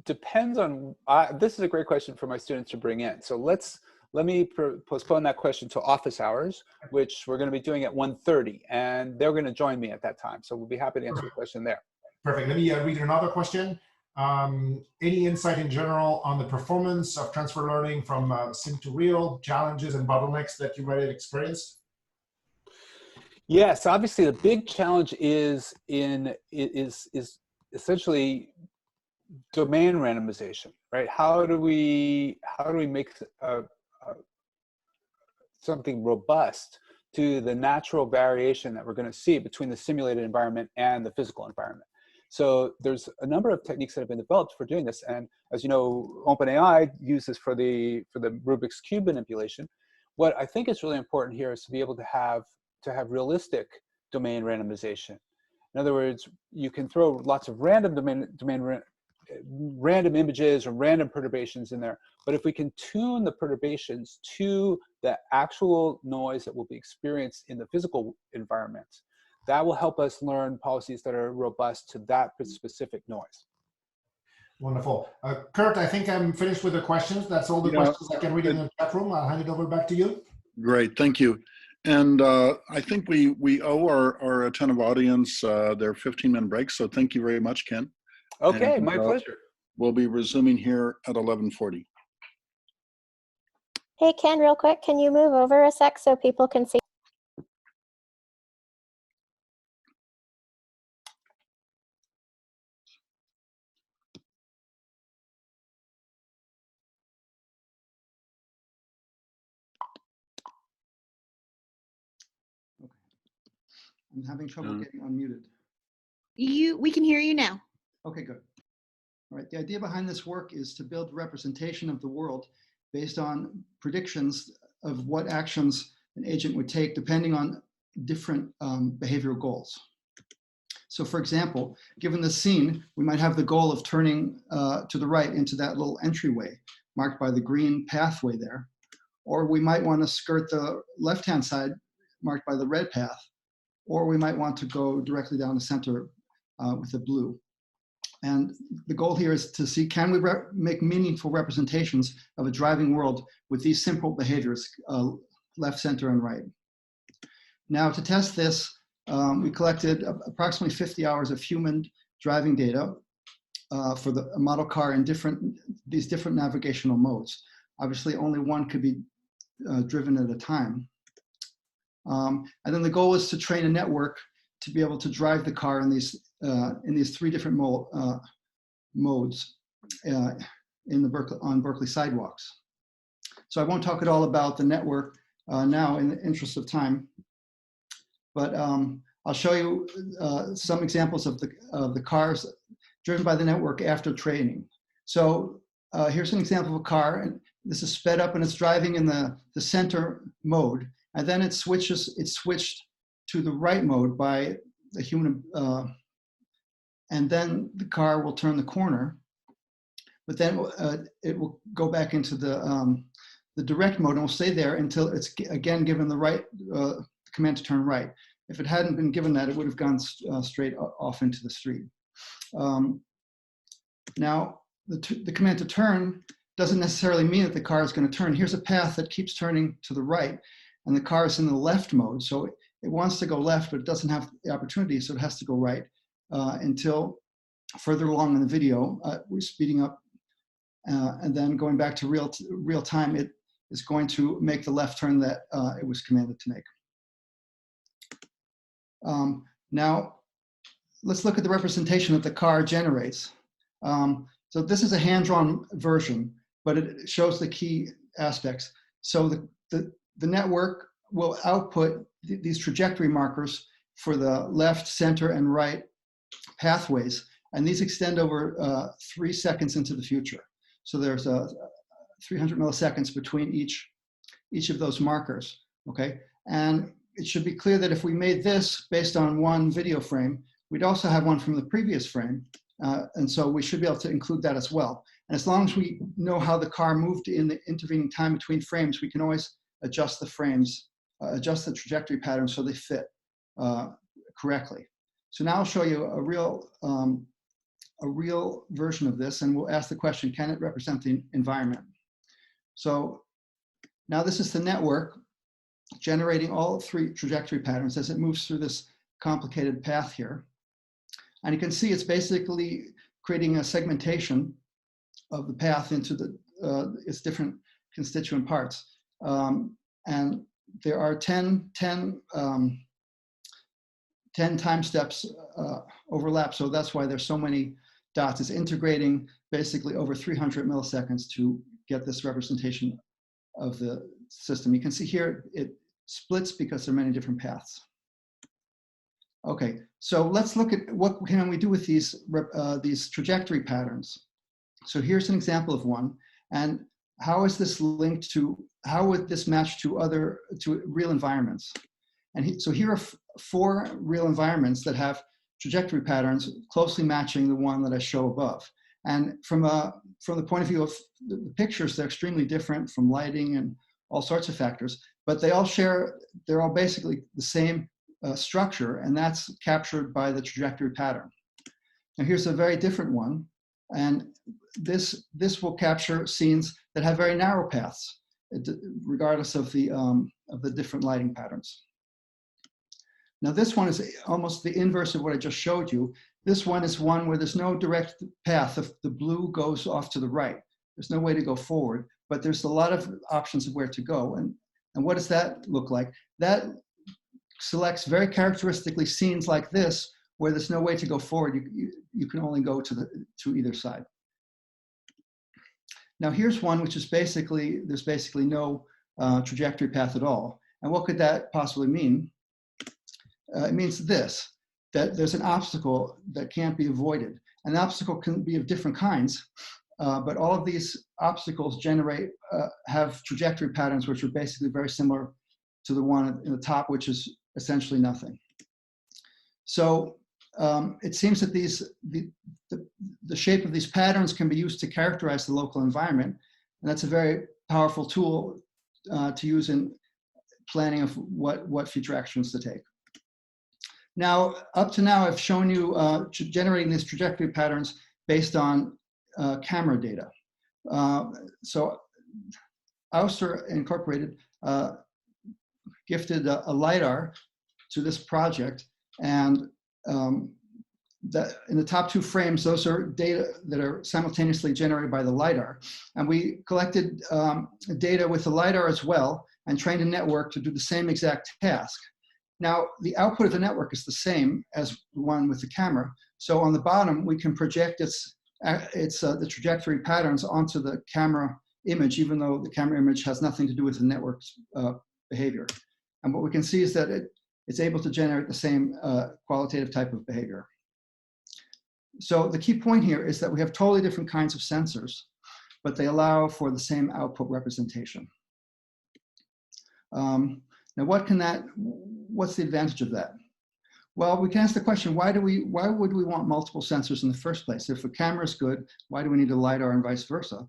Depends on, this is a great question for my students to bring in. So let me postpone that question to office hours, which we're going to be doing at 1:30, and they're going to join me at that time. So we'll be happy to answer the question there. Perfect. Let me read another question. Any insight in general on the performance of transfer learning from sim to real, challenges and bottlenecks that you might have experienced? Yes, obviously the big challenge is essentially domain randomization, right? How do we make something robust to the natural variation that we're going to see between the simulated environment and the physical environment? So there's a number of techniques that have been developed for doing this, and as you know, OpenAI uses for the Rubik's Cube manipulation. What I think is really important here is to be able to have realistic domain randomization. In other words, you can throw lots of random random images or random perturbations in there, but if we can tune the perturbations to the actual noise that will be experienced in the physical environment, that will help us learn policies that are robust to that specific noise. Wonderful. Kurt, I think I'm finished with the questions. That's all the questions I can read in the chat room. I'll hand it over back to you. Great, thank you. And I think we owe our attentive audience their 15-minute break, so thank you very much, Ken. Okay, and, my pleasure. We'll be resuming here at 11:40. Hey, Ken, real quick, can you move over a sec so people can see? I'm having trouble getting unmuted. We can hear you now. Okay, good. All right, the idea behind this work is to build representation of the world based on predictions of what actions an agent would take depending on different behavioral goals. So for example, given the scene, we might have the goal of turning to the right into that little entryway marked by the green pathway there. Or we might want to skirt the left-hand side marked by the red path. Or we might want to go directly down the center with the blue. And the goal here is to see, can we make meaningful representations of a driving world with these simple behaviors, left, center, and right. Now to test this, we collected approximately 50 hours of human driving data for the model car in these different navigational modes. Obviously only one could be driven at a time. And then the goal was to train a network to be able to drive the car in these three different modes on Berkeley sidewalks. So I won't talk at all about the network now in the interest of time, but I'll show you some examples of the cars driven by the network after training. So here's an example of a car, and this is sped up and it's driving in the center mode. And then it switched to the right mode by the human, and then the car will turn the corner, but then it will go back into the direct mode and will stay there until it's again given the right command to turn right. If it hadn't been given that, it would have gone straight off into the street. Now, the command to turn doesn't necessarily mean that the car is going to turn. Here's a path that keeps turning to the right, and the car is in the left mode. So it wants to go left, but it doesn't have the opportunity, so it has to go right until further along in the video, we're speeding up, and then going back to real time, it is going to make the left turn that it was commanded to make. Now, let's look at the representation that the car generates. So this is a hand-drawn version, but it shows the key aspects. So the network will output these trajectory markers for the left, center, and right pathways, and these extend over 3 seconds into the future. So there's 300 milliseconds between each of those markers, okay? And it should be clear that if we made this based on one video frame, we'd also have one from the previous frame, and so we should be able to include that as well. And as long as we know how the car moved in the intervening time between frames, we can always adjust the frames, adjust the trajectory patterns so they fit correctly. So now I'll show you a real version of this, and we'll ask the question, can it represent the environment? So now this is the network generating all 3 trajectory patterns as it moves through this complicated path here. And you can see it's basically creating a segmentation of the path into its different constituent parts. And there are 10 time steps overlap, so that's why there's so many dots. It's integrating basically over 300 milliseconds to get this representation of the system. You can see here it splits because there are many different paths. Okay, so let's look at what can we do with these trajectory patterns. So here's an example of one, and how is this linked to, how would this match to real environments? And so here are 4 real environments that have trajectory patterns closely matching the one that I show above. And from the point of view of the pictures, they're extremely different from lighting and all sorts of factors, but they're all basically the same structure, and that's captured by the trajectory pattern. Now here's a very different one, and this will capture scenes that have very narrow paths, regardless of the different lighting patterns. Now this one is almost the inverse of what I just showed you. This one is one where there's no direct path. If the blue goes off to the right, there's no way to go forward, but there's a lot of options of where to go. And what does that look like? That selects very characteristically scenes like this, where there's no way to go forward. You can only go to either side. Now here's one which is there's basically no trajectory path at all. And what could that possibly mean? It means this, that there's an obstacle that can't be avoided. An obstacle can be of different kinds, but all of these obstacles have trajectory patterns which are basically very similar to the one in the top, which is essentially nothing. So it seems that the shape of these patterns can be used to characterize the local environment, and that's a very powerful tool to use in planning of what future actions to take. Now, up to now, I've shown you generating these trajectory patterns based on camera data. So Ouster Incorporated gifted a LiDAR to this project, and that in the top 2 frames, those are data that are simultaneously generated by the LiDAR. And we collected data with the LiDAR as well and trained a network to do the same exact task. Now, the output of the network is the same as the one with the camera. So on the bottom, we can project the trajectory patterns onto the camera image, even though the camera image has nothing to do with the network's behavior. And what we can see is that it's able to generate the same qualitative type of behavior. So the key point here is that we have totally different kinds of sensors, but they allow for the same output representation. Now, what's the advantage of that? Well, we can ask the question, why would we want multiple sensors in the first place? If a camera is good, why do we need a LiDAR and vice versa?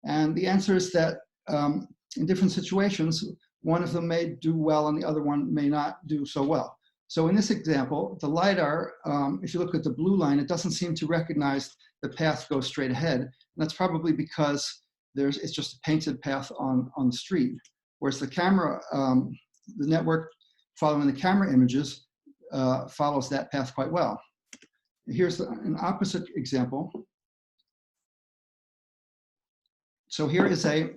And the answer is that in different situations, one of them may do well and the other one may not do so well. So in this example, the LiDAR, if you look at the blue line, it doesn't seem to recognize the path goes straight ahead. And that's probably because it's just a painted path on the street. Whereas the camera, the network following the camera images follows that path quite well. Here's an opposite example. So here is a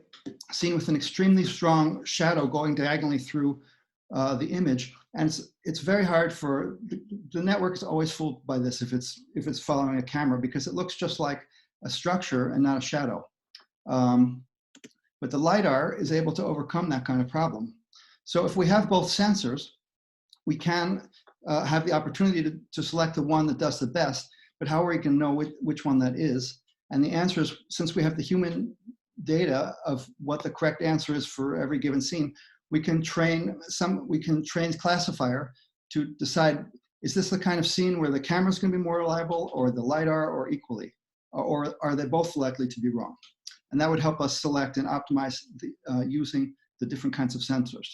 scene with an extremely strong shadow going diagonally through the image, and it's very hard for the network is always fooled by this if it's following a camera, because it looks just like a structure and not a shadow. But the LiDAR is able to overcome that kind of problem. So if we have both sensors, we can have the opportunity to select the one that does the best, but how are we going to know which one that is? And the answer is, since we have the human data of what the correct answer is for every given scene, we can train classifier to decide, is this the kind of scene where the camera's going to be more reliable, or the LiDAR, or equally, or are they both likely to be wrong? And that would help us select and optimize using the different kinds of sensors.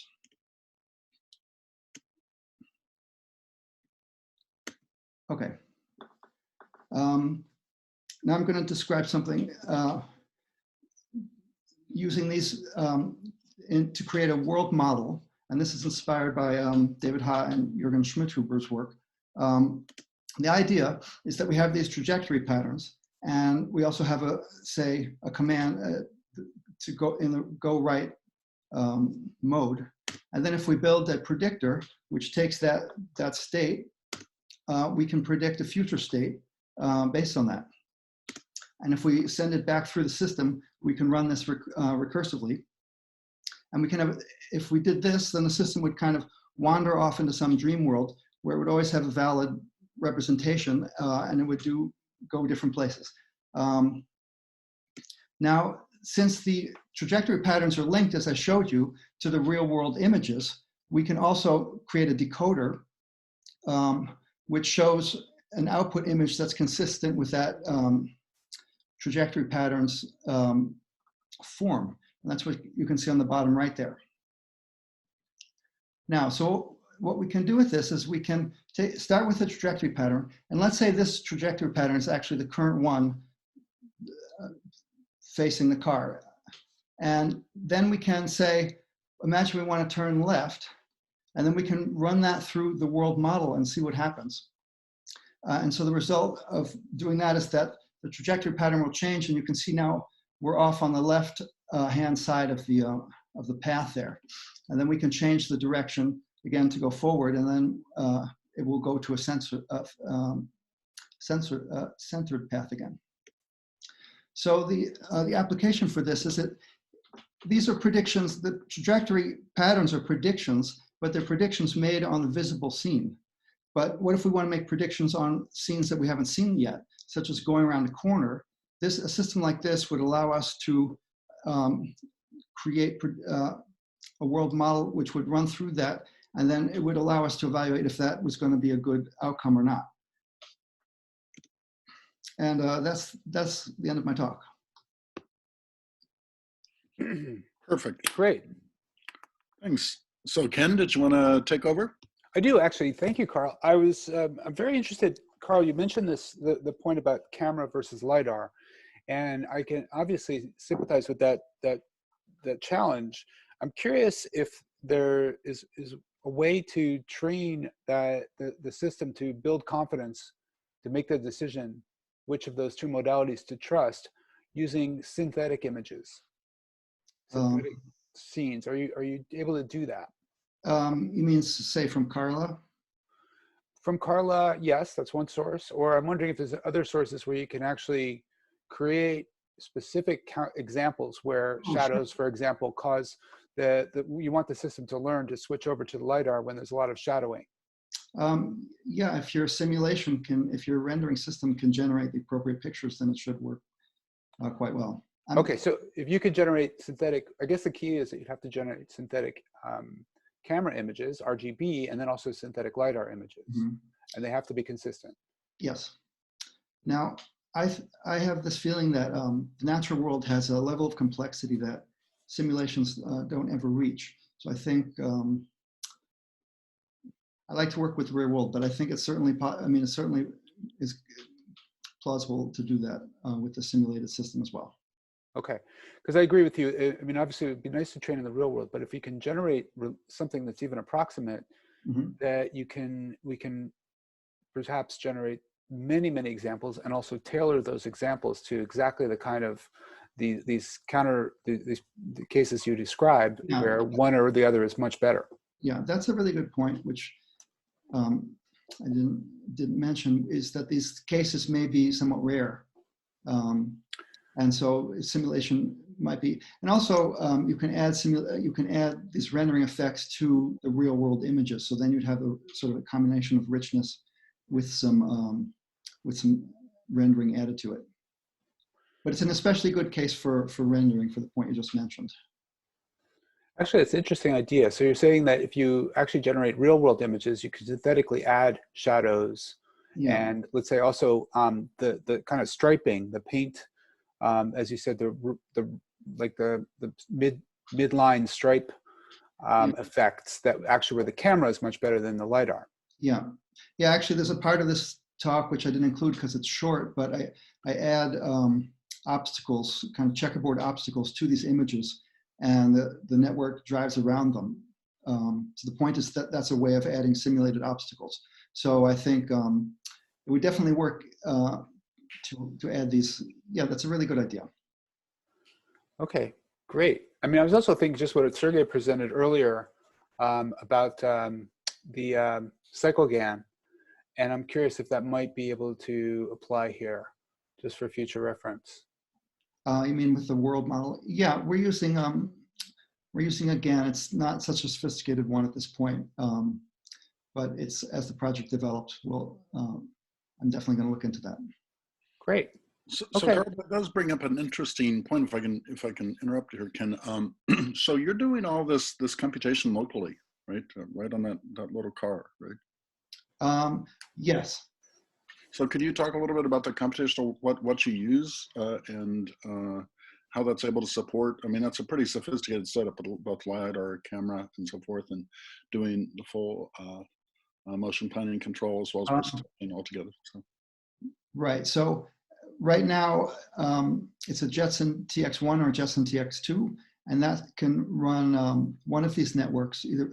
Okay. Now I'm going to describe something using these to create a world model. And this is inspired by David Ha and Jürgen Schmidhuber's work. The idea is that we have these trajectory patterns, and we also have a command to go in the go right mode. And then if we build a predictor, which takes that state, we can predict a future state based on that. And if we send it back through the system, we can run this recursively. And we can have, if we did this, then the system would kind of wander off into some dream world where it would always have a valid representation, and it would go different places. Now, since the trajectory patterns are linked, as I showed you, to the real world images, we can also create a decoder which shows an output image that's consistent with that trajectory patterns form. And that's what you can see on the bottom right there. Now, so what we can do with this is we can start with a trajectory pattern. And let's say this trajectory pattern is actually the current one facing the car. And then we can say, imagine we want to turn left. And then we can run that through the world model and see what happens. And so the result of doing that is that the trajectory pattern will change, and you can see now we're off on the left hand side of the path there. And then we can change the direction again to go forward, and then it will go to a centered path again. So the application for this is that these are predictions. The trajectory patterns are predictions, but they're predictions made on the visible scene. But what if we want to make predictions on scenes that we haven't seen yet, such as going around a corner? A system like this would allow us to create a world model which would run through that, and then it would allow us to evaluate if that was going to be a good outcome or not. And that's the end of my talk. Perfect. Great. Thanks. So Ken, did you want to take over? I do, actually. Thank you, Karl. I'm very interested. Karl, you mentioned the point about camera versus LiDAR, and I can obviously sympathize with that challenge. I'm curious if there is a way to train the system to build confidence, to make the decision which of those two modalities to trust using synthetic images, synthetic scenes. Are you able to do that? You mean, say, from Carla? From Carla, yes, that's one source. Or I'm wondering if there's other sources where you can actually create specific examples where shadows, for example, cause you want the system to learn to switch over to the LiDAR when there's a lot of shadowing. Yeah, if your simulation if your rendering system can generate the appropriate pictures, then it should work quite well. Okay, so if you could generate synthetic, I guess the key is that you'd have to generate synthetic camera images, RGB, and then also synthetic LiDAR images. Mm-hmm. And they have to be consistent. Yes. Now, I have this feeling that the natural world has a level of complexity that simulations don't ever reach. So I think I like to work with the real world, but I think it's certainly, it certainly is plausible to do that with the simulated system as well. Okay, because I agree with you. I mean, obviously, it would be nice to train in the real world, but if you can generate something that's even approximate, mm-hmm. that we can perhaps generate many examples and also tailor those examples to exactly the kind of these cases you described, yeah. Where one or the other is much better. Yeah, that's a really good point, which I didn't mention, is that these cases may be somewhat rare. And so simulation might be, and also you can add these rendering effects to the real world images. So then you'd have a sort of a combination of richness with some rendering added to it. But it's an especially good case for rendering for the point you just mentioned. Actually, it's an interesting idea. So you're saying that if you actually generate real world images, you could synthetically add shadows, Yeah. and let's say also the kind of striping, the paint, as you said, the midline stripe effects that actually where the camera is much better than the LiDAR. Yeah. Yeah, actually there's a part of this talk which I didn't include because it's short, but I add obstacles, kind of checkerboard obstacles to these images, and the network drives around them. So the point is that that's a way of adding simulated obstacles. So I think it would definitely work to add these. Yeah, that's a really good idea. Okay, great. I mean, I was also thinking just what Sergey presented earlier about the CycleGAN, and I'm curious if that might be able to apply here, just for future reference. You mean with the world model? Yeah, we're using a GAN. It's not such a sophisticated one at this point, but it's as the project develops. I'm definitely going to look into that. Great. So Okay. Karl, that does bring up an interesting point. If I can interrupt here, Ken. So you're doing all this computation locally, right? Right on that little car, right? Yes. So could you talk a little bit about the computational, what you use and how that's able to support? I mean, that's a pretty sophisticated setup, both LiDAR, camera, and so forth, and doing the full motion planning control as well as processing altogether. So. Right. So right now it's a Jetson TX1 or Jetson TX2, and that can run one of these networks either,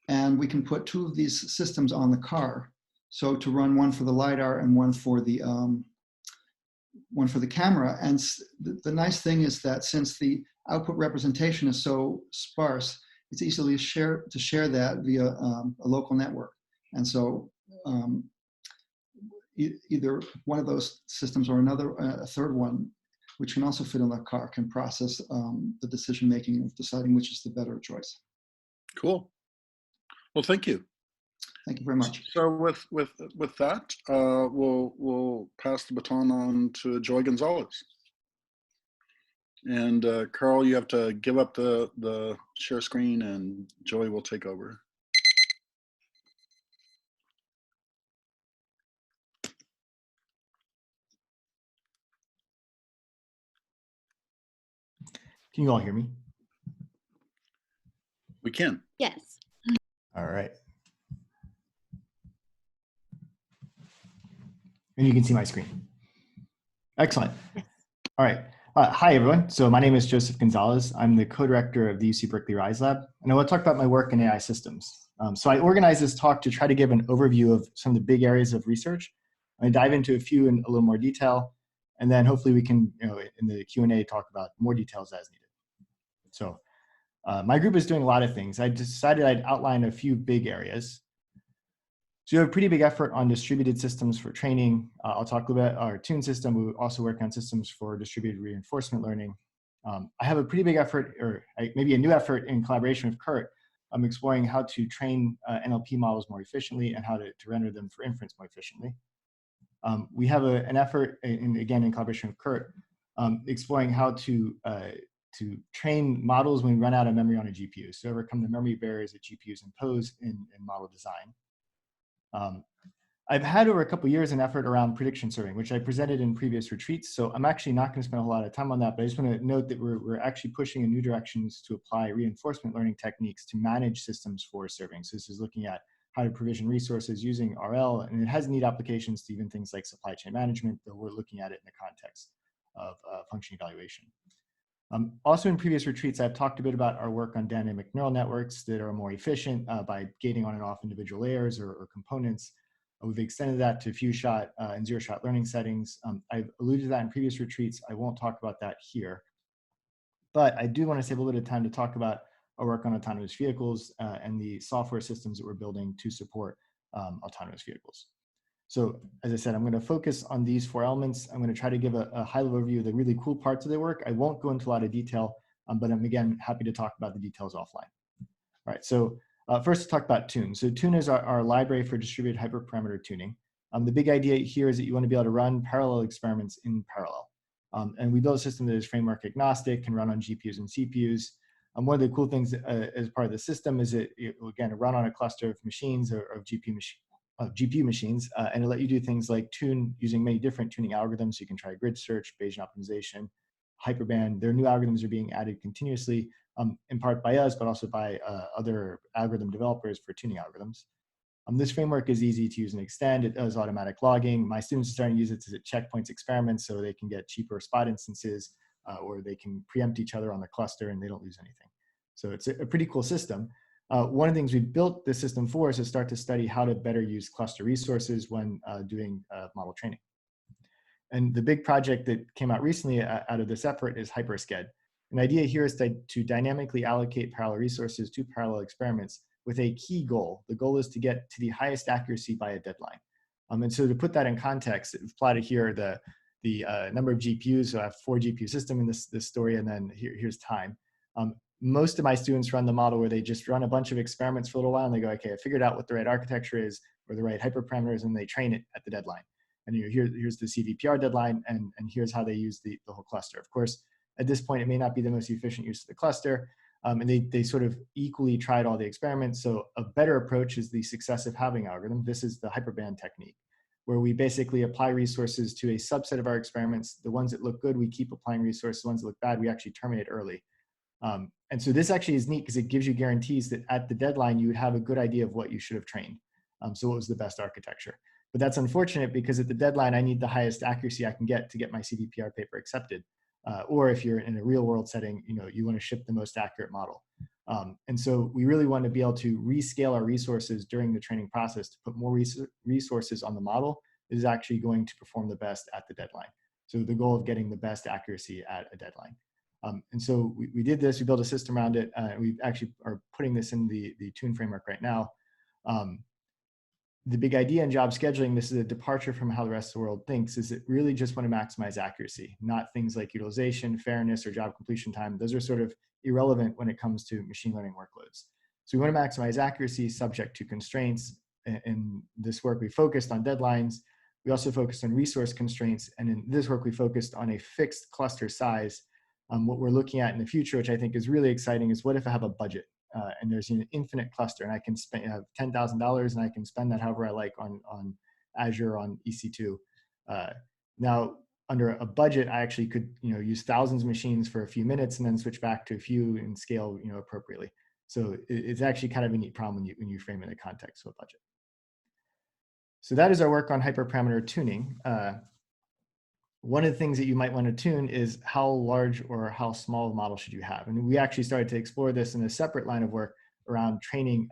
and we can put two of these systems on the car. So to run one for the LiDAR and one for the camera. And the nice thing is that since the output representation is so sparse, it's easily to share that via a local network. And so either one of those systems or a third one, which can also fit in the car, can process the decision making of deciding which is the better choice. Cool. Well, thank you. Thank you very much. So with that, we'll pass the baton on to Joy Gonzalez. And Karl, you have to give up the share screen, and Joy will take over. Can you all hear me? We can. Yes. All right. And you can see my screen. Excellent. All right. Hi, everyone. So my name is Joseph Gonzalez. I'm the co-director of the UC Berkeley RISE Lab, and I want to talk about my work in AI systems. So I organized this talk to try to give an overview of some of the big areas of research. I dive into a few in a little more detail, and then hopefully we can, in the Q&A, talk about more details as needed. So my group is doing a lot of things. I decided I'd outline a few big areas. So you have a pretty big effort on distributed systems for training. I'll talk about our Tune system. We also work on systems for distributed reinforcement learning. I have a pretty big effort, or maybe a new effort in collaboration with Kurt. I'm exploring how to train NLP models more efficiently and how to render them for inference more efficiently. We have an effort, again, in collaboration with Kurt, exploring how to train models when we run out of memory on a GPU. So overcome the memory barriers that GPUs impose in model design. I've had over a couple of years an effort around prediction serving, which I presented in previous retreats. So I'm actually not going to spend a whole lot of time on that, but I just want to note that we're actually pushing in new directions to apply reinforcement learning techniques to manage systems for serving. So this is looking at how to provision resources using RL, and it has neat applications to even things like supply chain management, though we're looking at it in the context of function evaluation. Also in previous retreats, I've talked a bit about our work on dynamic neural networks that are more efficient by gating on and off individual layers or components. We've extended that to few-shot and zero-shot learning settings. I've alluded to that in previous retreats. I won't talk about that here. But I do want to save a little bit of time to talk about our work on autonomous vehicles and the software systems that we're building to support autonomous vehicles. So as I said, I'm going to focus on these four elements. I'm going to try to give a high-level overview of the really cool parts of the work. I won't go into a lot of detail, but I'm, again, happy to talk about the details offline. All right, so first, talk about Tune. So Tune is our library for distributed hyperparameter tuning. The big idea here is that you want to be able to run parallel experiments in parallel. And we built a system that is framework agnostic, can run on GPUs and CPUs. One of the cool things as part of the system is it will, again, run on a cluster of machines or of GPU machines, and it'll let you do things like tune using many different tuning algorithms. You can try grid search, Bayesian optimization, hyperband. Their new algorithms are being added continuously, in part by us, but also by other algorithm developers for tuning algorithms. This framework is easy to use and extend. It does automatic logging. My students are starting to use it as it checkpoints experiments so they can get cheaper spot instances, or they can preempt each other on the cluster and they don't lose anything. So it's a pretty cool system. One of the things we built this system for is to start to study how to better use cluster resources when doing model training. And the big project that came out recently out of this effort is HyperSched. An idea here is to dynamically allocate parallel resources to parallel experiments with a key goal. The goal is to get to the highest accuracy by a deadline. And so to put that in context, we've plotted here the number of GPUs. So I have 4 GPU system in this story, and then here's time. Most of my students run the model where they just run a bunch of experiments for a little while and they go, okay, I figured out what the right architecture is or the right hyperparameters, and they train it at the deadline. And here's the CVPR deadline, and here's how they use the whole cluster. Of course, at this point, it may not be the most efficient use of the cluster, and they sort of equally tried all the experiments. So a better approach is the successive halving algorithm. This is the hyperband technique, where we basically apply resources to a subset of our experiments. The ones that look good, we keep applying resources. The ones that look bad, we actually terminate early. And so this actually is neat because it gives you guarantees that at the deadline, you would have a good idea of what you should have trained. So what was the best architecture? But that's unfortunate because at the deadline, I need the highest accuracy I can get to get my CVPR paper accepted. Or if you're in a real world setting, you want to ship the most accurate model. And so we really want to be able to rescale our resources during the training process to put more resources on the model that is actually going to perform the best at the deadline. So the goal of getting the best accuracy at a deadline. And so we did this, we built a system around it. We actually are putting this in the Tune framework right now. The big idea in job scheduling, this is a departure from how the rest of the world thinks, is that really just want to maximize accuracy, not things like utilization, fairness, or job completion time. Those are sort of irrelevant when it comes to machine learning workloads. So we want to maximize accuracy subject to constraints. In this work, we focused on deadlines. We also focused on resource constraints. And in this work, we focused on a fixed cluster size. What we're looking at in the future, which I think is really exciting, is what if I have a budget and there's an infinite cluster and I can have $10,000 and I can spend that however I like on Azure, on EC2. Now, under a budget, I actually could use thousands of machines for a few minutes and then switch back to a few and scale appropriately. So it's actually kind of a neat problem when you frame it in the context of a budget. So that is our work on hyperparameter tuning. One of the things that you might want to tune is how large or how small a model should you have. And we actually started to explore this in a separate line of work around training,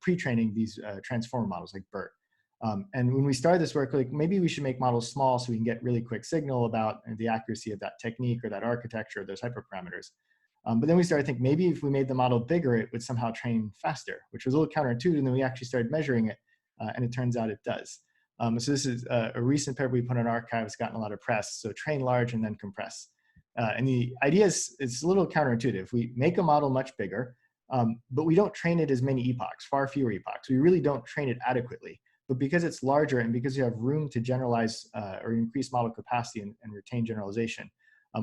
pre-training these transformer models like BERT. And when we started this work, like maybe we should make models small so we can get really quick signal about the accuracy of that technique or that architecture or those hyperparameters. But then we started to think maybe if we made the model bigger, it would somehow train faster, which was a little counterintuitive. And then we actually started measuring it, and it turns out it does. So this is a recent paper we put on arXiv. It's gotten a lot of press. So train large and then compress. And the idea is it's a little counterintuitive. We make a model much bigger, but we don't train it as many epochs, far fewer epochs. We really don't train it adequately. But because it's larger and because you have room to generalize or increase model capacity and retain generalization,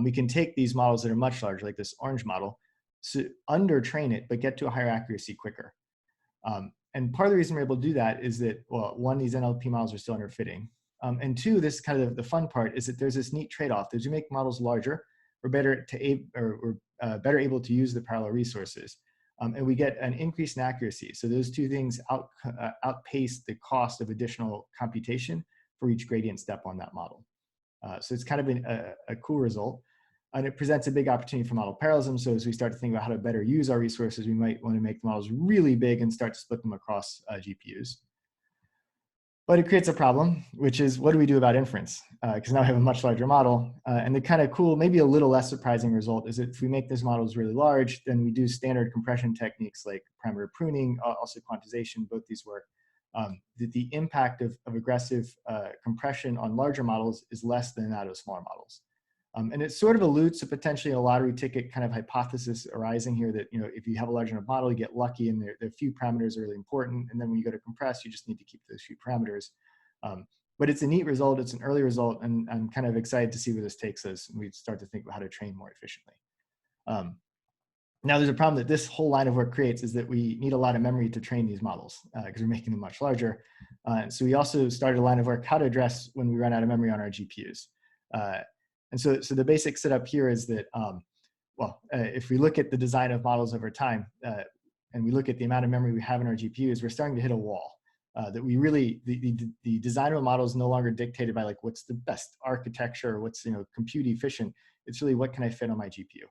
we can take these models that are much larger, like this orange model, so under-train it, but get to a higher accuracy quicker. And part of the reason we're able to do that is that, well, one, these NLP models are still underfitting. And two, this is kind of the fun part, is that there's this neat trade-off. As you make models larger, we're better able to use the parallel resources. And we get an increase in accuracy. So those two things outpace the cost of additional computation for each gradient step on that model. So it's kind of a cool result. And it presents a big opportunity for model parallelism. So as we start to think about how to better use our resources, we might want to make the models really big and start to split them across GPUs. But it creates a problem, which is what do we do about inference? Because now we have a much larger model. And the kind of cool, maybe a little less surprising result is that if we make those models really large, then we do standard compression techniques like parameter pruning, also quantization, both these work. The impact of aggressive compression on larger models is less than that of smaller models. And it sort of alludes to potentially a lottery ticket kind of hypothesis arising here that, if you have a large enough model, you get lucky and the few parameters are really important. And then when you go to compress, you just need to keep those few parameters. But it's a neat result. It's an early result, and I'm kind of excited to see where this takes us. And we start to think about how to train more efficiently. Now, there's a problem that this whole line of work creates is that we need a lot of memory to train these models because we're making them much larger. So we also started a line of work how to address when we run out of memory on our GPUs. And so the basic setup here is that, if we look at the design of models over time, and we look at the amount of memory we have in our GPUs, we're starting to hit a wall. That we really, the design of a model is no longer dictated by like what's the best architecture or what's compute efficient. It's really what can I fit on my GPU.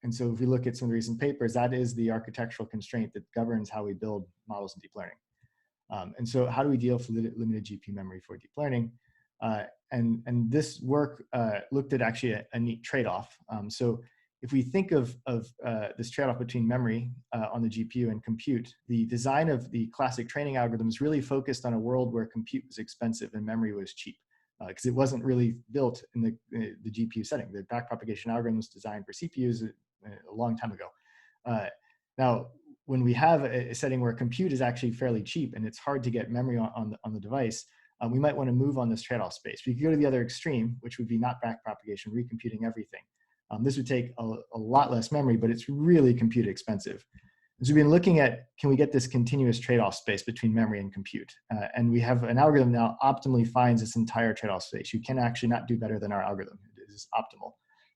And so if we look at some of the recent papers, that is the architectural constraint that governs how we build models in deep learning. And so how do we deal with limited GPU memory for deep learning? And this work looked at actually a neat trade-off. So if we think of this trade-off between memory on the GPU and compute, the design of the classic training algorithms really focused on a world where compute was expensive and memory was cheap, because it wasn't really built in the GPU setting. The backpropagation algorithm was designed for CPUs a long time ago. Now, when we have a setting where compute is actually fairly cheap and it's hard to get memory on the device, we might want to move on this trade-off space. We could go to the other extreme, which would be not backpropagation, recomputing everything. This would take a lot less memory, but it's really compute expensive. So we've been looking at, can we get this continuous trade-off space between memory and compute? And we have an algorithm now optimally finds this entire trade-off space. You can actually not do better than our algorithm. It is optimal.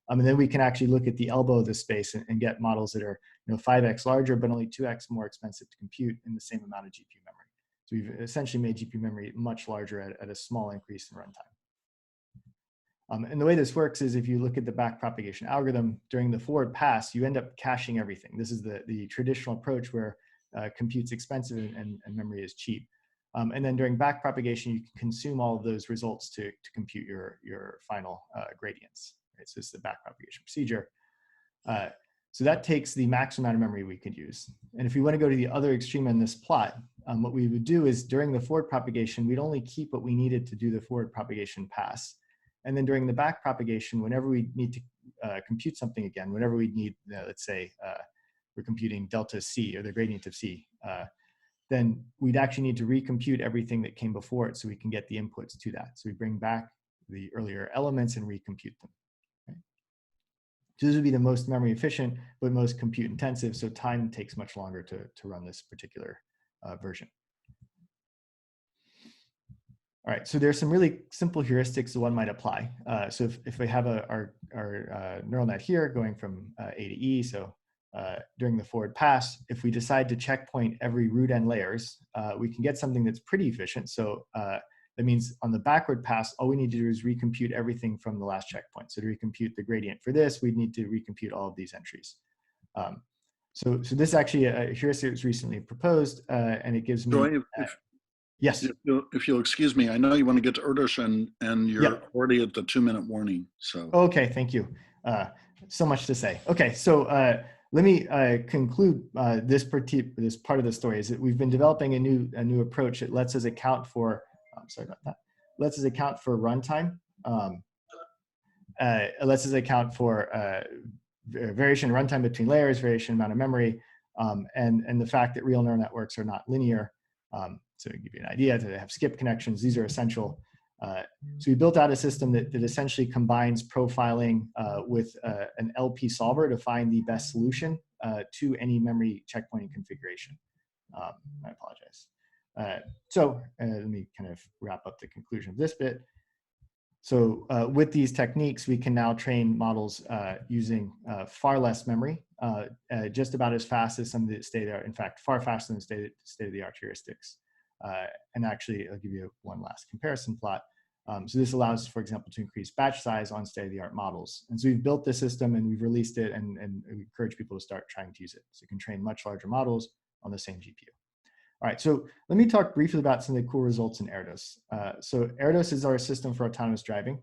And then we can actually look at the elbow of the space and get models that are 5x larger, but only 2x more expensive to compute in the same amount of GPU memory. So we've essentially made GPU memory much larger at a small increase in runtime. And the way this works is if you look at the backpropagation algorithm, during the forward pass, you end up caching everything. This is the traditional approach where compute's expensive and memory is cheap. And then during backpropagation, you can consume all of those results to compute your final gradients. Right? So it's the backpropagation procedure. So that takes the maximum amount of memory we could use. And if we want to go to the other extreme in this plot, what we would do is during the forward propagation, we'd only keep what we needed to do the forward propagation pass. And then during the back propagation, whenever we need to compute something again, whenever we need, let's say, we're computing delta C or the gradient of C, then we'd actually need to recompute everything that came before it so we can get the inputs to that. So we bring back the earlier elements and recompute them. Right? So this would be the most memory efficient, but most compute intensive. So time takes much longer to run this particular version. All right, so there's some really simple heuristics that one might apply. So if we have our neural net here going from A to E, so during the forward pass, if we decide to checkpoint every root n layers, we can get something that's pretty efficient. So that means on the backward pass, all we need to do is recompute everything from the last checkpoint. So to recompute the gradient for this, we'd need to recompute all of these entries. So this actually a heuristic was recently proposed, and it gives me. Yes. If you'll excuse me, I know you want to get to Erdos and you're already at the 2-minute warning. So. Okay, thank you. So much to say. Okay, so let me conclude this part of the story is that we've been developing a new approach that lets us account for. Sorry about that. Lets us account for runtime. It lets us account for variation in runtime between layers, variation in amount of memory, and the fact that real neural networks are not linear. So to give you an idea, to have skip connections, these are essential. So we built out a system that essentially combines profiling with an LP solver to find the best solution to any memory checkpointing configuration. I apologize. So let me kind of wrap up the conclusion of this bit. So with these techniques, we can now train models using far less memory, just about as fast as some of the state-of-the-art, in fact, far faster than state-of-the-art heuristics. And actually, I'll give you one last comparison plot. So this allows, for example, to increase batch size on state-of-the-art models. And so we've built this system and we've released it and we encourage people to start trying to use it. So you can train much larger models on the same GPU. All right, so let me talk briefly about some of the cool results in Erdos. So Erdos is our system for autonomous driving.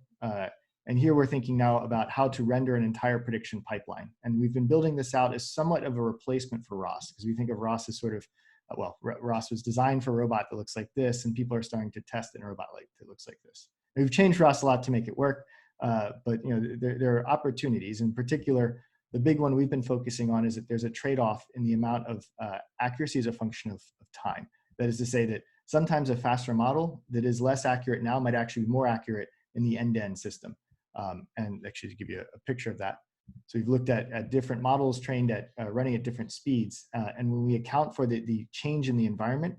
And here we're thinking now about how to render an entire prediction pipeline. And we've been building this out as somewhat of a replacement for ROS, because we think of ROS as sort of well, ROS was designed for a robot that looks like this, and people are starting to test in a robot that looks like this. And we've changed ROS a lot to make it work, but there are opportunities. In particular, the big one we've been focusing on is that there's a trade-off in the amount of accuracy as a function of time. That is to say that sometimes a faster model that is less accurate now might actually be more accurate in the end-to-end system. And actually to give you a picture of that. So we've looked at different models trained at running at different speeds. And when we account for the change in the environment,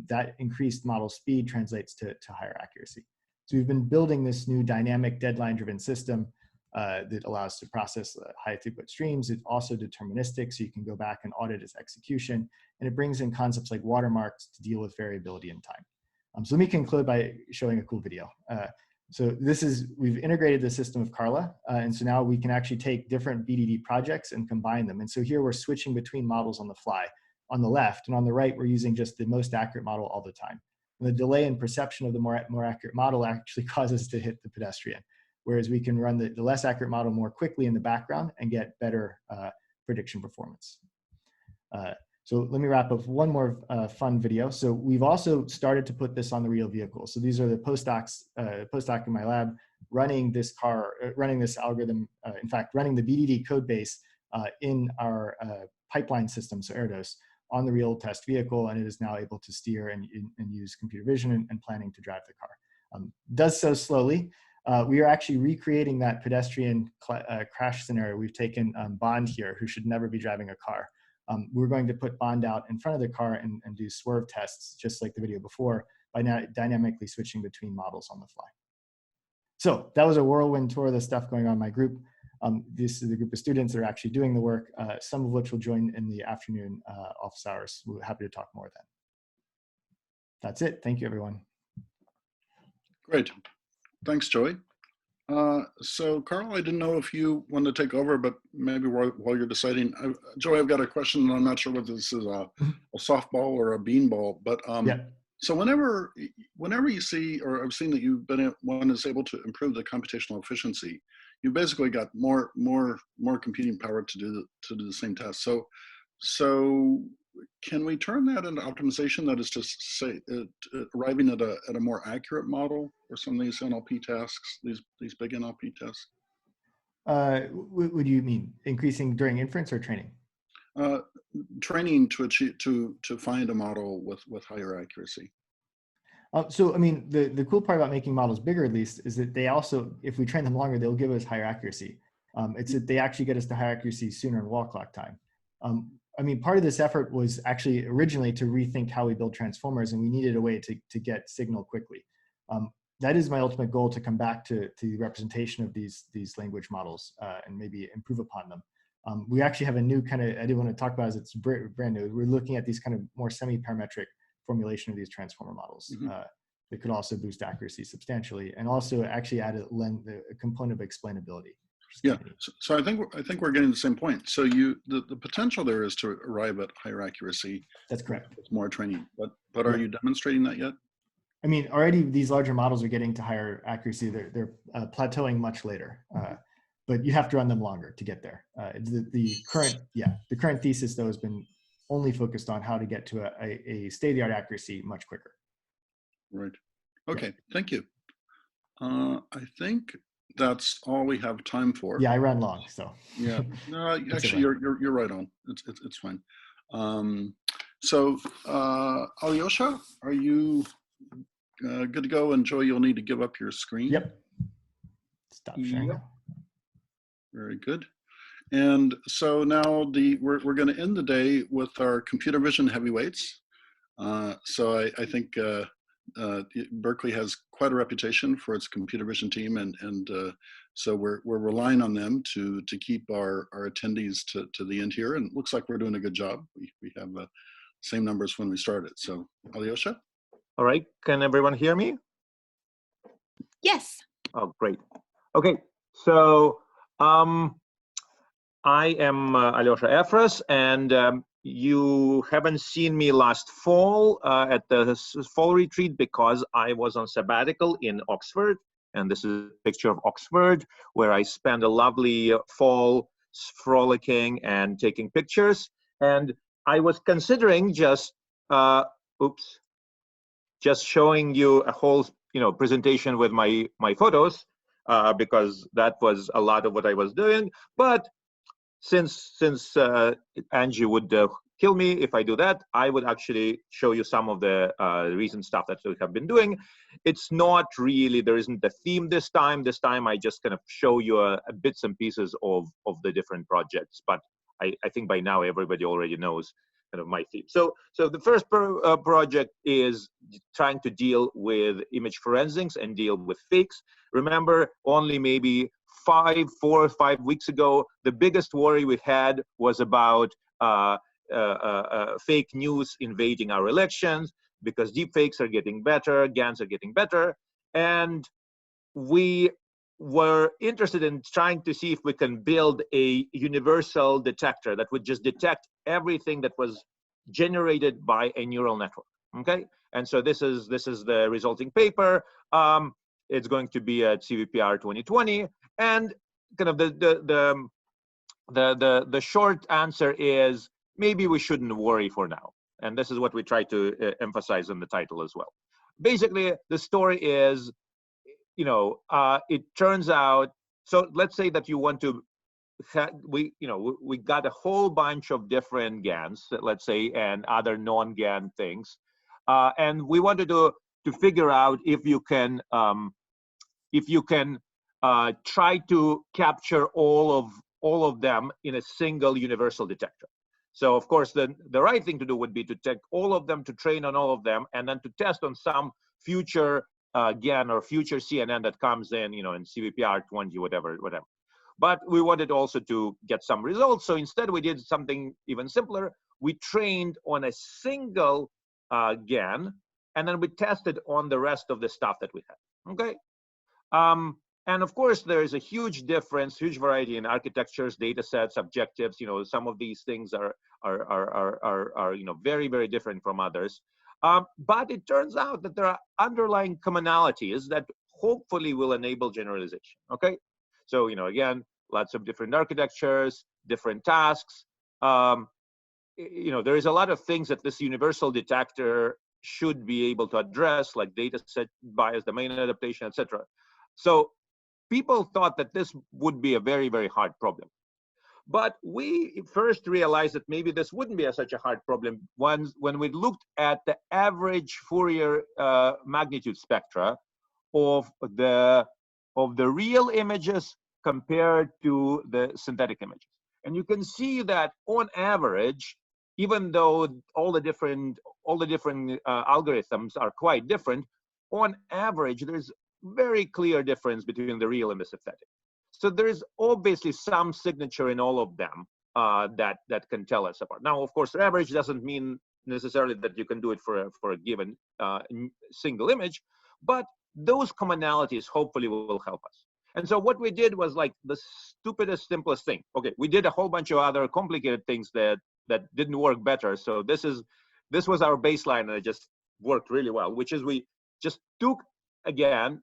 that increased model speed translates to higher accuracy. So we've been building this new dynamic deadline-driven system that allows to process high throughput streams. It's also deterministic, so you can go back and audit its execution. And it brings in concepts like watermarks to deal with variability in time. So let me conclude by showing a cool video. So we've integrated the system of Carla, and so now we can actually take different BDD projects and combine them. And so here we're switching between models on the fly. On the left and on the right, we're using just the most accurate model all the time. And the delay in perception of the more accurate model actually causes us to hit the pedestrian, whereas we can run the less accurate model more quickly in the background and get better prediction performance. So let me wrap up with one more fun video. So we've also started to put this on the real vehicle. So these are the postdoc in my lab running this algorithm, in fact, running the BDD code base in our pipeline system, so Erdos, on the real test vehicle, and it is now able to steer and use computer vision and planning to drive the car. Does so slowly. We are actually recreating that pedestrian crash scenario. We've taken Bond here, who should never be driving a car. We're going to put Bond out in front of the car and do swerve tests, just like the video before, by now dynamically switching between models on the fly. So that was a whirlwind tour of the stuff going on in my group. This is the group of students that are actually doing the work, some of which will join in the afternoon office hours. We're happy to talk more then. That's it. Thank you, everyone. Great. Thanks, Joey. So Carl, I didn't know if you wanted to take over, but maybe while you're deciding, Joey, I've got a question, and I'm not sure whether this is a softball or a beanball, but yeah. So whenever you see, or I've seen that one is able to improve the computational efficiency, you basically got more computing power to do the same task. So can we turn that into optimization? That is to say, arriving at a more accurate model for some of these NLP tasks, these big NLP tasks? What do you mean? Increasing during inference or training? Training to find a model with higher accuracy. So I mean, the cool part about making models bigger, at least, is that they also, if we train them longer, they'll give us higher accuracy. It's that they actually get us to higher accuracy sooner in wall clock time. I mean, part of this effort was actually originally to rethink how we build transformers, and we needed a way to get signal quickly. That is my ultimate goal, to come back to the representation of these language models and maybe improve upon them. We actually have a new kind of, I didn't want to talk about it, it's brand new. We're looking at these kind of more semi-parametric formulation of these transformer models. That could also boost accuracy substantially, and also actually add a component of explainability. Yeah, so I think we're getting the same point. So the potential there is to arrive at higher accuracy. That's correct. With more training, but are you demonstrating that yet? I mean, already these larger models are getting to higher accuracy. They're plateauing much later, but you have to run them longer to get there. The current thesis though has been only focused on how to get to a state-of-the-art accuracy much quicker. Right. Okay. Thank you. I think that's all we have time for. Yeah, I ran long, so. Yeah. No, actually, you're right on. It's fine. So, Alyosha, are you good to go? And Joey, you'll need to give up your screen. Yep. Stop sharing. Yep. Very good. And so now we're going to end the day with our computer vision heavyweights. So I think Berkeley has quite a reputation for its computer vision team, and so we're relying on them to keep our attendees to the end here. And it looks like we're doing a good job. We have the same numbers when we started. So Alyosha? All right, can everyone hear me? Yes. Oh, great. Okay, so I am Alyosha Efros, and you haven't seen me last fall at the fall retreat because I was on sabbatical in Oxford. And this is a picture of Oxford, where I spent a lovely fall frolicking and taking pictures. And I was considering just showing you a whole presentation with my photos because that was a lot of what I was doing. But since Angie would kill me if I do that. I would actually show you some of the recent stuff that we have been doing. It's not really, there isn't a theme this time. This time I just kind of show you bits and pieces of the different projects. But I think by now everybody already knows kind of my theme. So the first project is trying to deal with image forensics and deal with fakes. Remember, only maybe 4 or 5 weeks ago, the biggest worry we had was about fake news invading our elections, because deepfakes are getting better, GANs are getting better, and we were interested in trying to see if we can build a universal detector that would just detect everything that was generated by a neural network. Okay, and so this is the resulting paper. It's going to be at CVPR 2020, and kind of the short answer is maybe we shouldn't worry for now. And this is what we try to emphasize in the title as well. Basically, the story is, it turns out, so let's say that you want to, we got a whole bunch of different GANs, let's say, and other non-GAN things. And we wanted to figure out if you can try to capture all of them in a single universal detector. So of course, the right thing to do would be to take all of them, to train on all of them, and then to test on some future GAN or future CNN that comes in, in CVPR 20, whatever. But we wanted also to get some results. So instead we did something even simpler. We trained on a single GAN, and then we tested on the rest of the stuff that we had, okay? And of course, there is a huge difference, huge variety in architectures, data sets, objectives. Some of these things are very, very different from others. But it turns out that there are underlying commonalities that hopefully will enable generalization. Okay, so again, lots of different architectures, different tasks. There is a lot of things that this universal detector should be able to address, like data set bias, domain adaptation, etc. So people thought that this would be a very, very hard problem. But we first realized that maybe this wouldn't be such a hard problem when we looked at the average Fourier magnitude spectra of the real images compared to the synthetic images. And you can see that on average, even though all the different algorithms are quite different, on average, there's very clear difference between the real and the synthetic. So there is obviously some signature in all of them that can tell us apart. Now, of course, average doesn't mean necessarily that you can do it for a given single image, but those commonalities hopefully will help us. And so what we did was like the stupidest, simplest thing. Okay, we did a whole bunch of other complicated things that didn't work better. So this was our baseline, and it just worked really well, which is we just took, again,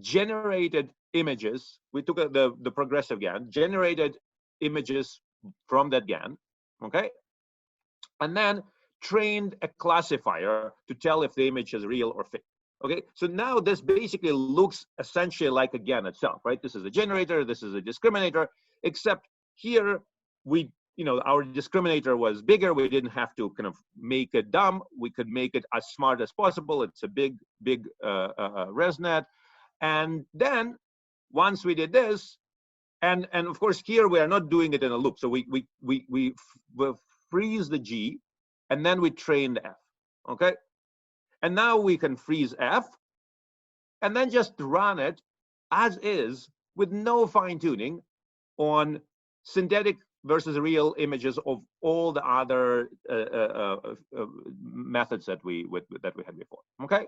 generated images. We took the progressive GAN, generated images from that GAN, okay? And then trained a classifier to tell if the image is real or fake, okay? So now this basically looks essentially like a GAN itself, right? This is a generator, this is a discriminator, except here our discriminator was bigger. We didn't have to kind of make it dumb. We could make it as smart as possible. It's a big ResNet. And then once we did this, and of course here we are not doing it in a loop. So we freeze the G, and then we train the F, okay? And now we can freeze F, and then just run it as is with no fine tuning on synthetic versus real images of all the other methods that we had before, okay?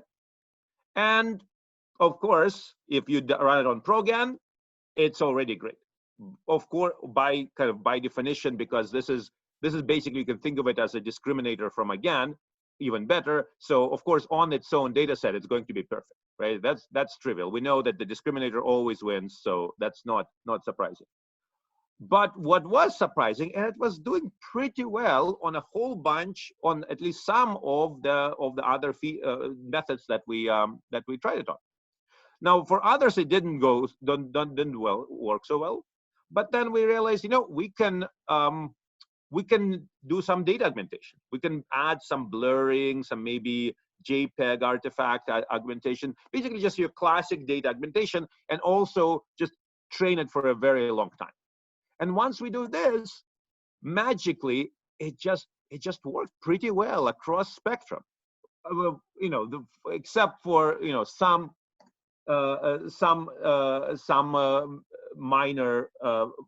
And of course, if you run it on ProGAN, it's already great. Of course, by definition, because this is basically, you can think of it as a discriminator from a GAN, even better. So of course, on its own data set, it's going to be perfect, right? That's trivial. We know that the discriminator always wins, so that's not surprising. But what was surprising, and it was doing pretty well on a whole bunch, on at least some of the other methods that we tried it on. Now, for others, it didn't work so well. But then we realized, we can we can do some data augmentation. We can add some blurring, some maybe JPEG artifact augmentation, basically just your classic data augmentation, and also just train it for a very long time. And once we do this, magically, it just worked pretty well across spectrum. You know, except for, you know, some minor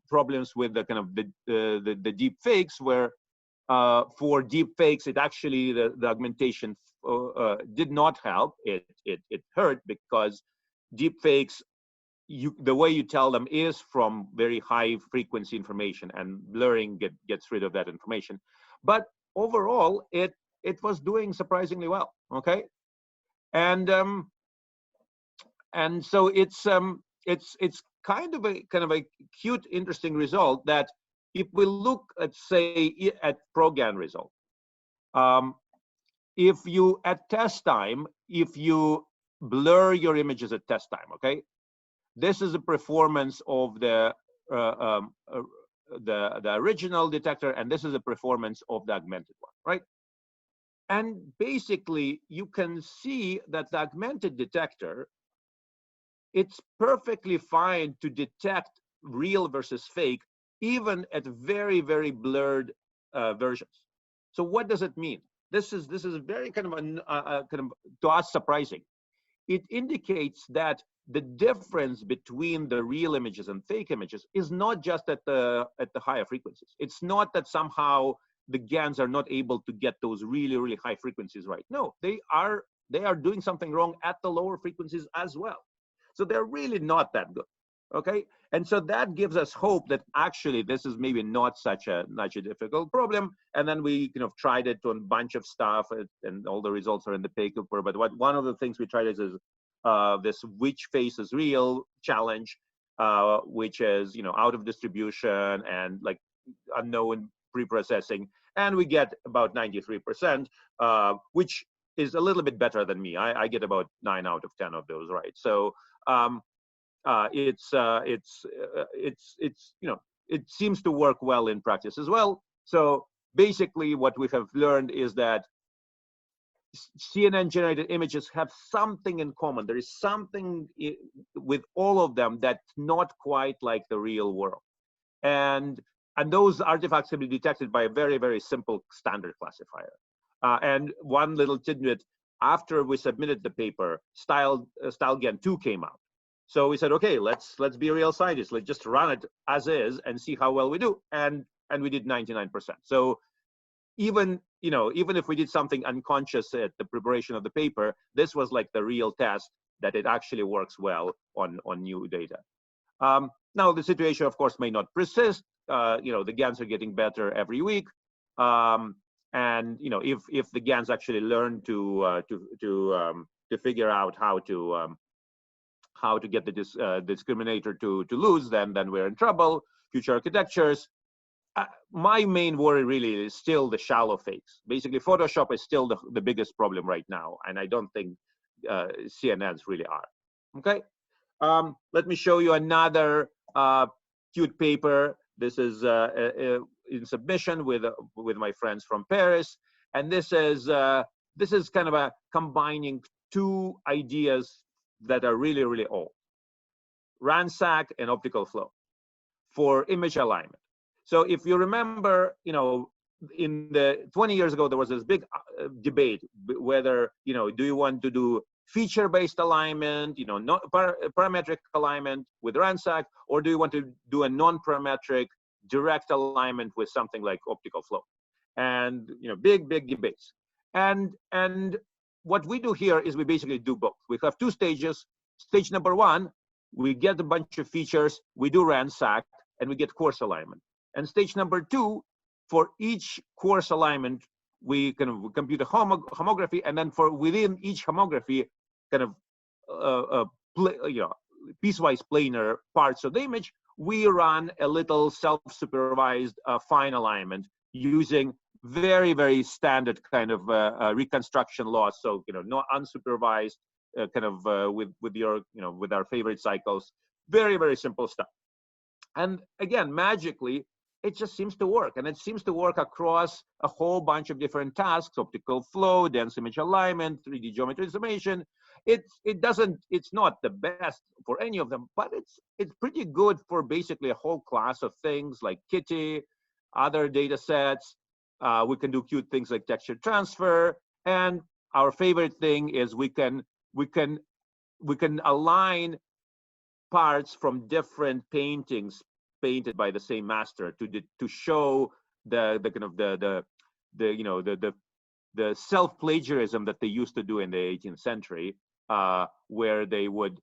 problems with the kind of the deep fakes, where for deep fakes, it actually the augmentation did not help. It hurt, because deep fakes, the way you tell them is from very high frequency information, and blurring gets rid of that information. But overall, it was doing surprisingly well. Okay, and so it's kind of a cute, interesting result, that if we look at, say, at ProGAN result, if you at test time, if you blur your images at test time, okay, this is the performance of the original detector, and this is the performance of the augmented one, right? And basically, you can see that the augmented detector, it's perfectly fine to detect real versus fake, even at very, very blurred versions. So what does it mean? This is very kind of to us surprising. It indicates that the difference between the real images and fake images is not just at the higher frequencies. It's not that somehow the GANs are not able to get those really, really high frequencies right. No, they are doing something wrong at the lower frequencies as well. So they're really not that good. Okay, and so that gives us hope that actually this is maybe not such a difficult problem. And then we kind of tried it on a bunch of stuff, and all the results are in the paper. But one of the things we tried is this which face is real challenge, which is, you know, out of distribution and like unknown pre-processing, and we get about 93%, which is a little bit better than me. I get about 9 out of 10 of those right. So it's you know, it seems to work well in practice as well. So basically, what we have learned is that CNN generated images have something in common. There is something with all of them that's not quite like the real world, and those artifacts can be detected by a very, very simple standard classifier. And one little tidbit: after we submitted the paper, StyleGAN 2 came out. So we said, okay, let's be real scientists. Let's just run it as is and see how well we do. And we did 99%. So even if we did something unconscious at the preparation of the paper, this was like the real test that it actually works well on new data. Now the situation, of course, may not persist. You know, the GANs are getting better every week. And you know, if the GANs actually learn to figure out how to get the discriminator to lose, then we're in trouble. Future architectures. My main worry really is still the shallow fakes. Basically, Photoshop is still the biggest problem right now, and I don't think CNNs really are. Okay, let me show you another cute paper. This is in submission with my friends from Paris, and this is kind of a combining two ideas that are really, really old: ransack and optical flow for image alignment. So if you remember, you know, in the 20 years ago, there was this big debate whether, you know, do you want to do feature-based alignment, you know, not parametric alignment with ransack, or do you want to do a non-parametric direct alignment with something like optical flow? And, you know, big debates. And what we do here is we basically do both. We have two stages. Stage number one, we get a bunch of features, we do ransack, and we get coarse alignment. And stage number two, for each coarse alignment, we kind of compute a homography, and then for within each homography, kind of piecewise planar parts of the image, we run a little self-supervised fine alignment using very, very standard kind of reconstruction laws. So, you know, not unsupervised, kind of with your, you know, with our favorite cycles, very, very simple stuff. And again, magically, it just seems to work. And it seems to work across a whole bunch of different tasks: optical flow, dense image alignment, 3D geometry summation. It's not the best for any of them, but it's pretty good for basically a whole class of things like Kitty, other data sets. We can do cute things like texture transfer. And our favorite thing is we can align parts from different paintings painted by the same master to show the kind of the self-plagiarism that they used to do in the 18th century, where they would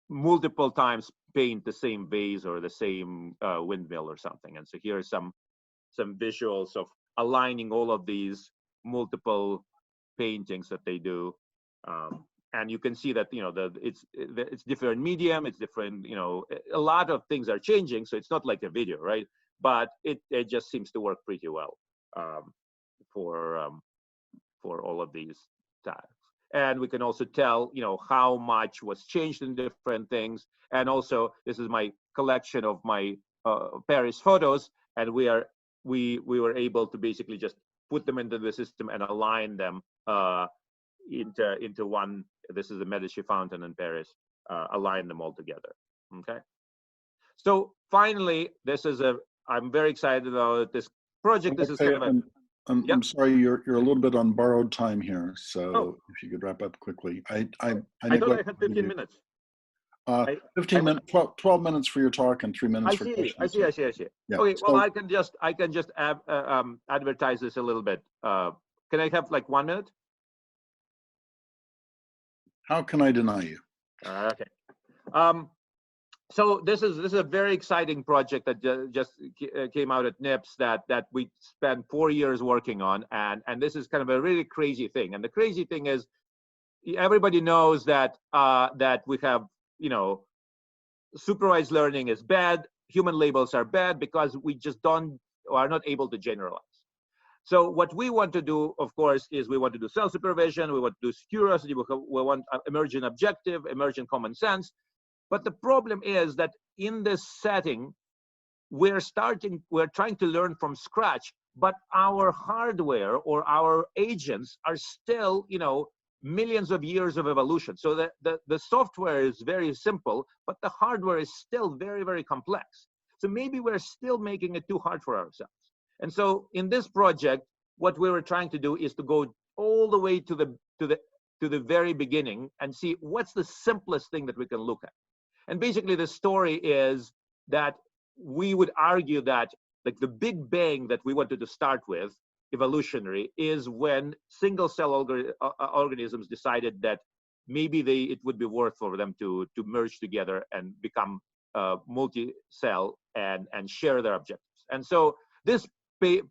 multiple times paint the same vase or the same windmill or something. And so here are some visuals of aligning all of these multiple paintings that they do. And you can see that it's different medium, it's different, a lot of things are changing, so it's not like a video, right? But it just seems to work pretty well for all of these tasks. And we can also tell how much was changed in different things. And also, this is my collection of my Paris photos, and we were able to basically just put them into the system and align them into one. This is the Medici fountain in Paris. Align them all together. Okay. So finally, I'm very excited about this project. This is kind of a. I'm sorry, you're a little bit on borrowed time here. So if you could wrap up quickly. I thought I had 15 minutes. 15 minutes, 12 minutes for your talk and 3 minutes for questions. I see. Yeah. Okay, well, I can just advertise this a little bit. Can I have like 1 minute? How can I deny you? Okay. So this is a very exciting project that just came out at NIPS that we spent 4 years working on, and this is kind of a really crazy thing. And the crazy thing is, everybody knows that we have supervised learning is bad. Human labels are bad because we just are not able to generalize. So what we want to do, of course, is we want to do self-supervision, we want to do curiosity, we want emergent objective, emergent common sense. But the problem is that in this setting, we're trying to learn from scratch, but our hardware or our agents are still, millions of years of evolution. So the software is very simple, but the hardware is still very, very complex. So maybe we're still making it too hard for ourselves. And so in this project, what we were trying to do is to go all the way to the very beginning and see what's the simplest thing that we can look at. And basically the story is that we would argue that like the big bang that we wanted to start with, evolutionary, is when single cell organisms decided that maybe it would be worth for them to merge together and become multi-cell and share their objectives. And so this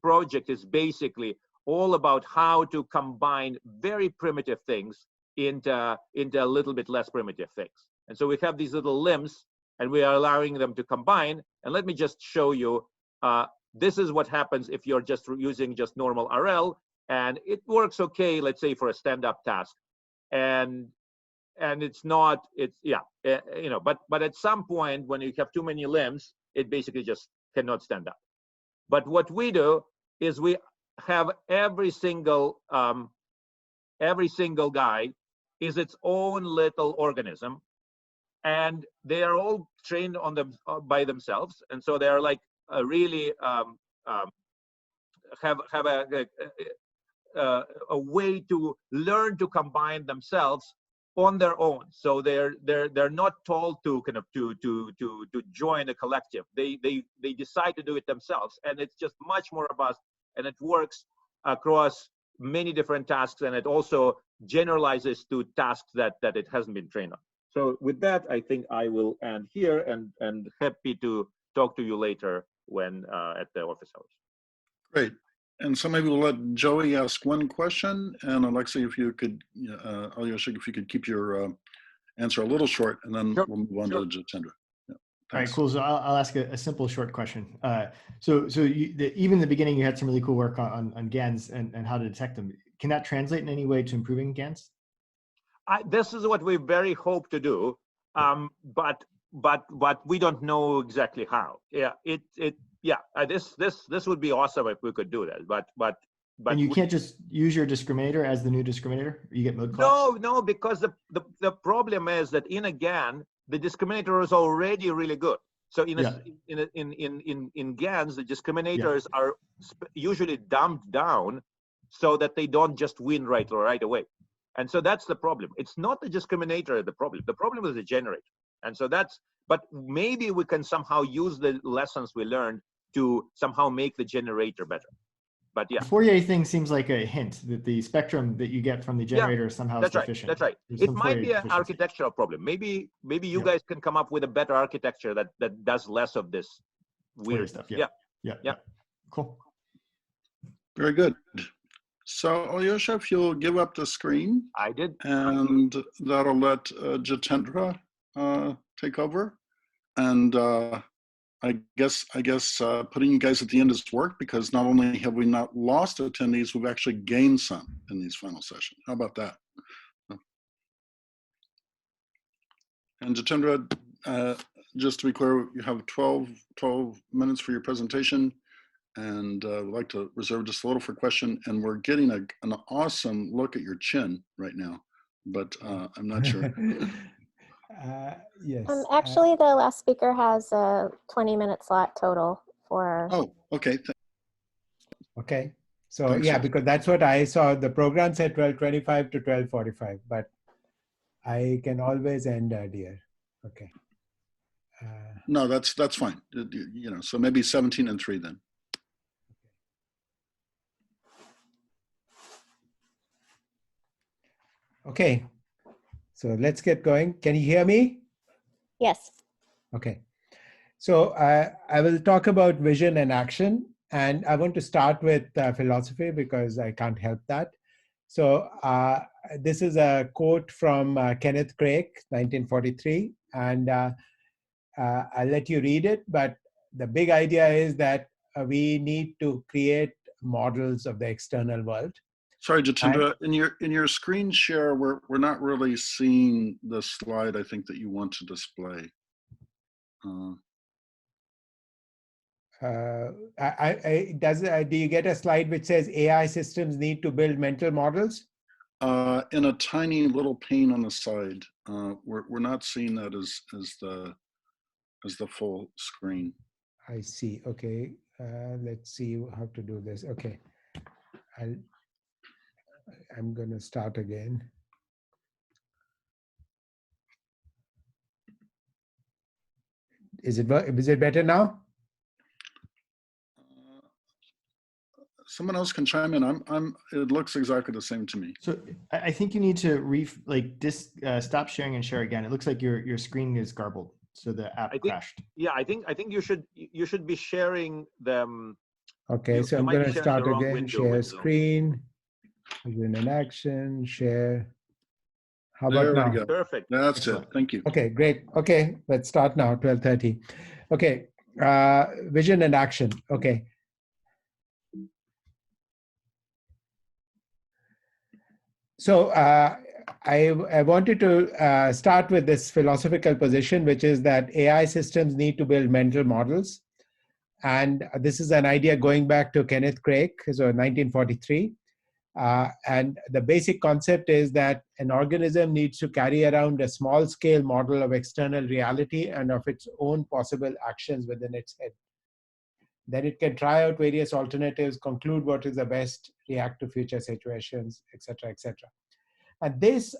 project is basically all about how to combine very primitive things into a little bit less primitive things. And so we have these little limbs and we are allowing them to combine. And let me just show you, this is what happens if you're just using just normal RL, and it works okay, let's say for a stand-up task. And it's not, but at some point when you have too many limbs, it basically just cannot stand up. But what we do is we have every single guy is its own little organism, and they are all trained on them by themselves, and so they are like really have a way to learn to combine themselves on their own. So they're not told to kind of to join a collective. They decide to do it themselves, and it's just much more robust, and it works across many different tasks, and it also generalizes to tasks that it hasn't been trained on. So with that, I think I will end here, and happy to talk to you later when at the office hours. Great. And so maybe we'll let Joey ask one question, and Alexei, if you could, Alyosha, if you could keep your answer a little short, and then we'll move on to Jitendra. Yeah, all right, cool. So I'll ask a simple, short question. So even in the beginning, you had some really cool work on GANs and how to detect them. Can that translate in any way to improving GANs? This is what we very hope to do, but we don't know exactly how. Yeah, yeah, this would be awesome if we could do that. But and you can't just use your discriminator as the new discriminator? You get mode collapse? No, because the problem is that in a GAN, the discriminator is already really good. So in GANs, the discriminators are usually dumbed down so that they don't just win right away. And so that's the problem. It's not the discriminator the problem. The problem is the generator. And so but maybe we can somehow use the lessons we learned to somehow make the generator better. But yeah. The Fourier thing seems like a hint that the spectrum that you get from the generator somehow is deficient. That's right. It might be an architectural problem. Maybe you guys can come up with a better architecture that does less of this weird stuff. Yeah. Cool. Very good. So Alyosha, if you'll give up the screen. I did. And that'll let Jitendra take over. And I guess putting you guys at the end has worked, because not only have we not lost attendees, we've actually gained some in these final sessions. How about that? And Jitendra, just to be clear, you have 12 minutes for your presentation, and we'd like to reserve just a little for question. And we're getting an awesome look at your chin right now, but I'm not sure. Yes. Actually, the last speaker has a 20-minute slot total for. Oh, okay. Okay. So Thanks, yeah, sir. because that's what I saw. The program said 12:25 to 12:45, but I can always end earlier. Okay. No, that's fine. You know, so maybe 17 and 3 then. Okay. So let's get going. Can you hear me? Yes. Okay. So I will talk about vision and action, and I want to start with philosophy because I can't help that. So this is a quote from Kenneth Craig, 1943, and I'll let you read it. But the big idea is that we need to create models of the external world. Sorry, Jitendra, in your screen share, we're not really seeing the slide I think that you want to display. Do you get a slide which says AI systems need to build mental models? In a tiny little pane on the side, we're not seeing that as the full screen. I see. Okay, let's see how to do this. Okay, I'm going to start again. Is it better now? Someone else can chime in. It looks exactly the same to me. So I think you need to stop sharing and share again. It looks like your screen is garbled, so the app crashed. Yeah, I think you should be sharing them. Okay, so I'm going to start again. Share screen. Vision and action. Share. How about now? There we go. Perfect. That's it. Thank you. Okay, great. Okay, let's start now. 12:30. Okay, vision and action. Okay. So I wanted to start with this philosophical position, which is that AI systems need to build mental models. And this is an idea going back to Kenneth Craig, so 1943. And the basic concept is that an organism needs to carry around a small-scale model of external reality and of its own possible actions within its head. Then it can try out various alternatives, conclude what is the best, react to future situations, etc., etc. And this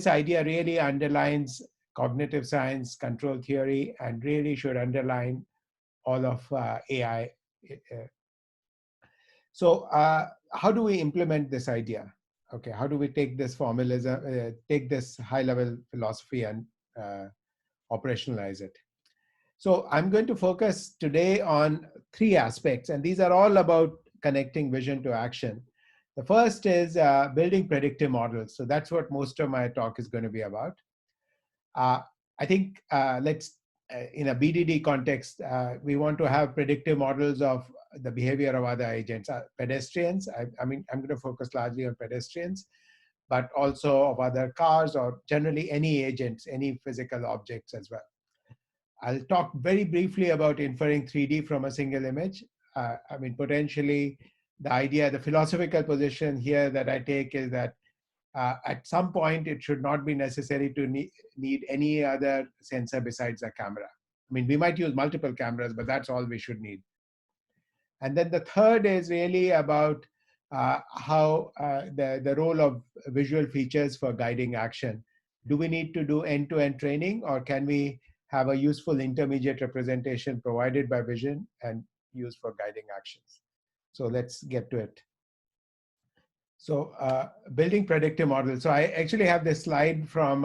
idea really underlines cognitive science, control theory, and really should underline all of AI. So how do we implement this idea? Okay, how do we take this formalism, take this high-level philosophy and operationalize it? So I'm going to focus today on 3 aspects, and these are all about connecting vision to action. The first is building predictive models. So that's what most of my talk is going to be about. I think in a BDD context, we want to have predictive models of the behavior of other agents, pedestrians. I'm going to focus largely on pedestrians, but also of other cars or generally any agents, any physical objects as well. I'll talk very briefly about inferring 3D from a single image. I mean, potentially the idea, the philosophical position here that I take is that at some point it should not be necessary to need any other sensor besides a camera. I mean, we might use multiple cameras, but that's all we should need. And then the third is really about how the role of visual features for guiding action. Do we need to do end-to-end training, or can we have a useful intermediate representation provided by vision and used for guiding actions? So let's get to it. So building predictive models. So I actually have this slide from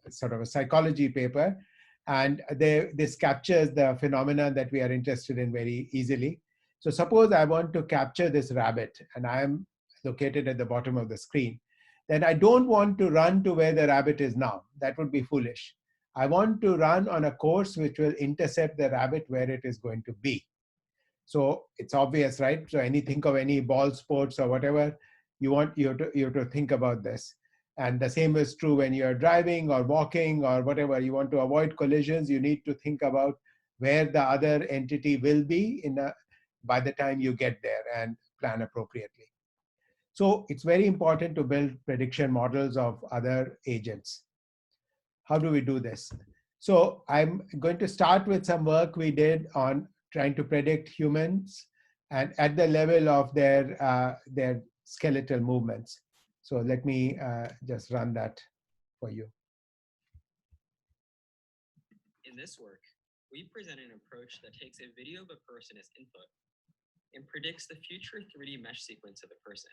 sort of a psychology paper, and this captures the phenomena that we are interested in very easily. So suppose I want to capture this rabbit, and I am located at the bottom of the screen. Then I don't want to run to where the rabbit is now. That would be foolish. I want to run on a course which will intercept the rabbit where it is going to be. So it's obvious, right? So think of any ball sports or whatever, you have to think about this. And the same is true when you're driving or walking or whatever. You want to avoid collisions, you need to think about where the other entity will be by the time you get there and plan appropriately. So it's very important to build prediction models of other agents. How do we do this? So I'm going to start with some work we did on trying to predict humans and at the level of their skeletal movements. So let me just run that for you. In this work, we present an approach that takes a video of a person as input and predicts the future 3D mesh sequence of the person.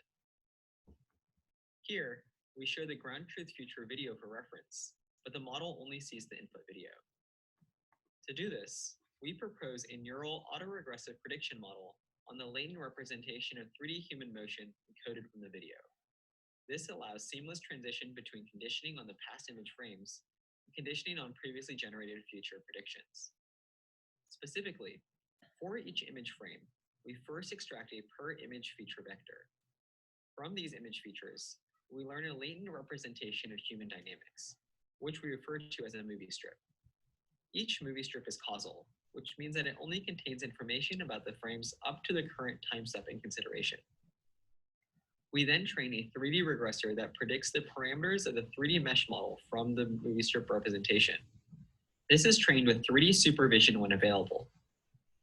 Here, we show the ground truth future video for reference, but the model only sees the input video. To do this, we propose a neural autoregressive prediction model on the latent representation of 3D human motion encoded from the video. This allows seamless transition between conditioning on the past image frames and conditioning on previously generated future predictions. Specifically, for each image frame, we first extract a per image feature vector. From these image features, we learn a latent representation of human dynamics, which we refer to as a movie strip. Each movie strip is causal, which means that it only contains information about the frames up to the current time step in consideration. We then train a 3D regressor that predicts the parameters of the 3D mesh model from the movie strip representation. This is trained with 3D supervision when available.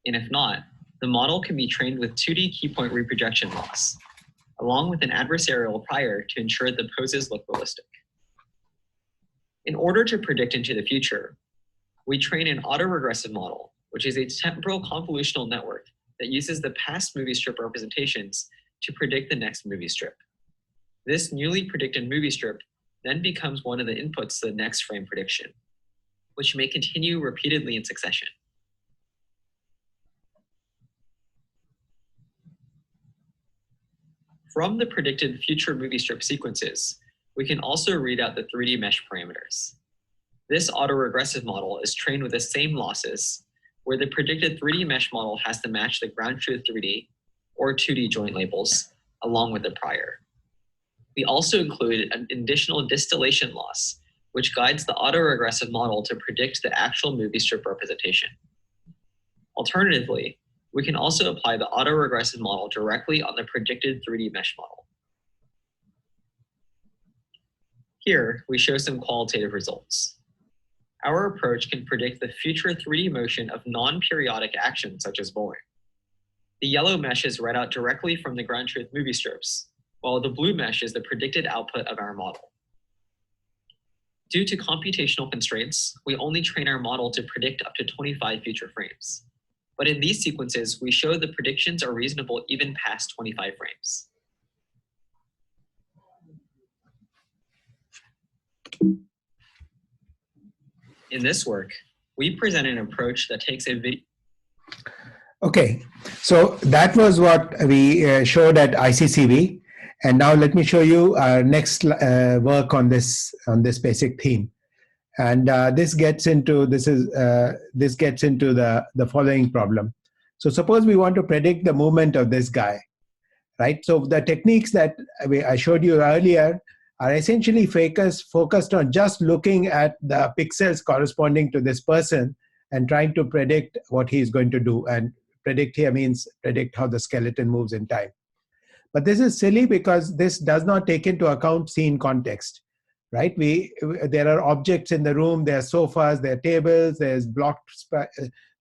And if not, the model can be trained with 2D key point reprojection loss, along with an adversarial prior to ensure the poses look realistic. In order to predict into the future, we train an autoregressive model, which is a temporal convolutional network that uses the past movie strip representations to predict the next movie strip. This newly predicted movie strip then becomes one of the inputs to the next frame prediction, which may continue repeatedly in succession. From the predicted future movie strip sequences, we can also read out the 3D mesh parameters. This autoregressive model is trained with the same losses, where the predicted 3D mesh model has to match the ground truth 3D or 2D joint labels, along with the prior. We also include an additional distillation loss, which guides the autoregressive model to predict the actual movie strip representation. Alternatively, we can also apply the autoregressive model directly on the predicted 3D mesh model. Here, we show some qualitative results. Our approach can predict the future 3D motion of non-periodic actions such as bowling. The yellow mesh is read out directly from the ground truth movie strips, while the blue mesh is the predicted output of our model. Due to computational constraints, we only train our model to predict up to 25 future frames. But in these sequences, we show the predictions are reasonable even past 25 frames. In this work, we present an approach that takes a video. Okay, so that was what we showed at ICCV. And now let me show you our next work on this basic theme. And this gets into the following problem. So suppose we want to predict the movement of this guy, right? So the techniques that I showed you earlier are essentially focused on just looking at the pixels corresponding to this person and trying to predict what he's going to do. And predict here means predict how the skeleton moves in time. But this is silly because this does not take into account scene context, right? There are objects in the room, there are sofas, there are tables, there's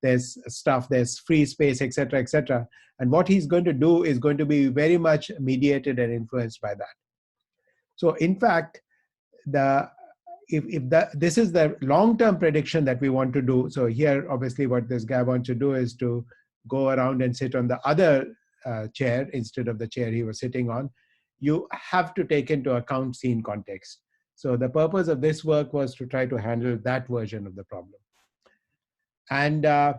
there's stuff, there's free space, etc., etc. And what he's going to do is going to be very much mediated and influenced by that. So in fact, this is the long-term prediction that we want to do. So here, obviously, what this guy wants to do is to go around and sit on the other chair instead of the chair he was sitting on. You have to take into account scene context. So the purpose of this work was to try to handle that version of the problem. And I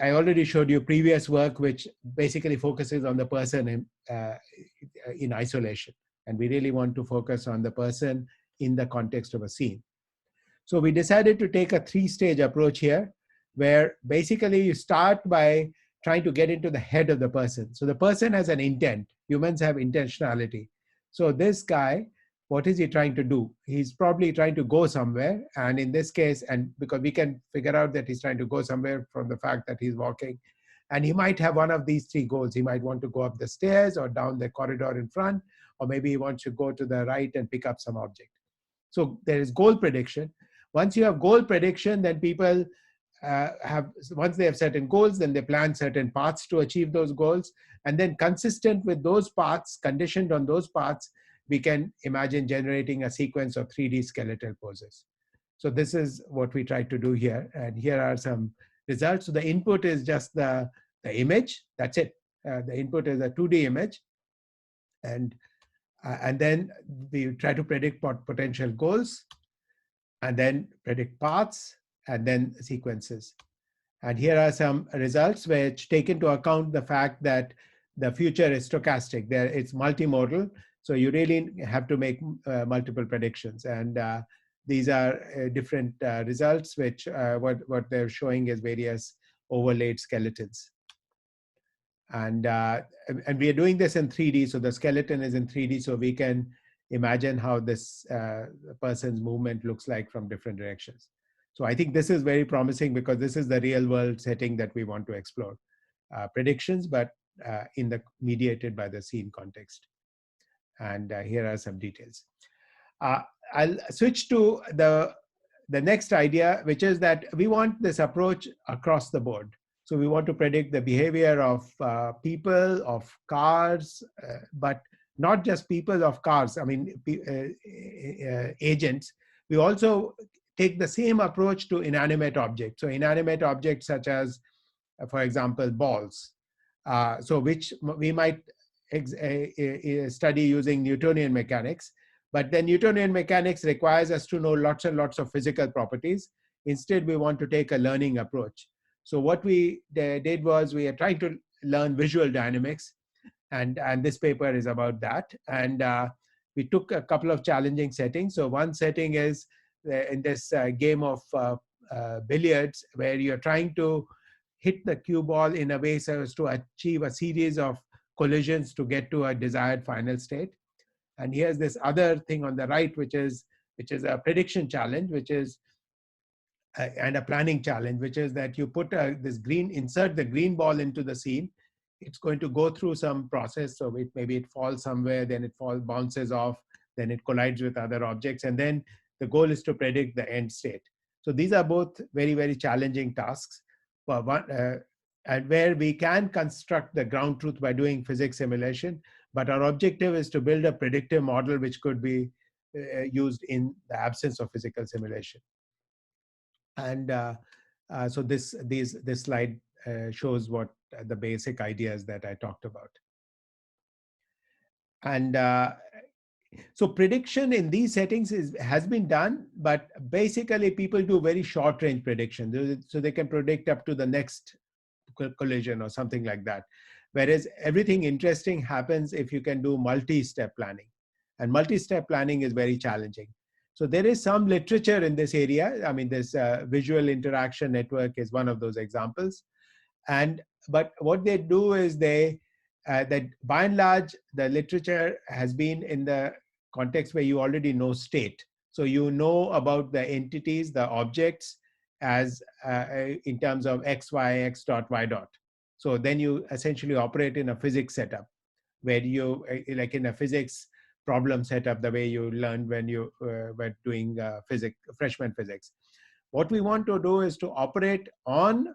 already showed you previous work, which basically focuses on the person in isolation. And we really want to focus on the person in the context of a scene. So we decided to take a three-stage approach here, where basically you start by trying to get into the head of the person. So the person has an intent. Humans have intentionality. So this guy, what is he trying to do? He's probably trying to go somewhere. And in this case, and because we can figure out that he's trying to go somewhere from the fact that he's walking, and he might have one of these three goals. He might want to go up the stairs or down the corridor in front, or maybe he wants to go to the right and pick up some object. So there is goal prediction. Once you have goal prediction, then people once they have certain goals, then they plan certain paths to achieve those goals. And then consistent with those paths, conditioned on those paths, we can imagine generating a sequence of 3D skeletal poses. So this is what we try to do here. And here are some results. So the input is just the image. That's it. The input is a 2D image. And then we try to predict potential goals, and then predict paths, and then sequences. And here are some results which take into account the fact that the future is stochastic. It's multimodal, so you really have to make multiple predictions. And these are different results, which what they're showing is various overlaid skeletons. And we are doing this in 3D, so the skeleton is in 3D, so we can imagine how this person's movement looks like from different directions. So I think this is very promising because this is the real world setting that we want to explore. Predictions, but mediated by the scene context. And here are some details. I'll switch to the next idea, which is that we want this approach across the board. So we want to predict the behavior of people, of cars, but not just people, of cars, I mean, agents. We also take the same approach to inanimate objects. So inanimate objects such as, for example, balls. So which we might study using Newtonian mechanics. But then Newtonian mechanics requires us to know lots and lots of physical properties. Instead, we want to take a learning approach. So what we did was we are trying to learn visual dynamics, and this paper is about that. And we took a couple of challenging settings. So one setting is in this game of billiards, where you're trying to hit the cue ball in a way so as to achieve a series of collisions to get to a desired final state. And here's this other thing on the right, which is a prediction challenge, which is and a planning challenge, which is that you put insert the green ball into the scene. It's going to go through some process. So maybe it falls somewhere, then it bounces off, then it collides with other objects. And then the goal is to predict the end state. So these are both very, very challenging tasks. And where we can construct the ground truth by doing physics simulation, but our objective is to build a predictive model which could be used in the absence of physical simulation. And so this slide shows what the basic ideas that I talked about. And so prediction in these settings has been done, but basically people do very short range prediction. So they can predict up to the next collision or something like that. Whereas everything interesting happens if you can do multi-step planning. And multi-step planning is very challenging. So there is some literature in this area. I mean, this visual interaction network is one of those examples. But what they do is that by and large, the literature has been in the context where you already know state. So you know about the entities, the objects, as in terms of x, y, x dot, y dot. So then you essentially operate in a physics setup where you, like in a physics problem setup, the way you learned when you were doing freshman physics. What we want to do is to operate on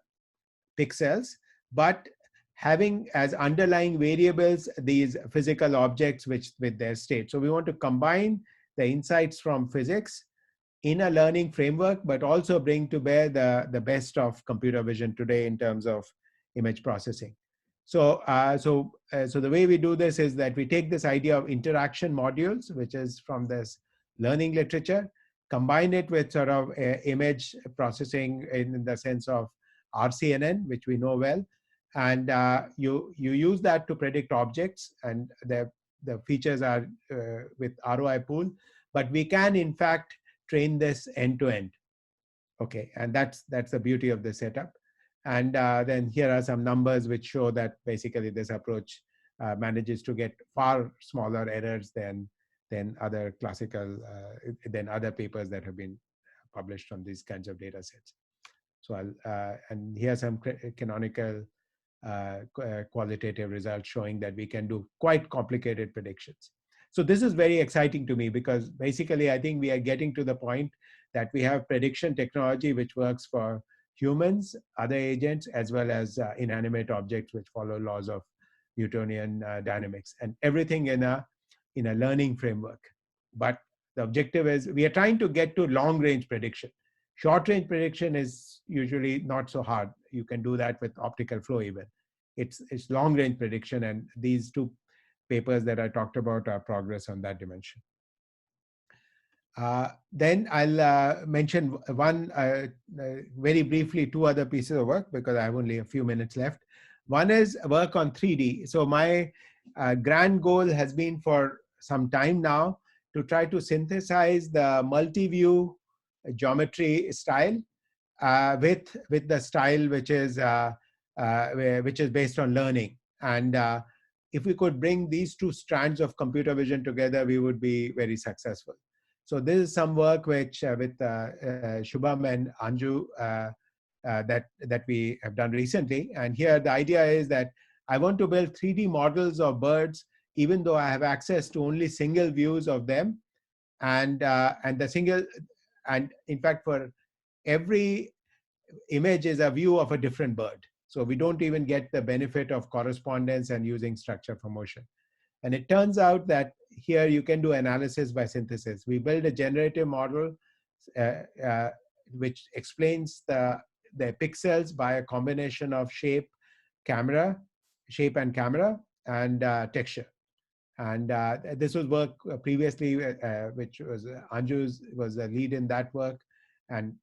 pixels, but having as underlying variables these physical objects with their state. So we want to combine the insights from physics in a learning framework, but also bring to bear the best of computer vision today in terms of image processing. So, so the way we do this is that we take this idea of interaction modules, which is from this learning literature, combine it with sort of image processing in the sense of RCNN, which we know well, and you use that to predict objects, and the features are with ROI pool, but we can in fact train this end to end. Okay, and that's the beauty of the setup. And then here are some numbers which show that basically this approach manages to get far smaller errors than other classical, than other papers that have been published on these kinds of data sets. So and here are some canonical qualitative results showing that we can do quite complicated predictions. So this is very exciting to me because basically I think we are getting to the point that we have prediction technology which works for humans, other agents, as well as inanimate objects which follow laws of Newtonian dynamics, and everything in a learning framework. But the objective is we are trying to get to long range prediction. Short range prediction is usually not so hard. You can do that with optical flow even. It's long range prediction, and these two papers that I talked about are progress on that dimension. Then I'll mention one, very briefly, two other pieces of work because I have only a few minutes left. One is work on 3D. So my grand goal has been for some time now to try to synthesize the multi-view geometry style with the style which is based on learning. And if we could bring these two strands of computer vision together, we would be very successful. So this is some work which with Shubham and Anju that we have done recently. And here the idea is that I want to build 3D models of birds, even though I have access to only single views of them. And in fact, for every image is a view of a different bird. So we don't even get the benefit of correspondence and using structure for motion. And it turns out that here you can do analysis by synthesis. We build a generative model which explains the pixels by a combination of shape and camera, and texture. And this was work previously, which was Anju's was the lead in that work. And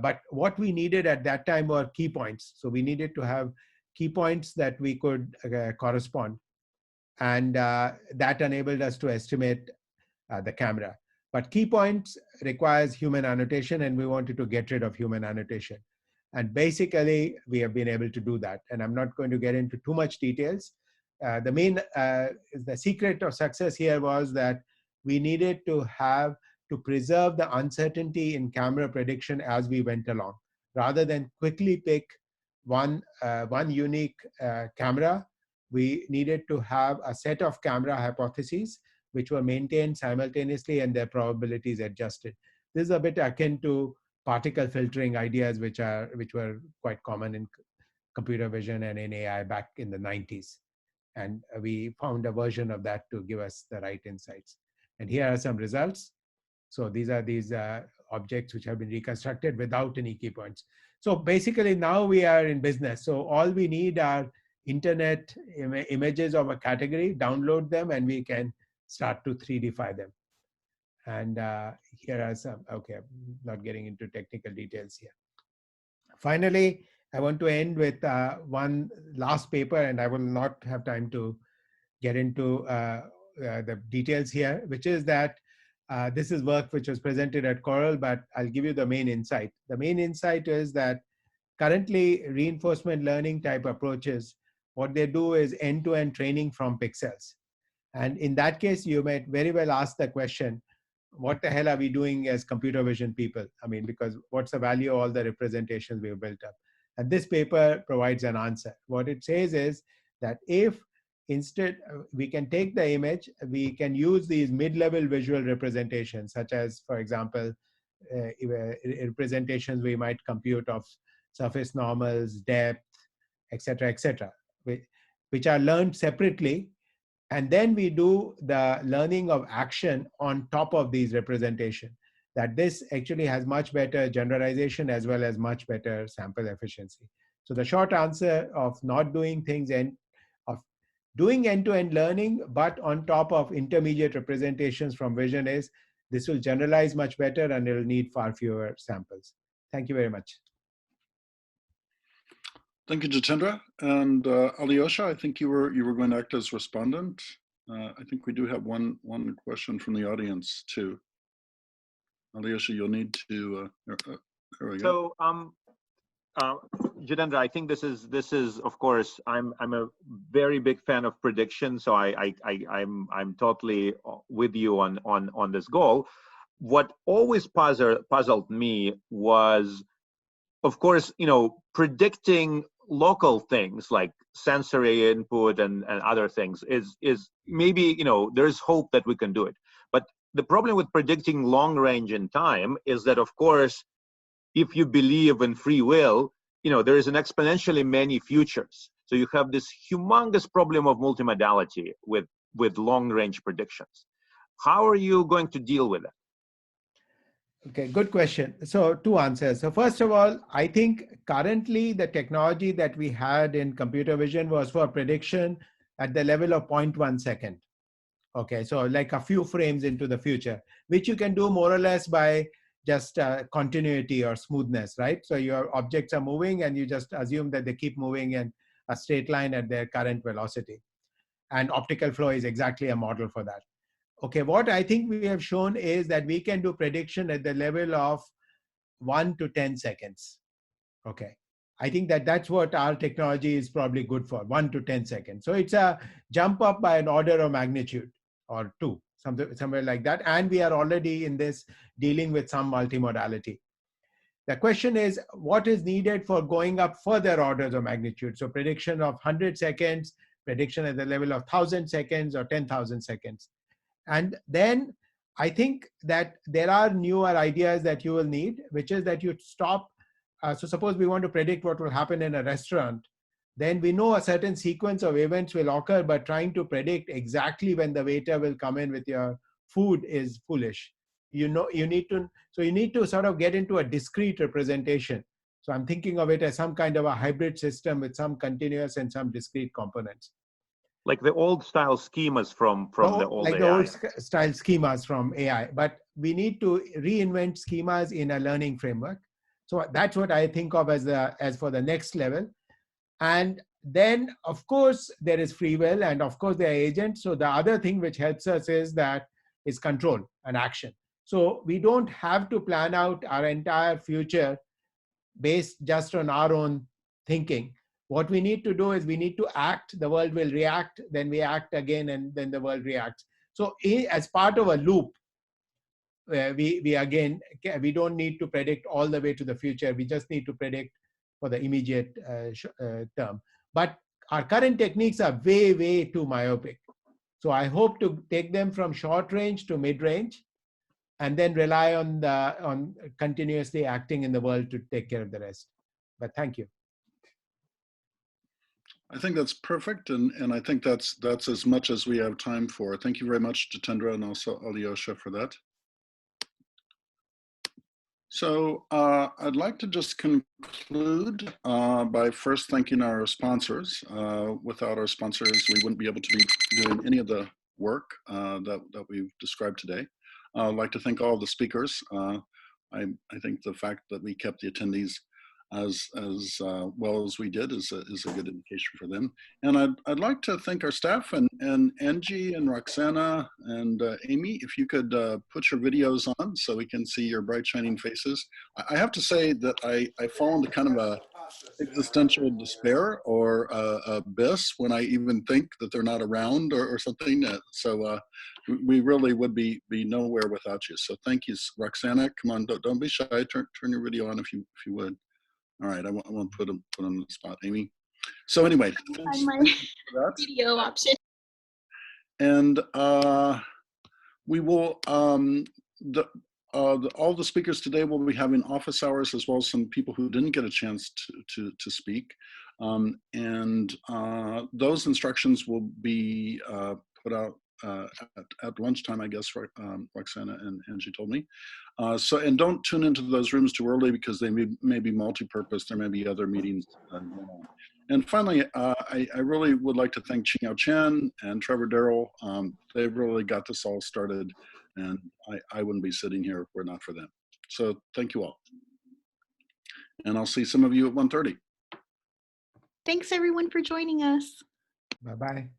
but what we needed at that time were key points. So we needed to have key points that we could correspond. And that enabled us to estimate the camera. But key points requires human annotation, and we wanted to get rid of human annotation. And basically, we have been able to do that. And I'm not going to get into too much details. The secret of success here was that we needed to preserve the uncertainty in camera prediction as we went along, rather than quickly pick one unique camera. We needed to have a set of camera hypotheses which were maintained simultaneously and their probabilities adjusted. This is a bit akin to particle filtering ideas which were quite common in computer vision and in AI back in the 90s. And we found a version of that to give us the right insights. And here are some results. So these are objects which have been reconstructed without any key points. So basically now we are in business. So all we need are internet images of a category, download them, and we can start to 3Dify them. And here are some, okay, I'm not getting into technical details here. Finally, I want to end with one last paper, and I will not have time to get into the details here, which is that this is work which was presented at Coral, but I'll give you the main insight. The main insight is that currently reinforcement learning type approaches, what they do is end-to-end training from pixels. And in that case, you might very well ask the question, what the hell are we doing as computer vision people? I mean, because what's the value of all the representations we've built up? And this paper provides an answer. What it says is that if instead we can take the image, we can use these mid-level visual representations, such as, for example, representations we might compute of surface normals, depth, etc., which are learned separately. And then we do the learning of action on top of these representation. That this actually has much better generalization as well as much better sample efficiency. So the short answer of not doing things and of doing end-to-end learning, but on top of intermediate representations from vision is this will generalize much better and it'll need far fewer samples. Thank you very much. Thank you, Jitendra. And Alyosha, I think you were going to act as respondent. I think we do have one question from the audience too. Alyosha, you'll need to. There we go. So, Jitendra, I think this is of course I'm a very big fan of prediction, so I'm totally with you on this goal. What always puzzled me was, of course, predicting local things like sensory input and other things is maybe, there's hope that we can do it. But the problem with predicting long range in time is that, of course, if you believe in free will, there is an exponentially many futures. So you have this humongous problem of multimodality with long range predictions. How are you going to deal with it? Okay, good question. So two answers. So first of all, I think currently the technology that we had in computer vision was for prediction at the level of 0.1 second. Okay, so like a few frames into the future, which you can do more or less by just continuity or smoothness, right? So your objects are moving and you just assume that they keep moving in a straight line at their current velocity. And optical flow is exactly a model for that. Okay, what I think we have shown is that we can do prediction at the level of 1 to 10 seconds. Okay, I think that's what our technology is probably good for, 1 to 10 seconds. So it's a jump up by an order of magnitude or 2, somewhere like that. And we are already in this dealing with some multimodality. The question is, what is needed for going up further orders of magnitude? So prediction of 100 seconds, prediction at the level of 1,000 seconds or 10,000 seconds. And then I think that there are newer ideas that you will need, which is that you stop. So suppose we want to predict what will happen in a restaurant, then we know a certain sequence of events will occur, but trying to predict exactly when the waiter will come in with your food is foolish. You need to sort of get into a discrete representation. So I'm thinking of it as some kind of a hybrid system with some continuous and some discrete components. Like the old style schemas from the old AI. Like the old style schemas from AI, but we need to reinvent schemas in a learning framework. So that's what I think of as for the next level. And then, of course, there is free will, and of course, there are agents. So the other thing which helps us is control and action. So we don't have to plan out our entire future based just on our own thinking. What we need to do is we need to act, the world will react, then we act again, and then the world reacts. So as part of a loop, we don't need to predict all the way to the future. We just need to predict for the immediate term. But our current techniques are way, way too myopic. So I hope to take them from short range to mid range, and then rely on continuously acting in the world to take care of the rest. But thank you. I think that's perfect, and I think that's as much as we have time for. Thank you very much, Jitendra, and also Alyosha for that. So I'd like to just conclude by first thanking our sponsors. Without our sponsors, we wouldn't be able to be doing any of the work that we've described today. I'd like to thank all the speakers. I think the fact that we kept the attendees as well as we did is a good indication for them. And I'd like to thank our staff and Angie and Roxana and Amy, if you could put your videos on so we can see your bright shining faces. I have to say that I fall into kind of a existential despair or abyss when I even think that they're not around or something. So we really would be nowhere without you. So thank you, Roxana. Come on, don't be shy. Turn your video on if you would. All right, I won't put them on the spot, Amy. So anyway, thanks my for that. video option. And we will all the speakers today will be having office hours, as well as some people who didn't get a chance to speak. And those instructions will be put out at lunchtime, I guess, Roxana and Angie told me. And don't tune into those rooms too early because they may be multi-purpose. There may be other meetings going on. And finally, I really would like to thank Qingyao Chen and Trevor Darrell. They really got this all started, and I wouldn't be sitting here if it were not for them. So thank you all. And I'll see some of you at 1:30. Thanks everyone for joining us. Bye-bye.